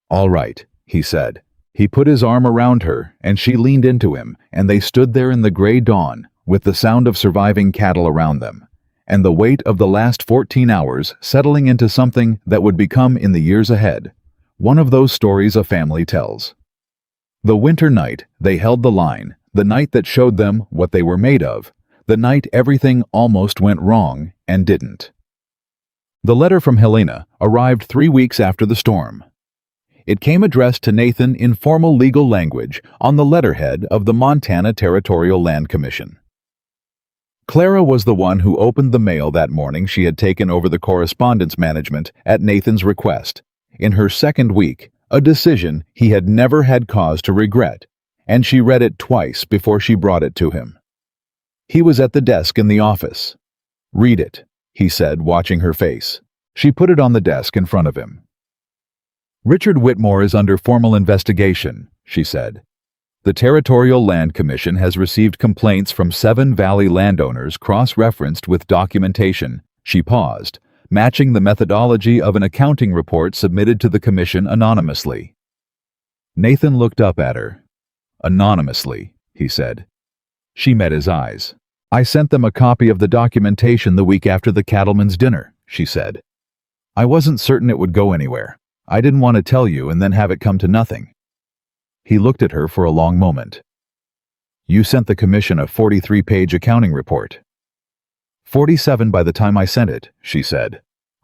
All right, he said. He put his arm around her, and she leaned into him, and they stood there in the gray dawn, with the sound of surviving cattle around them, and the weight of the last 14 hours settling into something that would become in the years ahead. One of those stories a family tells. The winter night they held the line, the night that showed them what they were made of, the night everything almost went wrong and didn't. The letter from Helena arrived 3 weeks after the storm. It came addressed to Nathan in formal legal language on the letterhead of the Montana Territorial Land Commission. Clara was the one who opened the mail that morning. She had taken over the correspondence management at Nathan's request. In her second week, a decision he had never had cause to regret, and she read it twice before she brought it to him. He was at the desk in the office. "Read it," he said, watching her face. She put it on the desk in front of him. "Richard Whitmore is under formal investigation," she said. "The Territorial Land Commission has received complaints from 7 Valley landowners cross-referenced with documentation," she paused, matching the methodology of an accounting report submitted to the commission anonymously. Nathan looked up at her. "Anonymously," he said. She met his eyes. "I sent them a copy of the documentation the week after the cattleman's dinner," she said. "I wasn't certain it would go anywhere. I didn't want to tell you and then have it come to nothing." He looked at her for a long moment. "You sent the commission a 43-page accounting report." 47 by the time I sent it," she said.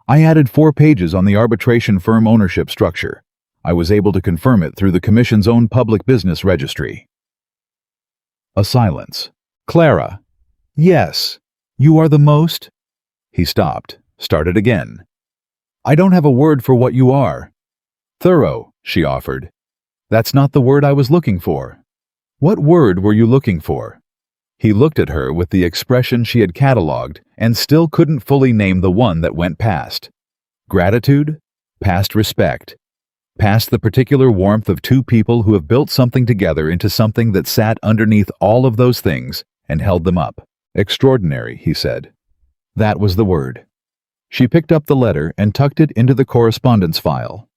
"I added 4 pages on the arbitration firm ownership structure. I was able to confirm it through the commission's own public business registry." A silence. "Clara." "Yes. You are the most—" He stopped, started again. "I don't have a word for what you are." "Thorough," she offered. "That's not the word I was looking for." "What word were you looking for?" He looked at her with the expression she had catalogued and still couldn't fully name the one that went past. Gratitude? Past respect? Past the particular warmth of 2 people who have built something together into something that sat underneath all of those things and held them up. "Extraordinary," he said. That was the word. She picked up the letter and tucked it into the correspondence file.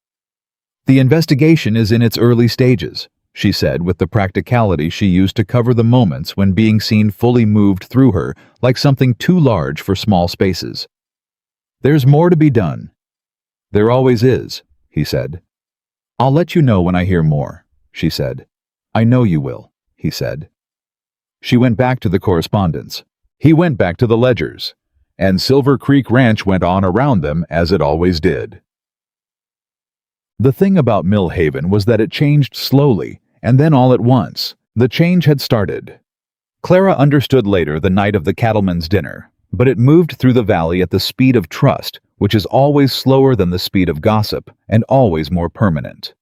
"The investigation is in its early stages," she said with the practicality she used to cover the moments when being seen fully moved through her like something too large for small spaces. "There's more to be done." "There always is," he said. "I'll let you know when I hear more," she said. "I know you will," he said. She went back to the correspondence. He went back to the ledgers. And Silver Creek Ranch went on around them as it always did. The thing about Mill Haven was that it changed slowly, and then all at once. The change had started. Clara understood later the night of the cattleman's dinner, but it moved through the valley at the speed of trust, which is always slower than the speed of gossip, and always more permanent.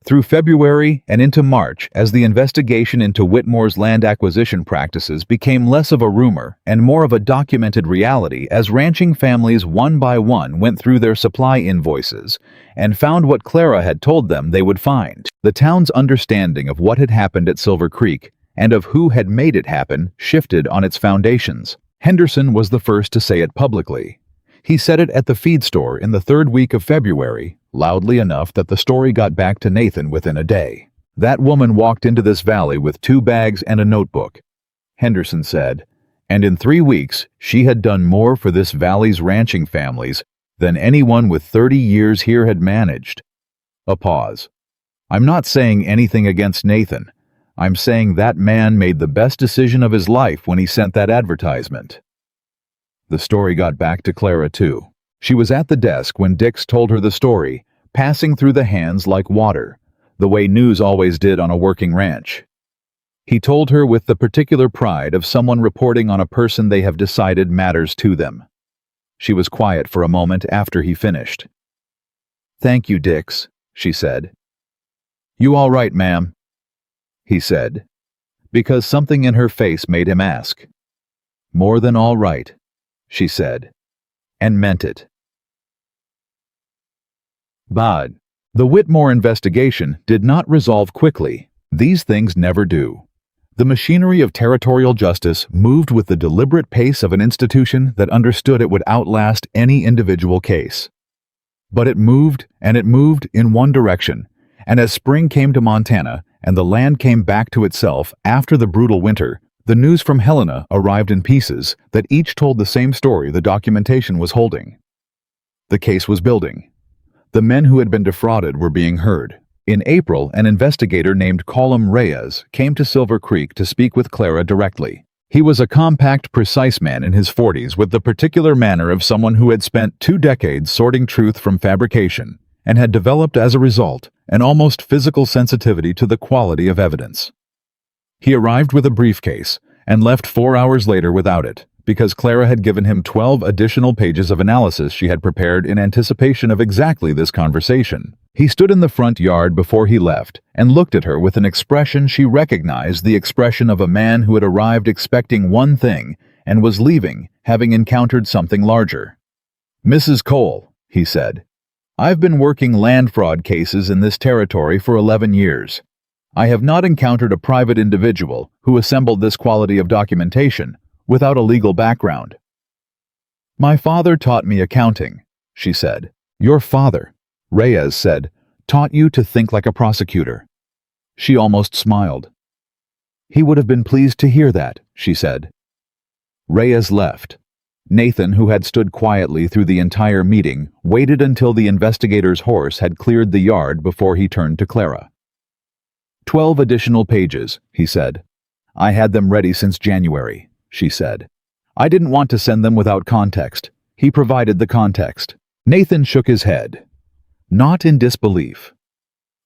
Through February and into March, as the investigation into Whitmore's land acquisition practices became less of a rumor and more of a documented reality as ranching families one by one went through their supply invoices and found what Clara had told them they would find. The town's understanding of what had happened at Silver Creek and of who had made it happen shifted on its foundations. Henderson was the first to say it publicly. He said it at the feed store in the 3rd week of February, loudly enough that the story got back to Nathan within a day. "That woman walked into this valley with 2 bags and a notebook," Henderson said, "and in 3 weeks she had done more for this valley's ranching families than anyone with 30 years here had managed." A pause. "I'm not saying anything against Nathan. I'm saying that man made the best decision of his life when he sent that advertisement." The story got back to Clara, too. She was at the desk when Dix told her the story, passing through the hands like water, the way news always did on a working ranch. He told her with the particular pride of someone reporting on a person they have decided matters to them. She was quiet for a moment after he finished. "Thank you, Dix," she said. "You all right, ma'am?" he said, because something in her face made him ask. "More than all right," she said, and meant it. But the Whitmore investigation did not resolve quickly. These things never do. The machinery of territorial justice moved with the deliberate pace of an institution that understood it would outlast any individual case. But it moved, and it moved in one direction, and as spring came to Montana and the land came back to itself after the brutal winter, the news from Helena arrived in pieces that each told the same story the documentation was holding. The case was building. The men who had been defrauded were being heard. In April, an investigator named Colum Reyes came to Silver Creek to speak with Clara directly. He was a compact, precise man in his 40s with the particular manner of someone who had spent 2 decades sorting truth from fabrication and had developed as a result an almost physical sensitivity to the quality of evidence. He arrived with a briefcase and left 4 hours later without it, because Clara had given him 12 additional pages of analysis she had prepared in anticipation of exactly this conversation. He stood in the front yard before he left and looked at her with an expression she recognized, the expression of a man who had arrived expecting one thing and was leaving, having encountered something larger. "Mrs. Cole," he said, "I've been working land fraud cases in this territory for 11 years. I have not encountered a private individual who assembled this quality of documentation without a legal background." "My father taught me accounting," she said. "Your father," Reyes said, "taught you to think like a prosecutor." She almost smiled. "He would have been pleased to hear that," she said. Reyes left. Nathan, who had stood quietly through the entire meeting, waited until the investigator's horse had cleared the yard before he turned to Clara. 12 additional pages, he said. "I had them ready since January," she said. "I didn't want to send them without context." He provided the context. Nathan shook his head. Not in disbelief.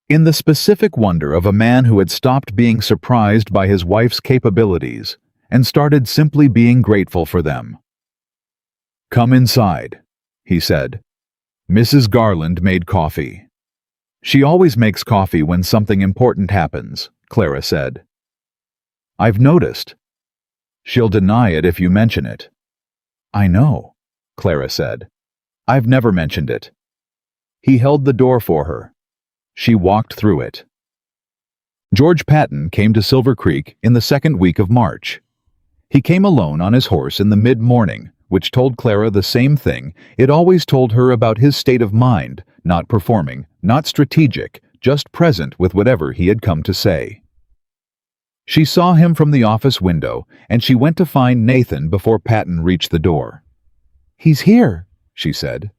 In the specific wonder of a man who had stopped being surprised by his wife's capabilities and started simply being grateful for them. "Come inside," he said. Mrs. Garland made coffee. "She always makes coffee when something important happens," Clara said. "I've noticed." "She'll deny it if you mention it." "I know," Clara said. "I've never mentioned it." He held the door for her. She walked through it. George Patton came to Silver Creek in the second week of March. He came alone on his horse in the mid-morning, which told Clara the same thing it always told her about his state of mind, not performing, not strategic, just present with whatever he had come to say. She saw him from the office window, and she went to find Nathan before Patton reached the door. "He's here," she said.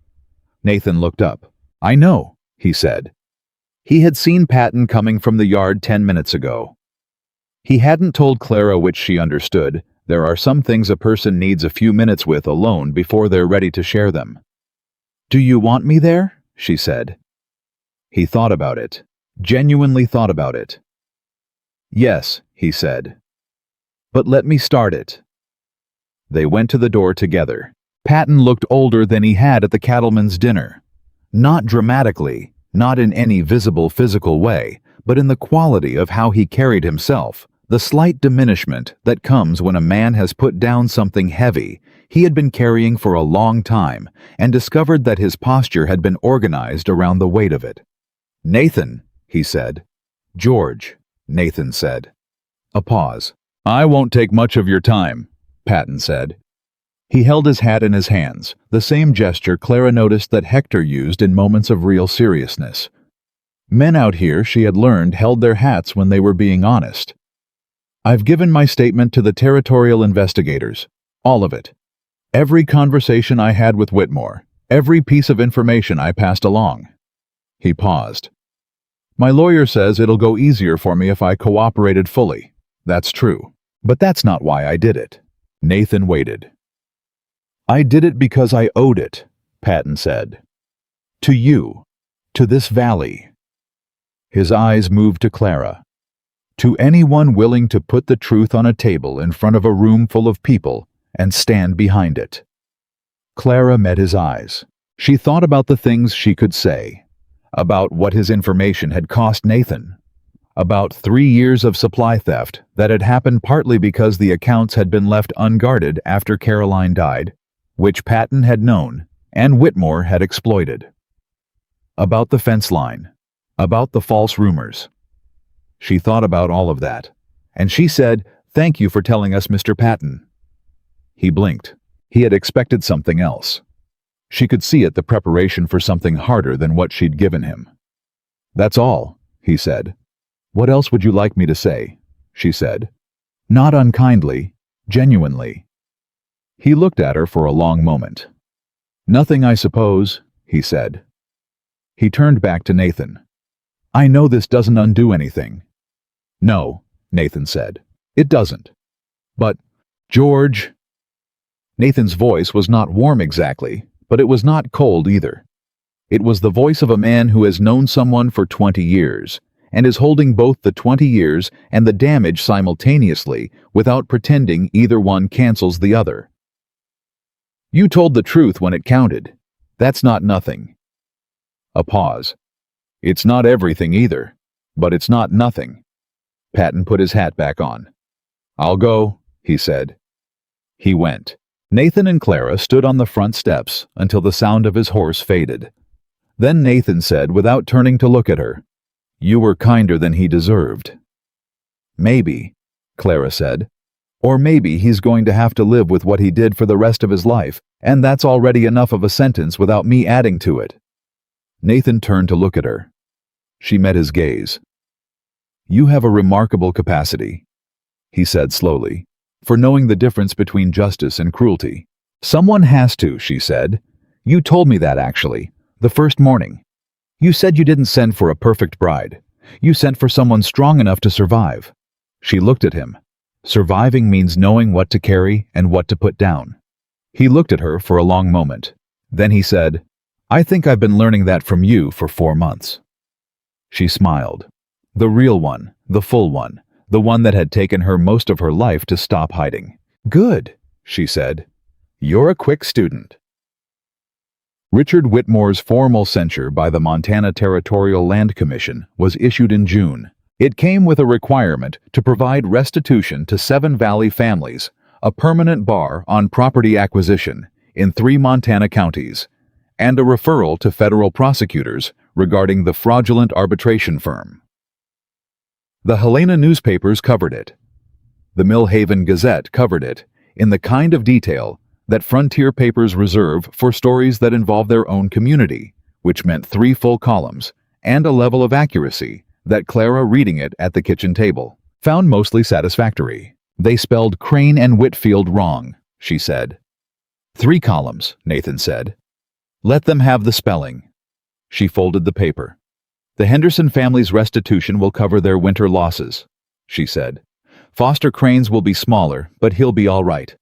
Nathan looked up. "I know," he said. He had seen Patton coming from the yard 10 minutes ago. He hadn't told Clara, which she understood. There are some things a person needs a few minutes with alone before they're ready to share them. "Do you want me there?" she said. He thought about it, genuinely thought about it. "Yes," he said. "But let me start it." They went to the door together. Patton looked older than he had at the cattleman's dinner. Not dramatically, not in any visible physical way, but in the quality of how he carried himself, the slight diminishment that comes when a man has put down something heavy he had been carrying for a long time and discovered that his posture had been organized around the weight of it. "Nathan," he said. "George," Nathan said. A pause. "I won't take much of your time," Patton said. He held his hat in his hands, the same gesture Clara noticed that Hector used in moments of real seriousness. Men out here, she had learned, held their hats when they were being honest. "I've given my statement to the territorial investigators. All of it. Every conversation I had with Whitmore. Every piece of information I passed along." He paused. "My lawyer says it'll go easier for me if I cooperated fully. That's true. But that's not why I did it." Nathan waited. "I did it because I owed it," Patton said. "To you. To this valley." His eyes moved to Clara. "To anyone willing to put the truth on a table in front of a room full of people and stand behind it." Clara met his eyes. She thought about the things she could say, about what his information had cost Nathan, about 3 years of supply theft that had happened partly because the accounts had been left unguarded after Caroline died, which Patton had known and Whitmore had exploited. About the fence line, about the false rumors. She thought about all of that, and she said, "Thank you for telling us, Mr. Patton." He blinked. He had expected something else. She could see it, the preparation for something harder than what she'd given him. "That's all," he said. "What else would you like me to say?" she said. Not unkindly, genuinely. He looked at her for a long moment. "Nothing, I suppose," he said. He turned back to Nathan. "I know this doesn't undo anything." "No," Nathan said. "It doesn't. But, George..." Nathan's voice was not warm exactly, but it was not cold either. It was the voice of a man who has known someone for 20 years, and is holding both the 20 years and the damage simultaneously without pretending either one cancels the other. "You told the truth when it counted. That's not nothing." A pause. It's not everything either, but it's not nothing. Patton put his hat back on. I'll go, he said. He went. Nathan and Clara stood on the front steps until the sound of his horse faded. Then Nathan said, without turning to look at her, "You were kinder than he deserved." "Maybe," Clara said. "Or maybe he's going to have to live with what he did for the rest of his life, and that's already enough of a sentence without me adding to it." Nathan turned to look at her. She met his gaze. "You have a remarkable capacity," he said slowly, "for knowing the difference between justice and cruelty." "Someone has to," she said. "You told me that, actually, the first morning. You said you didn't send for a perfect bride. You sent for someone strong enough to survive." She looked at him. Surviving means knowing what to carry and what to put down. He looked at her for a long moment. Then he said, "I think I've been learning that from you for 4 months." She smiled. The real one, the full one, the one that had taken her most of her life to stop hiding. "Good," she said. "You're a quick student." Richard Whitmore's formal censure by the Montana Territorial Land Commission was issued in June. It came with a requirement to provide restitution to 7 Valley families, a permanent bar on property acquisition in 3 Montana counties, and a referral to federal prosecutors regarding the fraudulent arbitration firm. The Helena newspapers covered it. The Mill Haven Gazette covered it in the kind of detail that frontier papers reserve for stories that involve their own community, which meant 3 full columns and a level of accuracy that Clara, reading it at the kitchen table, found mostly satisfactory. "They spelled Crane and Whitfield wrong," she said. 3 columns, Nathan said. "Let them have the spelling." She folded the paper. "The Henderson family's restitution will cover their winter losses," she said. "Foster Crane's will be smaller, but he'll be all right.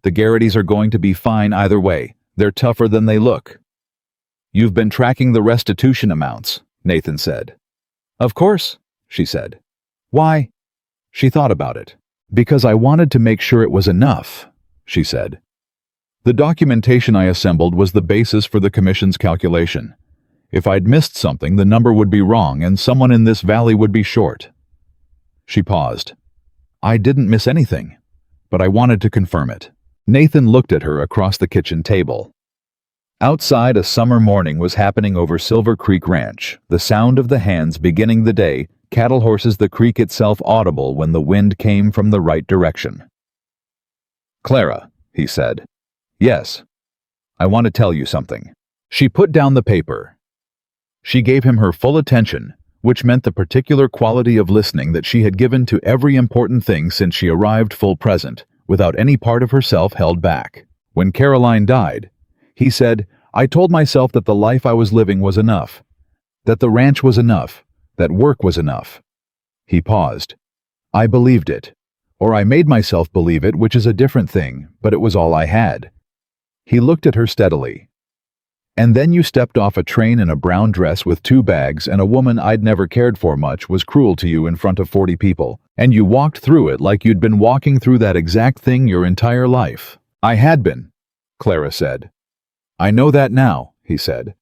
The Garrity's are going to be fine either way. They're tougher than they look." "You've been tracking the restitution amounts," Nathan said. "Of course," she said. "Why?" She thought about it. "Because I wanted to make sure it was enough," she said. "The documentation I assembled was the basis for the commission's calculation. If I'd missed something, the number would be wrong and someone in this valley would be short." She paused. "I didn't miss anything, but I wanted to confirm it." Nathan looked at her across the kitchen table. Outside, a summer morning was happening over Silver Creek Ranch, the sound of the hands beginning the day, cattle horses, the creek itself audible when the wind came from the right direction. "Clara," he said. "Yes. I want to tell you something." She put down the paper. She gave him her full attention, which meant the particular quality of listening that she had given to every important thing since she arrived, full present, without any part of herself held back. When Caroline died, he said, "I told myself that the life I was living was enough, that the ranch was enough, that work was enough." He paused. "I believed it, or I made myself believe it, which is a different thing, but it was all I had." He looked at her steadily. "And then you stepped off a train in a brown dress with 2 bags, and a woman I'd never cared for much was cruel to you in front of 40 people, and you walked through it like you'd been walking through that exact thing your entire life." "I had been," Clara said. "I know that now," he said.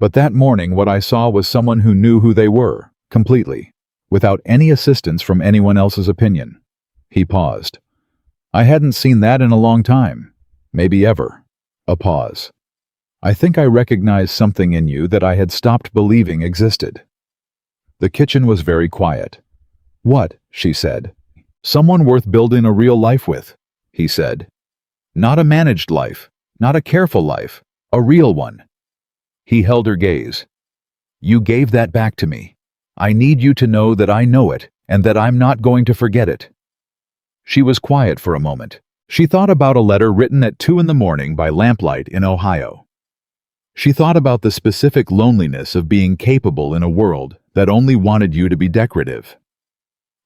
"But that morning what I saw was someone who knew who they were, completely, without any assistance from anyone else's opinion." He paused. "I hadn't seen that in a long time, maybe ever." A pause. "I think I recognized something in you that I had stopped believing existed." The kitchen was very quiet. "What?" she said. "Someone worth building a real life with," he said. "Not a managed life, not a careful life, a real one." He held her gaze. "You gave that back to me. I need you to know that I know it and that I'm not going to forget it." She was quiet for a moment. She thought about a letter written at 2 in the morning by lamplight in Ohio. She thought about the specific loneliness of being capable in a world that only wanted you to be decorative.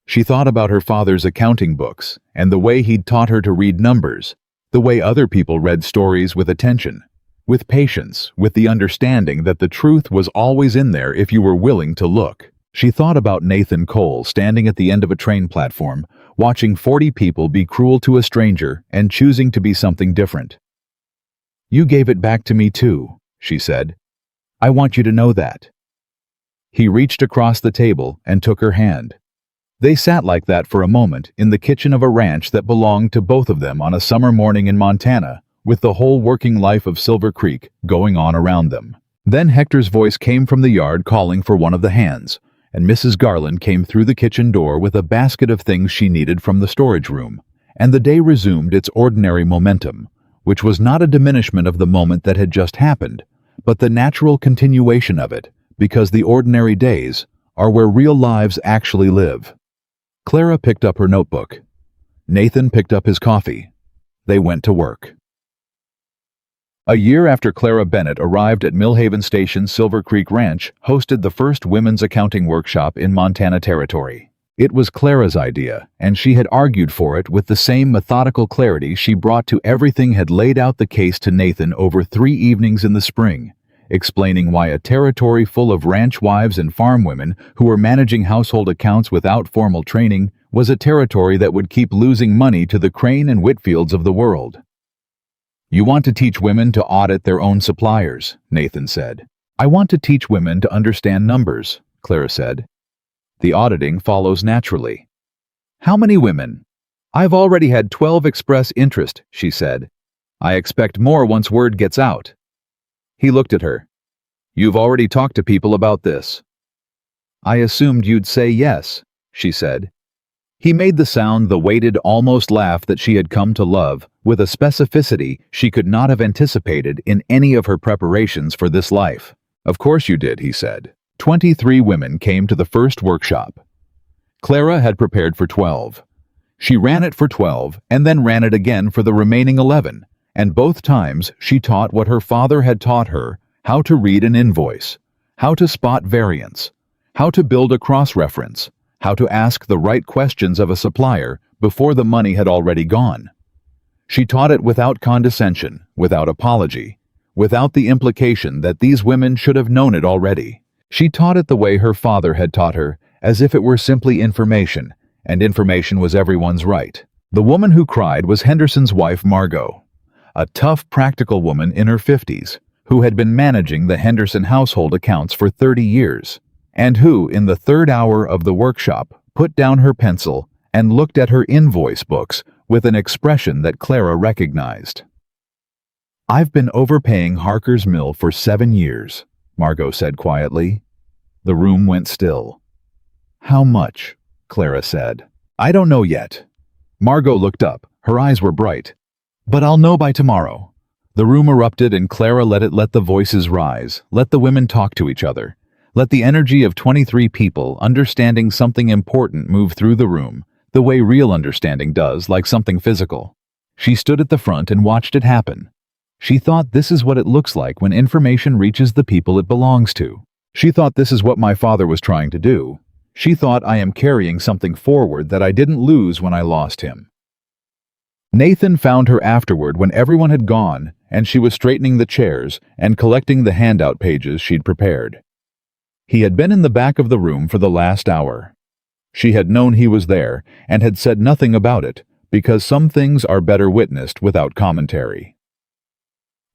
She thought about her father's accounting books and the way he'd taught her to read numbers, the way other people read stories with attention, with patience, with the understanding that the truth was always in there if you were willing to look. She thought about Nathan Cole standing at the end of a train platform, watching 40 people be cruel to a stranger and choosing to be something different. "You gave it back to me too," she said. "I want you to know that." He reached across the table and took her hand. They sat like that for a moment in the kitchen of a ranch that belonged to both of them on a summer morning in Montana, with the whole working life of Silver Creek going on around them. Then Hector's voice came from the yard calling for one of the hands, and Mrs. Garland came through the kitchen door with a basket of things she needed from the storage room, and the day resumed its ordinary momentum, which was not a diminishment of the moment that had just happened, but the natural continuation of it, because the ordinary days are where real lives actually live. Clara picked up her notebook. Nathan picked up his coffee. They went to work. A year after Clara Bennett arrived at Millhaven Station's Silver Creek Ranch hosted the first women's accounting workshop in Montana Territory. It was Clara's idea, and she had argued for it with the same methodical clarity she brought to everything had laid out the case to Nathan over 3 evenings in the spring, explaining why a territory full of ranch wives and farm women who were managing household accounts without formal training was a territory that would keep losing money to the Crane and Whitfields of the world. "You want to teach women to audit their own suppliers," Nathan said. "I want to teach women to understand numbers," Clara said. "The auditing follows naturally." "How many women?" "I've already had 12 express interest," she said. "I expect more once word gets out." He looked at her. "You've already talked to people about this." "I assumed you'd say yes," she said. He made the weighted, almost laugh that she had come to love, with a specificity she could not have anticipated in any of her preparations for this life. "Of course you did," he said. 23 women came to the first workshop. Clara had prepared for 12. She ran it for 12 and then ran it again for the remaining 11, and both times she taught what her father had taught her: how to read an invoice, how to spot variance, how to build a cross-reference, how to ask the right questions of a supplier before the money had already gone. She taught it without condescension, without apology, without the implication that these women should have known it already. She taught it the way her father had taught her, as if it were simply information, and information was everyone's right. The woman who cried was Henderson's wife, Margot, a tough, practical woman in her 50s, who had been managing the Henderson household accounts for 30 years. And who, in the third hour of the workshop, put down her pencil and looked at her invoice books with an expression that Clara recognized. "I've been overpaying Harker's Mill for 7 years, Margot said quietly. The room went still. "How much?" Clara said. "I don't know yet." Margot looked up. Her eyes were bright. "But I'll know by tomorrow." The room erupted and Clara let the voices rise, let the women talk to each other. Let the energy of 23 people understanding something important move through the room, the way real understanding does, like something physical. She stood at the front and watched it happen. She thought, this is what it looks like when information reaches the people it belongs to. She thought, this is what my father was trying to do. She thought, I am carrying something forward that I didn't lose when I lost him. Nathan found her afterward when everyone had gone and she was straightening the chairs and collecting the handout pages she'd prepared. He had been in the back of the room for the last hour. She had known he was there and had said nothing about it, because some things are better witnessed without commentary.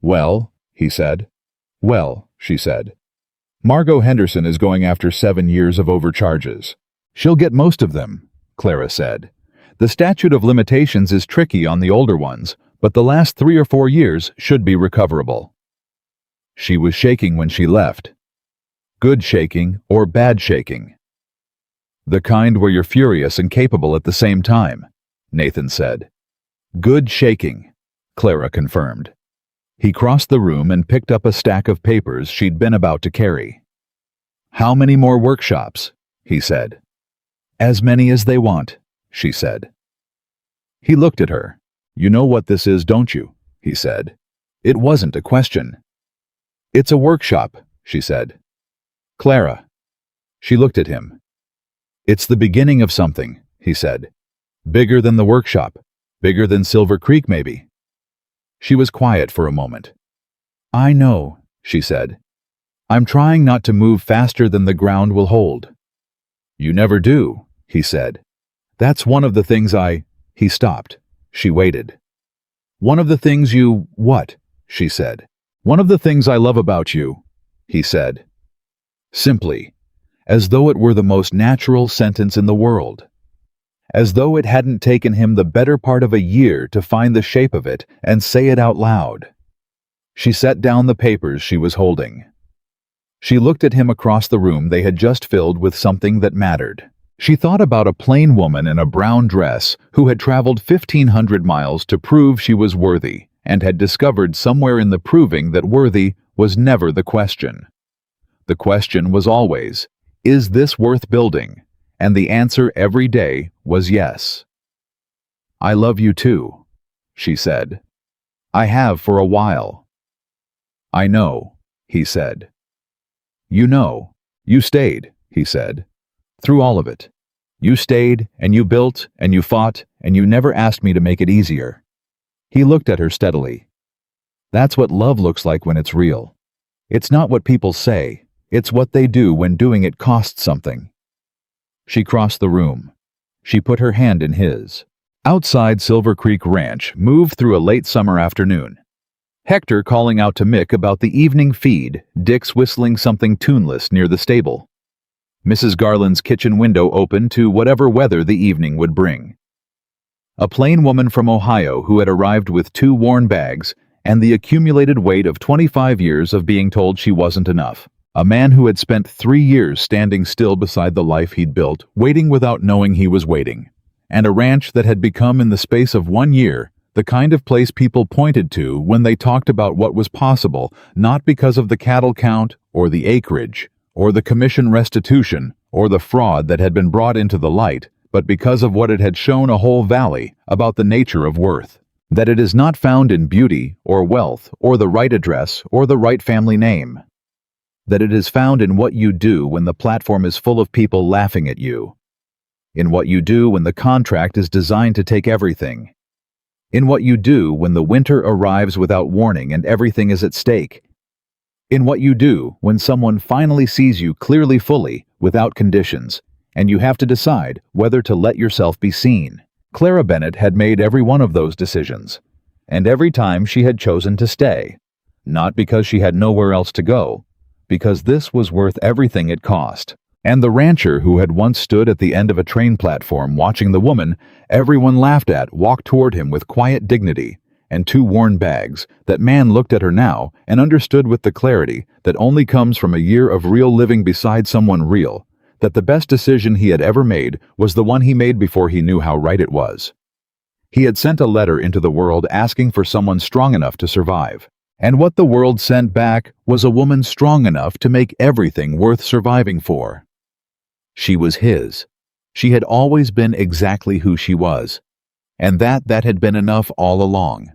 "Well," he said. "Well," she said. "Margot Henderson is going after 7 years of overcharges. She'll get most of them," Clara said. "The statute of limitations is tricky on the older ones, but the last 3 or 4 years should be recoverable." She was shaking when she left. Good shaking or bad shaking? "The kind where you're furious and capable at the same time," Nathan said. "Good shaking," Clara confirmed. He crossed the room and picked up a stack of papers she'd been about to carry. "How many more workshops?" he said. "As many as they want," she said. He looked at her. "You know what this is, don't you?" he said. It wasn't a question. "It's a workshop," she said. "Clara." She looked at him. "It's the beginning of something," he said. "Bigger than the workshop. Bigger than Silver Creek, maybe." She was quiet for a moment. "I know," she said. "I'm trying not to move faster than the ground will hold." "You never do," he said. "That's one of the things He stopped. She waited. "One of the things you—" "What?" she said. "One of the things I love about you," he said. Simply. as though it were the most natural sentence in the world. As though it hadn't taken him the better part of a year to find the shape of it and say it out loud. She set down the papers she was holding. She looked at him across the room they had just filled with something that mattered. She thought about a plain woman in a brown dress who had traveled 1,500 miles to prove she was worthy, and had discovered somewhere in the proving that worthy was never the question. The question was always, is this worth building? And the answer every day was yes. "I love you too," she said. "I have for a while." "I know," he said. "You know. You stayed," he said. "Through all of it. You stayed, and you built, and you fought, and you never asked me to make it easier." He looked at her steadily. "That's what love looks like when it's real. It's not what people say, it's what they do when doing it costs something." She crossed the room. She put her hand in his. Outside Silver Creek Ranch moved through a late summer afternoon. Hector calling out to Mick about the evening feed, Dix whistling something tuneless near the stable. Mrs. Garland's kitchen window open to whatever weather the evening would bring. A plain woman from Ohio who had arrived with 2 worn bags and the accumulated weight of 25 years of being told she wasn't enough. A man who had spent 3 years standing still beside the life he'd built, waiting without knowing he was waiting. And a ranch that had become in the space of 1 year the kind of place people pointed to when they talked about what was possible, not because of the cattle count or the acreage or the commission restitution or the fraud that had been brought into the light, but because of what it had shown a whole valley about the nature of worth. That it is not found in beauty or wealth or the right address or the right family name. That it is found in what you do when the platform is full of people laughing at you. In what you do when the contract is designed to take everything. In what you do when the winter arrives without warning and everything is at stake. In what you do when someone finally sees you clearly fully, without conditions, and you have to decide whether to let yourself be seen. Clara Bennett had made every one of those decisions, and every time she had chosen to stay. Not because she had nowhere else to go, because this was worth everything it cost. And the rancher who had once stood at the end of a train platform watching the woman everyone laughed at walk toward him with quiet dignity and 2 worn bags, that man looked at her now and understood with the clarity that only comes from a year of real living beside someone real, that the best decision he had ever made was the one he made before he knew how right it was. He had sent a letter into the world asking for someone strong enough to survive. And what the world sent back was a woman strong enough to make everything worth surviving for. She was his. She had always been exactly who she was. And that had been enough all along.